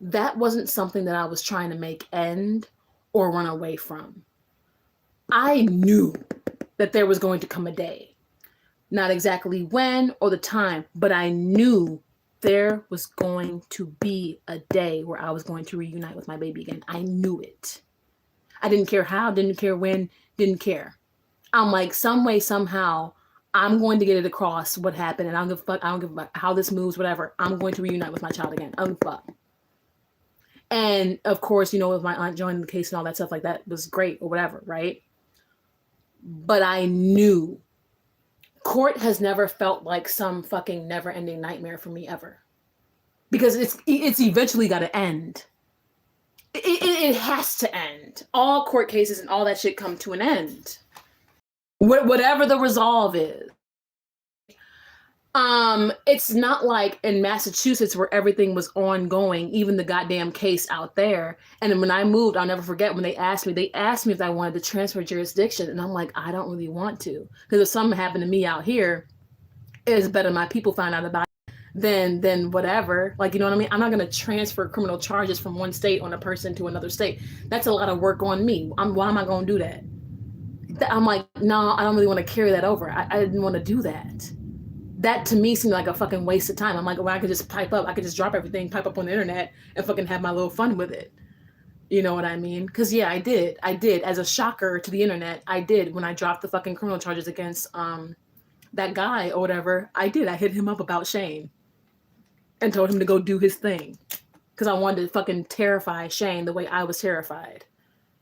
that wasn't something that I was trying to make end or run away from. I knew that there was going to come a day. Not exactly when or the time, but I knew there was going to be a day where I was going to reunite with my baby again. I knew it. I didn't care how, didn't care when, didn't care. I'm like, some way, somehow, I'm going to get it across what happened, and I don't give a fuck. I don't give a fuck how this moves, whatever. I'm going to reunite with my child again. I don't give a fuck. And of course, you know, with my aunt joining the case and all that stuff like that was great or whatever, right? But I knew court has never felt like some fucking never-ending nightmare for me ever, because it's eventually got to end. It has to end. All court cases and all that shit come to an end. Whatever the resolve is. It's not like in Massachusetts where everything was ongoing, even the goddamn case out there. And then when I moved, I'll never forget when they asked me if I wanted to transfer jurisdiction. And I'm like, I don't really want to. Because if something happened to me out here, it's better my people find out about it than whatever. Like, you know what I mean? I'm not going to transfer criminal charges from one state on a person to another state. That's a lot of work on me. Why am I going to do that? I'm like, no, I don't really want to carry that over. I didn't want to do that. That to me seemed like a fucking waste of time. I'm like, well, I could just pipe up. I could just drop everything, pipe up on the internet and fucking have my little fun with it. You know what I mean? Because yeah, I did. As a shocker to the internet, I did. When I dropped the fucking criminal charges against that guy or whatever, I did. I hit him up about Shane and told him to go do his thing. Because I wanted to fucking terrify Shane the way I was terrified.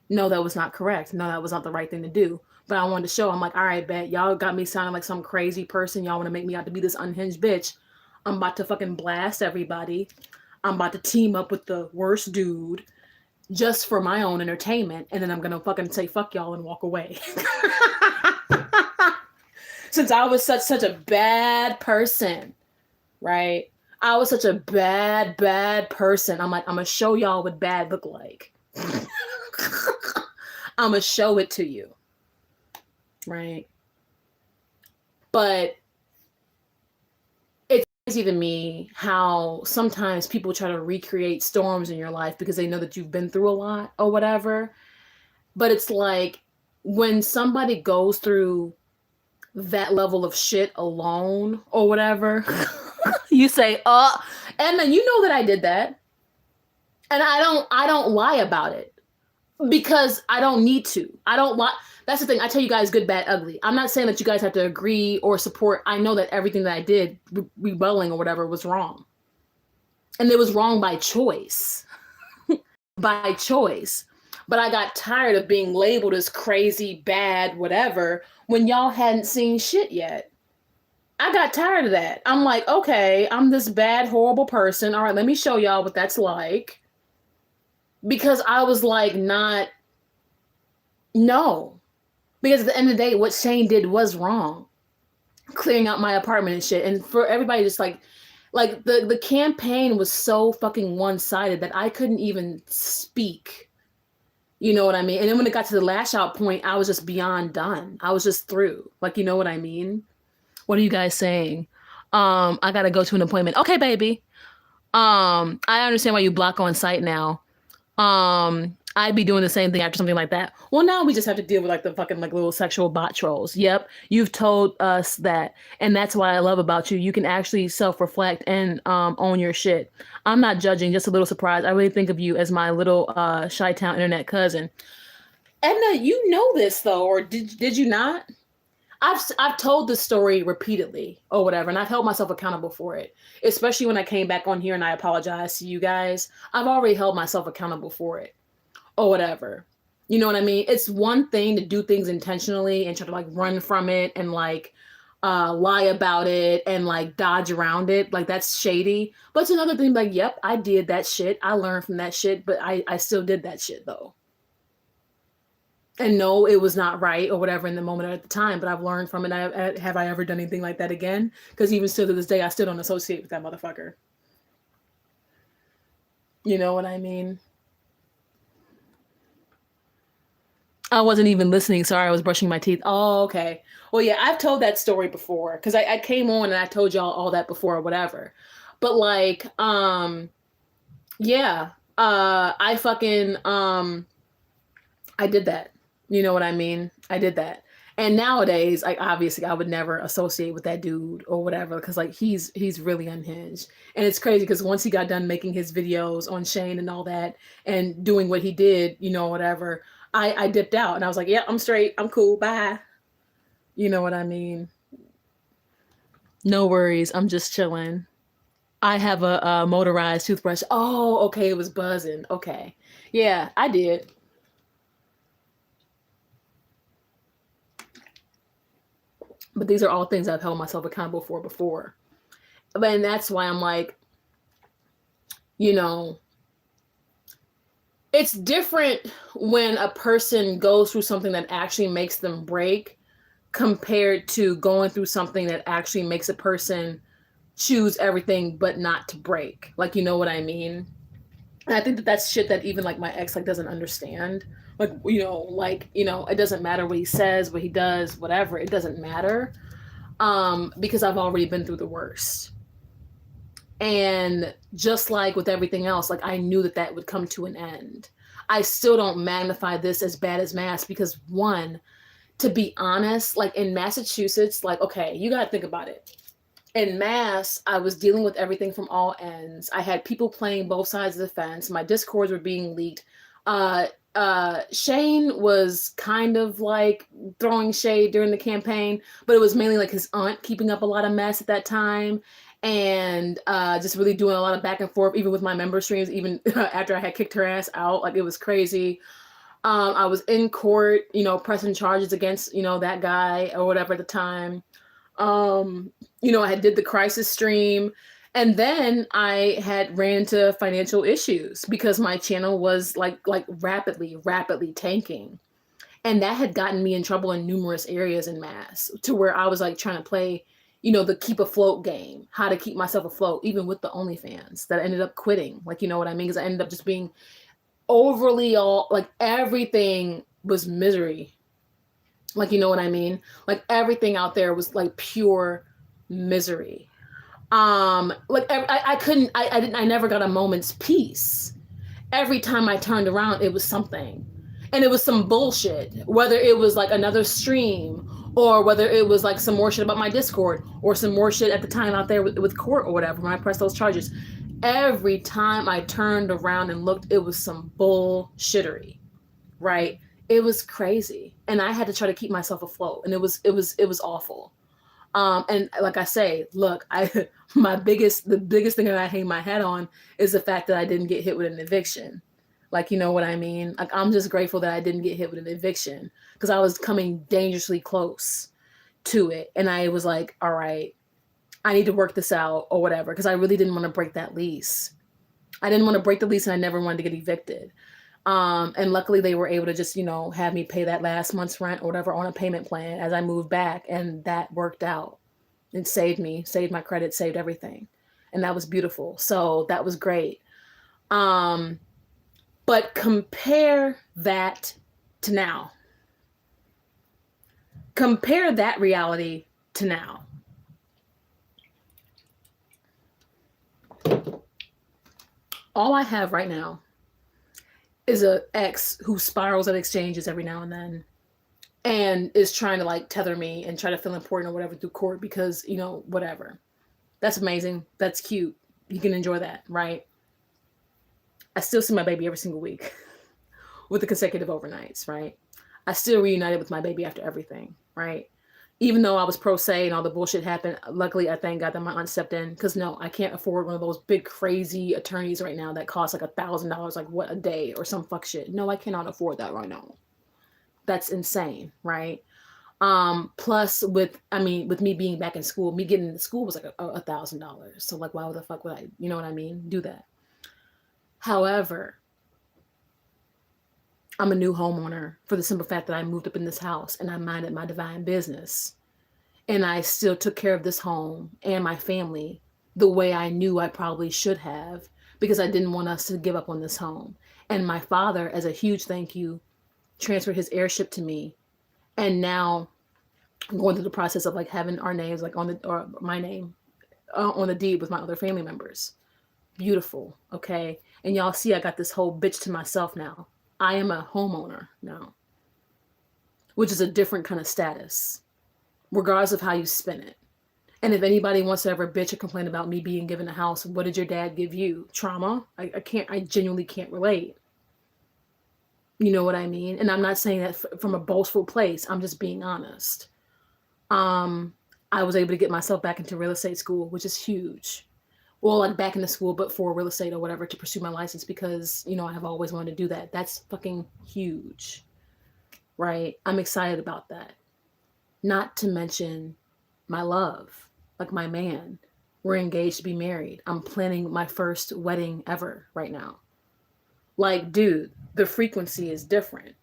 No, that was not correct. No, that was not the right thing to do. But I wanted to show, I'm like, all right, bet. Y'all got me sounding like some crazy person. Y'all want to make me out to be this unhinged bitch. I'm about to fucking blast everybody. I'm about to team up with the worst dude just for my own entertainment. And then I'm going to fucking say, fuck y'all and walk away. Since I was such a bad person, right? I was such a bad person. I'm like, I'm going to show y'all what bad look like. I'm going to show it to you. Right. But it's crazy to me how sometimes people try to recreate storms in your life because they know that you've been through a lot or whatever. But it's like when somebody goes through that level of shit alone or whatever, you say, and then you know that I did that. And I don't lie about it because I don't need to. I don't lie. That's the thing. I tell you guys good, bad, ugly. I'm not saying that you guys have to agree or support. I know that everything that I did, rebelling or whatever, was wrong. And it was wrong by choice. By choice. But I got tired of being labeled as crazy, bad, whatever, when y'all hadn't seen shit yet. I got tired of that. I'm like, okay, I'm this bad, horrible person. All right, let me show y'all what that's like. Because I was like, no. Because at the end of the day, what Shane did was wrong. Clearing out my apartment and shit. And for everybody just like the campaign was so fucking one-sided that I couldn't even speak. You know what I mean? And then when it got to the lash out point, I was just beyond done. I was just through. Like, you know what I mean? What are you guys saying? I gotta go to an appointment. Okay, baby. I understand why you block on site now. I'd be doing the same thing after something like that. Well, now we just have to deal with like the fucking like little sexual bot trolls. Yep. You've told us that. And that's what I love about you. You can actually self-reflect and own your shit. I'm not judging, just a little surprised. I really think of you as my little Chi-Town internet cousin. Edna, you know this though, or did you not? I've told this story repeatedly or whatever, and I've held myself accountable for it, especially when I came back on here and I apologized to you guys. I've already held myself accountable for it or whatever. You know what I mean? It's one thing to do things intentionally and try to like run from it and like lie about it and like dodge around it. Like that's shady. But it's another thing like, yep, I did that shit. I learned from that shit, but I still did that shit though. And no, it was not right or whatever in the moment or at the time, but I've learned from it. Have I ever done anything like that again? Because even still to this day, I still don't associate with that motherfucker. You know what I mean? I wasn't even listening. Sorry, I was brushing my teeth. Oh, okay. Well, yeah, I've told that story before because I came on and I told y'all all that before or whatever. But like, yeah, I fucking, I did that. You know what I mean? I did that. And nowadays, like obviously, I would never associate with that dude or whatever because like he's really unhinged. And it's crazy because once he got done making his videos on Shane and all that and doing what he did, you know, whatever, I dipped out and I was like, yeah, I'm straight. I'm cool. Bye. You know what I mean? No worries. I'm just chilling. I have a motorized toothbrush. Oh, okay. It was buzzing. Okay. Yeah, I did. But these are all things I've held myself accountable for before. And that's why I'm like, you know, it's different when a person goes through something that actually makes them break compared to going through something that actually makes a person choose everything but not to break. Like, you know what I mean? And I think that that's shit that even like my ex like doesn't understand. Like, it doesn't matter what he says, what he does, whatever. It doesn't matter. Because I've already been through the worst. And just like with everything else, like I knew that would come to an end. I still don't magnify this as bad as Mass because one, to be honest, like in Massachusetts, like, okay, you got to think about it. In Mass, I was dealing with everything from all ends. I had people playing both sides of the fence. My Discords were being leaked. Shane was kind of like throwing shade during the campaign, but it was mainly like his aunt keeping up a lot of mess at that time and just really doing a lot of back and forth, even with my member streams, even after I had kicked her ass out. Like it was crazy. I was in court, you know, pressing charges against, you know, that guy or whatever at the time. You know, I did the crisis stream. And then I had ran into financial issues because my channel was like rapidly tanking. And that had gotten me in trouble in numerous areas in Mass to where I was like trying to play, you know, the keep afloat game, how to keep myself afloat, even with the OnlyFans that I ended up quitting. Like, you know what I mean? Because I ended up just being overly everything was misery. Like, you know what I mean? Like everything out there was like pure misery. I never got a moment's peace. Every time I turned around, it was something. And it was some bullshit, whether it was like another stream or whether it was like some more shit about my Discord or some more shit at the time out there with court or whatever when I pressed those charges. Every time I turned around and looked, it was some bullshittery, right? It was crazy. And I had to try to keep myself afloat. And it was awful. And like I say, look, the biggest thing that I hang my head on is the fact that I didn't get hit with an eviction. Like, you know what I mean? Like, I'm just grateful that I didn't get hit with an eviction because I was coming dangerously close to it. And I was like, all right, I need to work this out or whatever. Cause I really didn't want to break that lease. I didn't want to break the lease and I never wanted to get evicted. And luckily they were able to just, you know, have me pay that last month's rent or whatever on a payment plan as I moved back. And that worked out. It saved me, saved my credit, saved everything. And that was beautiful. So that was great. But compare that to now. Compare that reality to now. All I have right now is a ex who spirals at exchanges every now and then and is trying to like tether me and try to feel important or whatever through court because, you know, whatever. That's amazing. That's cute. You can enjoy that, right? I still see my baby every single week with the consecutive overnights, right? I still reunited with my baby after everything, right? Even though I was pro se and all the bullshit happened, luckily I thank God that my aunt stepped in because no, I can't afford one of those big crazy attorneys right now that cost like $1,000 like what a day or some fuck shit. No, I cannot afford that right now. That's insane, right? Plus with me being back in school, me getting into school was like $1,000. So like, why the fuck would I, you know what I mean? Do that. However, I'm a new homeowner for the simple fact that I moved up in this house and I minded my divine business. And I still took care of this home and my family the way I knew I probably should have, because I didn't want us to give up on this home. And my father, as a huge thank you, transferred his heirship to me. And now I'm going through the process of like having our names like or my name on the deed with my other family members. Beautiful. Okay. And y'all see, I got this whole bitch to myself now. I am a homeowner now, which is a different kind of status, regardless of how you spin it. And if anybody wants to ever bitch or complain about me being given a house, what did your dad give you? Trauma? I genuinely can't relate. You know what I mean? And I'm not saying that from a boastful place. I'm just being honest. I was able to get myself back into real estate school, which is huge. Well, like back into school, but for real estate or whatever, to pursue my license, because, you know, I have always wanted to do that. That's fucking huge, right? I'm excited about that. Not to mention my love, like my man. We're engaged to be married. I'm planning my first wedding ever right now. Like, dude, the frequency is different.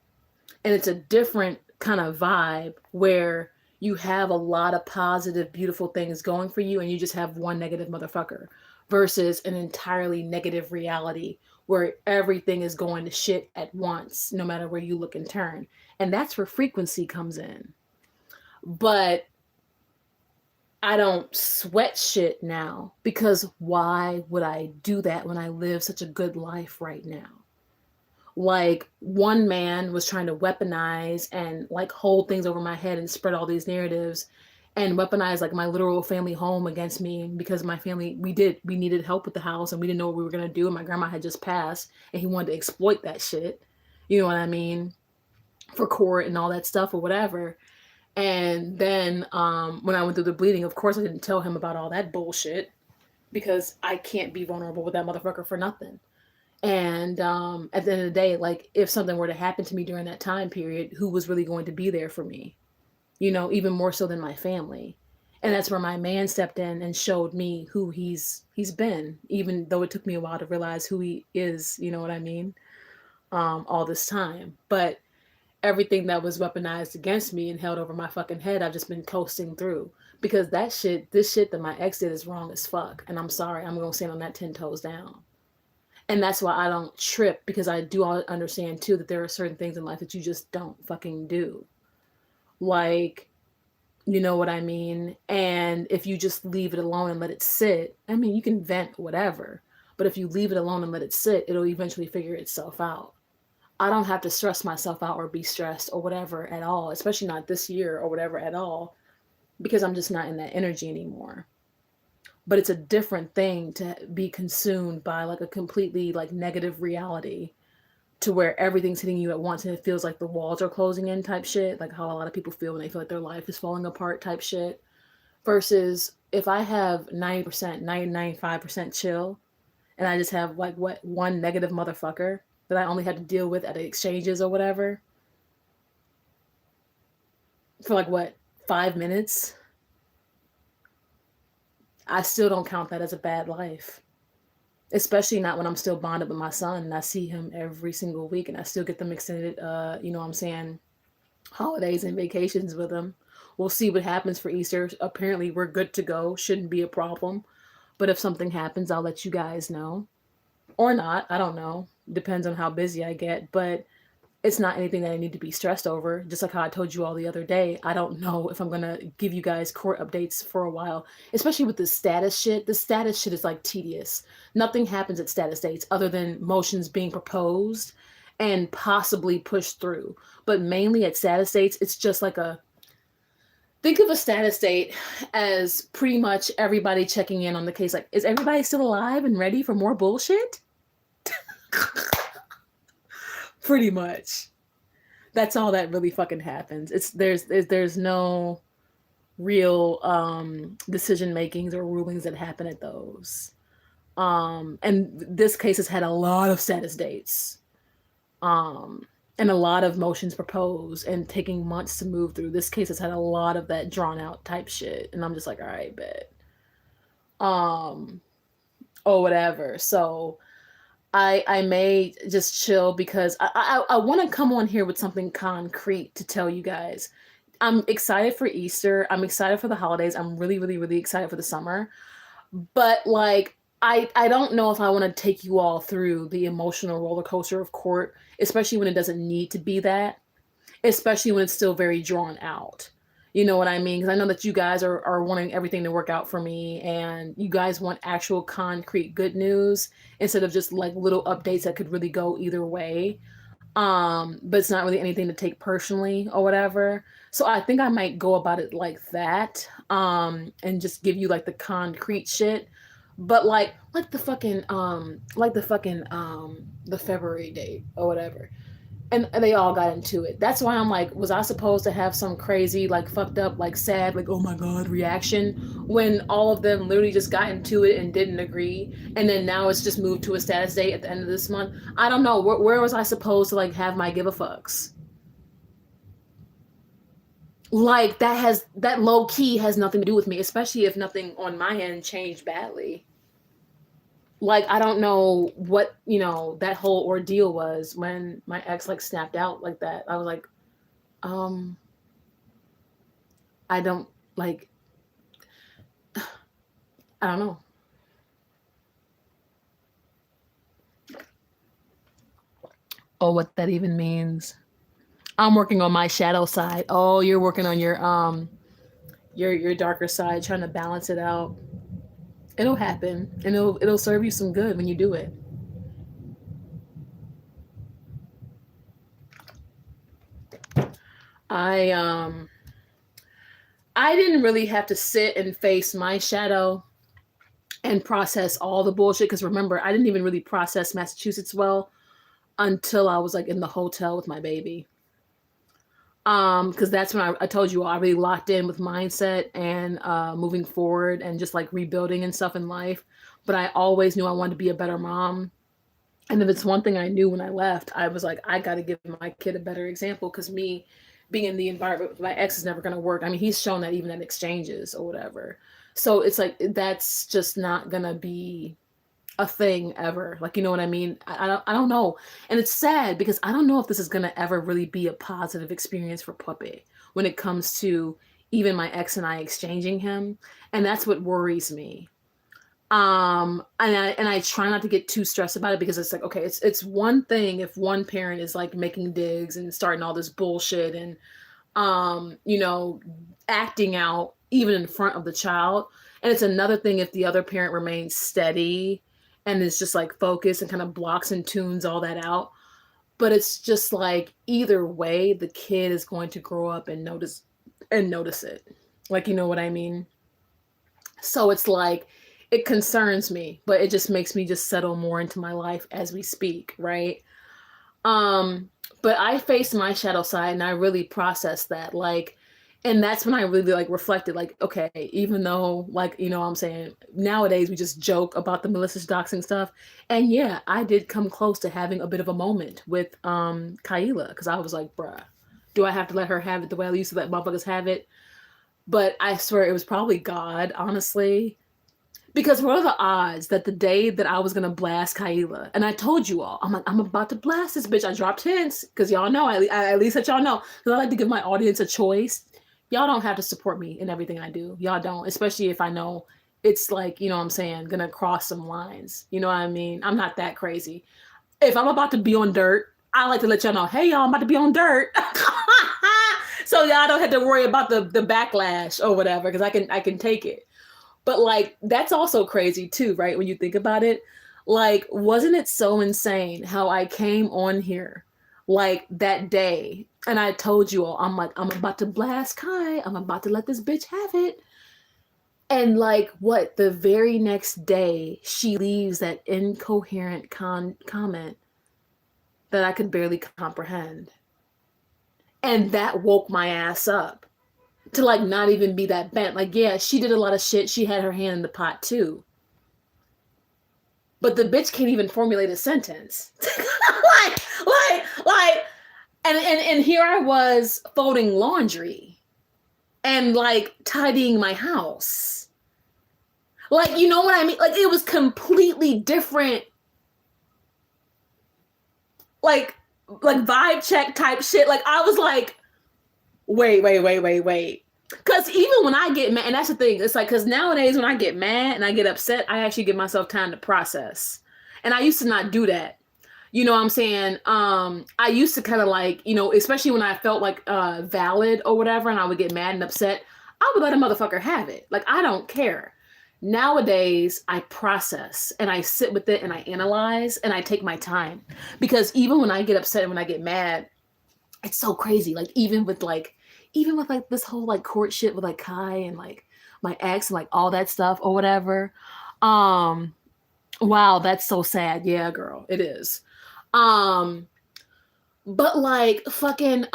And it's a different kind of vibe where you have a lot of positive, beautiful things going for you and you just have one negative motherfucker, versus an entirely negative reality where everything is going to shit at once, no matter where you look and turn. And that's where frequency comes in. But I don't sweat shit now, because why would I do that when I live such a good life right now? Like, one man was trying to weaponize and like hold things over my head and spread all these narratives and weaponize like my literal family home against me, because my family, we needed help with the house and we didn't know what we were going to do. And my grandma had just passed and he wanted to exploit that shit. You know what I mean? For court and all that stuff or whatever. And then when I went through the bleeding, of course I didn't tell him about all that bullshit, because I can't be vulnerable with that motherfucker for nothing. And at the end of the day, like, if something were to happen to me during that time period, who was really going to be there for me? You know, even more so than my family. And that's where my man stepped in and showed me who he's been, even though it took me a while to realize who he is, you know what I mean? All this time. But everything that was weaponized against me and held over my fucking head, I've just been coasting through, because this shit that my ex did is wrong as fuck. And I'm sorry, I'm going to stand on that 10 toes down. And that's why I don't trip, because I do understand too that there are certain things in life that you just don't fucking do. Like, you know what I mean? And if you just leave it alone and let it sit, I mean, you can vent whatever, but if you leave it alone and let it sit, it'll eventually figure itself out. I don't have to stress myself out or be stressed or whatever at all, especially not this year or whatever at all, because I'm just not in that energy anymore. But it's a different thing to be consumed by like a completely like negative reality, to where everything's hitting you at once and it feels like the walls are closing in type shit, like how a lot of people feel when they feel like their life is falling apart type shit. Versus if I have 90%, 95% chill, and I just have like one negative motherfucker that I only had to deal with at exchanges or whatever for like 5 minutes, I still don't count that as a bad life. Especially not when I'm still bonded with my son and I see him every single week and I still get them extended, you know what I'm saying, holidays and vacations with him. We'll see what happens for Easter. Apparently we're good to go. Shouldn't be a problem. But if something happens, I'll let you guys know. Or not. I don't know. Depends on how busy I get. But it's not anything that I need to be stressed over. Just like how I told you all the other day, I don't know if I'm going to give you guys court updates for a while, especially with the status shit. The status shit is like tedious. Nothing happens at status dates other than motions being proposed and possibly pushed through. But mainly at status dates, it's just like think of a status date as pretty much everybody checking in on the case. Like, is everybody still alive and ready for more bullshit? Pretty much. That's all that really fucking happens. There's no real decision makings or rulings that happen at those. And this case has had a lot of status dates. and a lot of motions proposed and taking months to move through. This case has had a lot of that drawn out type shit. And I'm just like, all right, bet. Or whatever. So I may just chill because I want to come on here with something concrete to tell you guys. I'm excited for Easter. I'm excited for the holidays. I'm really, really, really excited for the summer. But like, I don't know if I want to take you all through the emotional roller coaster of court, especially when it doesn't need to be that, especially when it's still very drawn out. You know what I mean? Because I know that you guys are wanting everything to work out for me, and you guys want actual concrete good news instead of just like little updates that could really go either way. But it's not really anything to take personally or whatever. So I think I might go about it like that, and just give you like the concrete shit. But like the fucking the February date or whatever. And they all got into it. That's why I'm like, was I supposed to have some crazy, like fucked up, like sad, like oh my god reaction when all of them literally just got into it and didn't agree, and then now it's just moved to a status date at the end of this month? I don't know. Where was I supposed to like have my give a fucks? Like that low key has nothing to do with me, especially if nothing on my end changed badly. Like I don't know what that whole ordeal was when my ex like snapped out like that. I was like, um I don't like I don't know. Oh, what that even means. I'm working on my shadow side. Oh, you're working on your darker side, trying to balance it out. It'll happen, and it'll serve you some good when you do it. I didn't really have to sit and face my shadow and process all the bullshit, because remember, I didn't even really process Massachusetts well until I was like in the hotel with my baby. Because that's when I told you I really locked in with mindset and moving forward and just like rebuilding and stuff in life. But I always knew I wanted to be a better mom. And if it's one thing I knew when I left, I was like, I got to give my kid a better example, because me being in the environment with my ex is never going to work. I mean, he's shown that even at exchanges or whatever. So it's like, that's just not going to be a thing ever. Like, you know what I mean? I don't know. And it's sad because I don't know if this is going to ever really be a positive experience for Puppy when it comes to even my ex and I exchanging him. And that's what worries me. And I try not to get too stressed about it, because it's like, okay, it's one thing if one parent is like making digs and starting all this bullshit and acting out even in front of the child. And it's another thing if the other parent remains steady and is just like focused and kind of blocks and tunes all that out. But it's just like either way, the kid is going to grow up and notice it. Like, you know what I mean? So it's like, it concerns me, but it just makes me just settle more into my life as we speak, right? But I faced my shadow side and I really processed that. Like, and that's when I really like reflected, like, okay, even though like, I'm saying nowadays we just joke about the malicious doxing stuff. And yeah, I did come close to having a bit of a moment with Kyla, because I was like, bruh, do I have to let her have it the way I used to let motherfuckers have it? But I swear it was probably God, honestly. Because what are the odds that the day that I was going to blast Kyla, and I told you all, I'm like, I'm about to blast this bitch. I dropped hints because y'all know, I at least let y'all know. Because I like to give my audience a choice. Y'all don't have to support me in everything I do. Y'all don't, especially if I know it's like, what I'm saying, going to cross some lines. You know what I mean? I'm not that crazy. If I'm about to be on dirt, I like to let y'all know, hey, y'all, I'm about to be on dirt. So y'all don't have to worry about the backlash or whatever, because I can take it. But like, that's also crazy too, right? When you think about it, like, wasn't it so insane how I came on here like that day and I told you all, I'm like, I'm about to blast Kai. I'm about to let this bitch have it. And like, what, the very next day she leaves that incoherent comment that I could barely comprehend. And that woke my ass up. To like not even be that bent. Like, yeah, she did a lot of shit. She had her hand in the pot too. But the bitch can't even formulate a sentence. like, And here I was folding laundry and like tidying my house. Like, you know what I mean? Like, it was completely different. Like vibe check type shit. Like, I was like, wait. Because even when I get mad, and that's the thing, it's like, because nowadays when I get mad and I get upset, I actually give myself time to process. And I used to not do that. You know what I'm saying? I used to kind of like, you know, especially when I felt like valid or whatever, and I would get mad and upset, I would let a motherfucker have it. Like, I don't care. Nowadays, I process and I sit with it and I analyze and I take my time. Because even when I get upset and when I get mad, it's so crazy. Like, even with this whole like court shit with like Kai and like my ex and like all that stuff or whatever. Wow, that's so sad. Yeah, girl, it is. But like fucking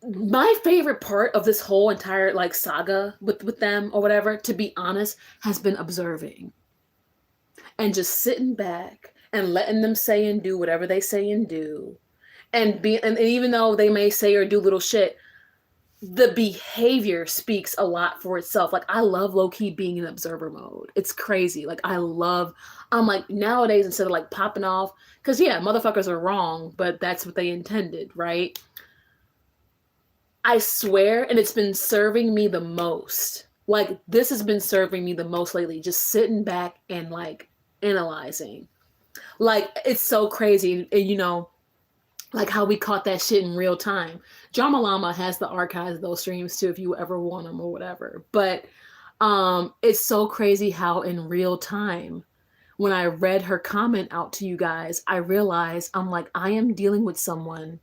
my favorite part of this whole entire like saga with them or whatever, to be honest, has been observing and just sitting back and letting them say and do whatever they say and do. And even though they may say or do little shit, the behavior speaks a lot for itself. Like, I love low-key being in observer mode. It's crazy. Like, I'm like, nowadays, instead of like popping off, because yeah, motherfuckers are wrong, but that's what they intended, right? I swear, and it's been serving me the most. Like, this has been serving me the most lately, just sitting back and like analyzing. Like, it's so crazy, and, you know, like how we caught that shit in real time. Drama Llama has the archives of those streams too, if you ever want them or whatever. But it's so crazy how in real time, when I read her comment out to you guys, I realized I'm like, I am dealing with someone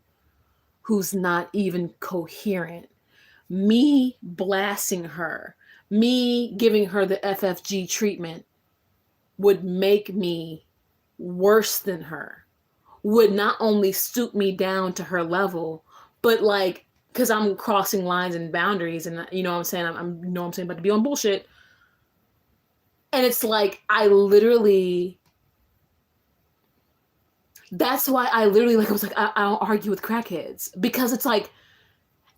who's not even coherent. Me blasting her, me giving her the FFG treatment would make me worse than her. Would not only stoop me down to her level, but like, because I'm crossing lines and boundaries, and you know what I'm saying, I'm you know what I'm saying, about to be on bullshit. And it's like, that's why I literally, like, I was like, I don't argue with crackheads, because it's like,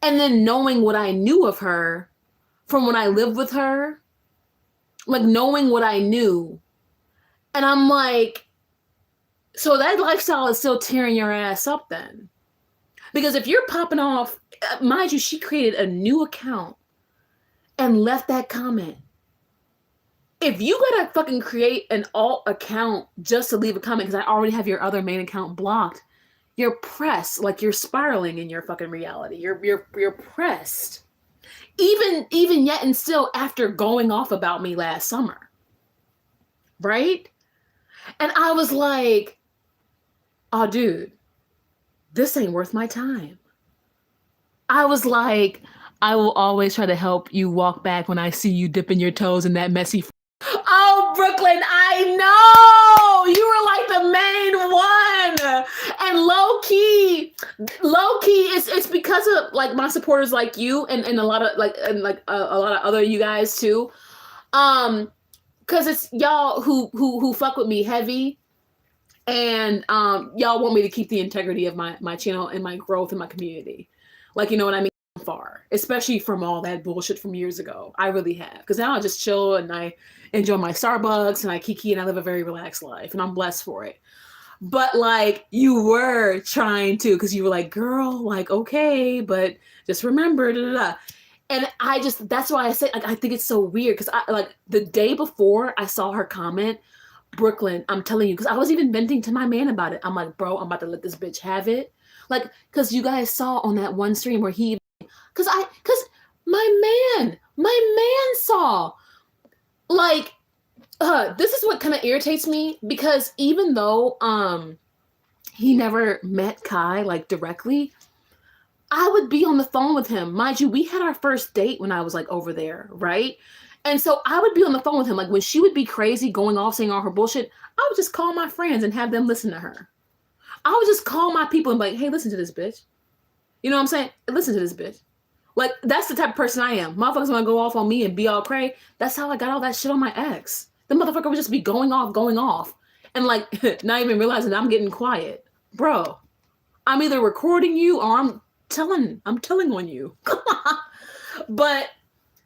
and then knowing what I knew of her from when I lived with her, like knowing what I knew, and I'm like, so that lifestyle is still tearing your ass up then. Because if you're popping off, mind you, she created a new account and left that comment. If you gotta fucking create an alt account just to leave a comment because I already have your other main account blocked, you're pressed, like you're spiraling in your fucking reality. You're pressed. Even yet and still after going off about me last summer. Right? And I was like, oh, dude, this ain't worth my time. I was like, I will always try to help you walk back when I see you dipping your toes in that messy. Oh, Brooklyn, I know you were like the main one. And low key, it's because of like my supporters like you and a lot of like a lot of other you guys too. Because it's y'all who fuck with me heavy. And y'all want me to keep the integrity of my channel and my growth in my community. Like, you know what I mean? Far, especially from all that bullshit from years ago. I really have. Because now I just chill and I enjoy my Starbucks and I kiki and I live a very relaxed life. And I'm blessed for it. But like, you were trying to, because you were like, girl, like, okay, but just remember, da, da, da. And that's why I say, like, I think it's so weird. Because I like the day before I saw her comment, Brooklyn, I'm telling you, because I was even venting to my man about it. I'm like, bro, I'm about to let this bitch have it. Like, because you guys saw on that one stream where he, because my man saw, like, this is what kind of irritates me, because even though he never met Kai like directly, I would be on the phone with him. Mind you, we had our first date when I was like over there, right? And so I would be on the phone with him. Like when she would be crazy, going off, saying all her bullshit, I would just call my friends and have them listen to her. I would just call my people and be like, hey, listen to this bitch. You know what I'm saying? Listen to this bitch. Like, that's the type of person I am. Motherfuckers want to go off on me and be all cray. That's how I got all that shit on my ex. The motherfucker would just be going off. And like, not even realizing I'm getting quiet. Bro, I'm either recording you or I'm telling on you. But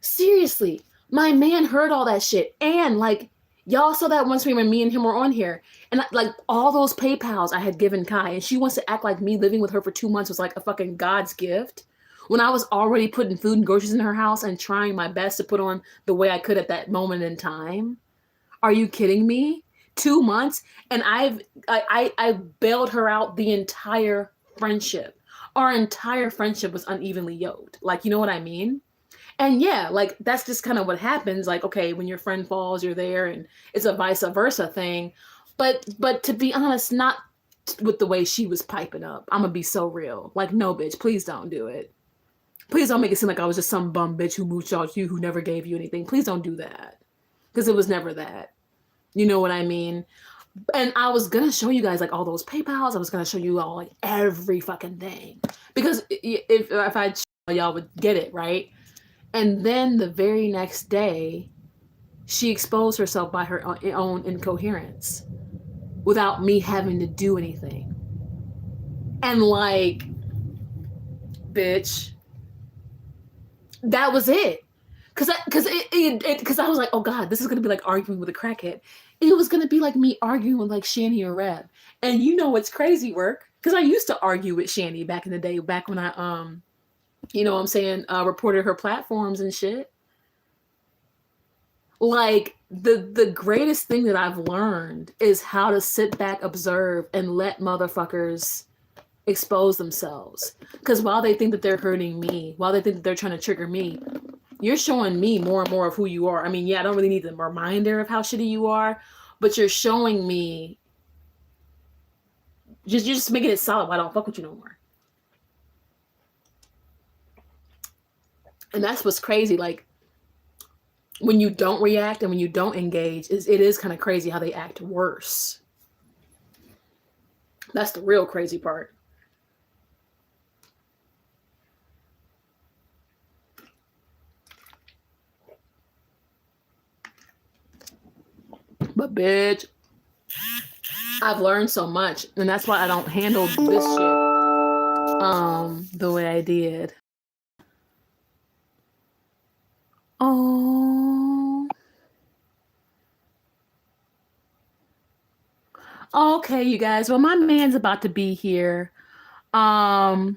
seriously, my man heard all that shit. And like, y'all saw that one stream when me and him were on here. And like all those PayPals I had given Kai, and she wants to act like me living with her for 2 months was like a fucking God's gift. When I was already putting food and groceries in her house and trying my best to put on the way I could at that moment in time. Are you kidding me? 2 months? And I bailed her out the entire friendship. Our entire friendship was unevenly yoked. Like, you know what I mean? And yeah, like that's just kind of what happens. Like, okay, when your friend falls, you're there, and it's a vice versa thing. But to be honest, not with the way she was piping up. I'm gonna be so real. Like, no, bitch, please don't do it. Please don't make it seem like I was just some bum bitch who mooched off you, who never gave you anything. Please don't do that. Because it was never that. You know what I mean? And I was going to show you guys like all those PayPals. I was going to show you all like every fucking thing. Because if I y'all would get it, right? And then the very next day, she exposed herself by her own incoherence without me having to do anything. And like, bitch, that was it. Because I was like, oh God, this is going to be like arguing with a crackhead. It was going to be like me arguing with like Shanny and Rev. And you know it's crazy work. Because I used to argue with Shanny back in the day, back when I, you know what I'm saying, reported her platforms and shit. Like, the greatest thing that I've learned is how to sit back, observe, and let motherfuckers expose themselves. Because while they think that they're hurting me, while they think that they're trying to trigger me, you're showing me more and more of who you are. I mean, yeah, I don't really need the reminder of how shitty you are, but you're showing me, you're just making it solid. I don't fuck with you no more. And that's what's crazy. Like, when you don't react and when you don't engage, it is kind of crazy how they act worse. That's the real crazy part. But bitch, I've learned so much, and that's why I don't handle this shit the way I did. Oh. Okay, you guys. Well, my man's about to be here. My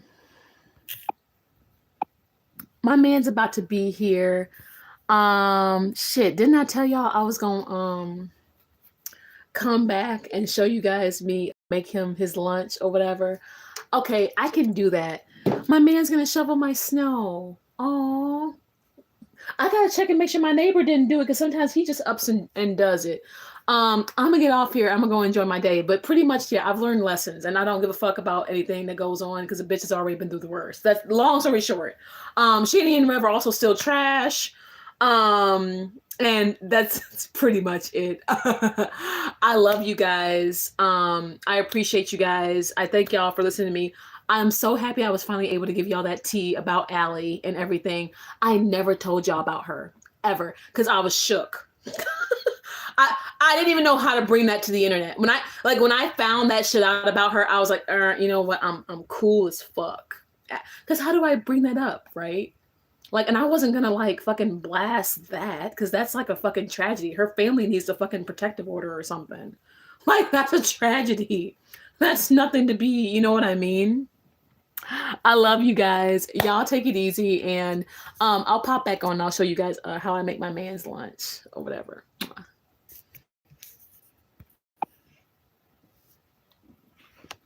man's about to be here. Shit, didn't I tell y'all I was gonna come back and show you guys me make him his lunch or whatever? Okay, I can do that. My man's gonna shovel my snow. Oh, I gotta check and make sure my neighbor didn't do it, because sometimes he just ups and does it. I'm gonna get off here. I'm gonna go enjoy my day. But pretty much, yeah, I've learned lessons, and I don't give a fuck about anything that goes on, because the bitch has already been through the worst. That's long story short. Shanny and Rev are also still trash. And that's pretty much it. I love you guys. I appreciate you guys. I thank y'all for listening to me. I'm so happy I was finally able to give y'all that tea about Allie and everything. I never told y'all about her ever, because I was shook. I didn't even know how to bring that to the internet. When I found that shit out about her, I was like, you know what? I'm cool as fuck. Because how do I bring that up, right? Like, and I wasn't gonna like fucking blast that, because that's like a fucking tragedy. Her family needs a fucking protective order or something. Like, that's a tragedy. That's nothing to be, you know what I mean? I love you guys. Y'all take it easy, and I'll pop back on and I'll show you guys how I make my man's lunch or whatever.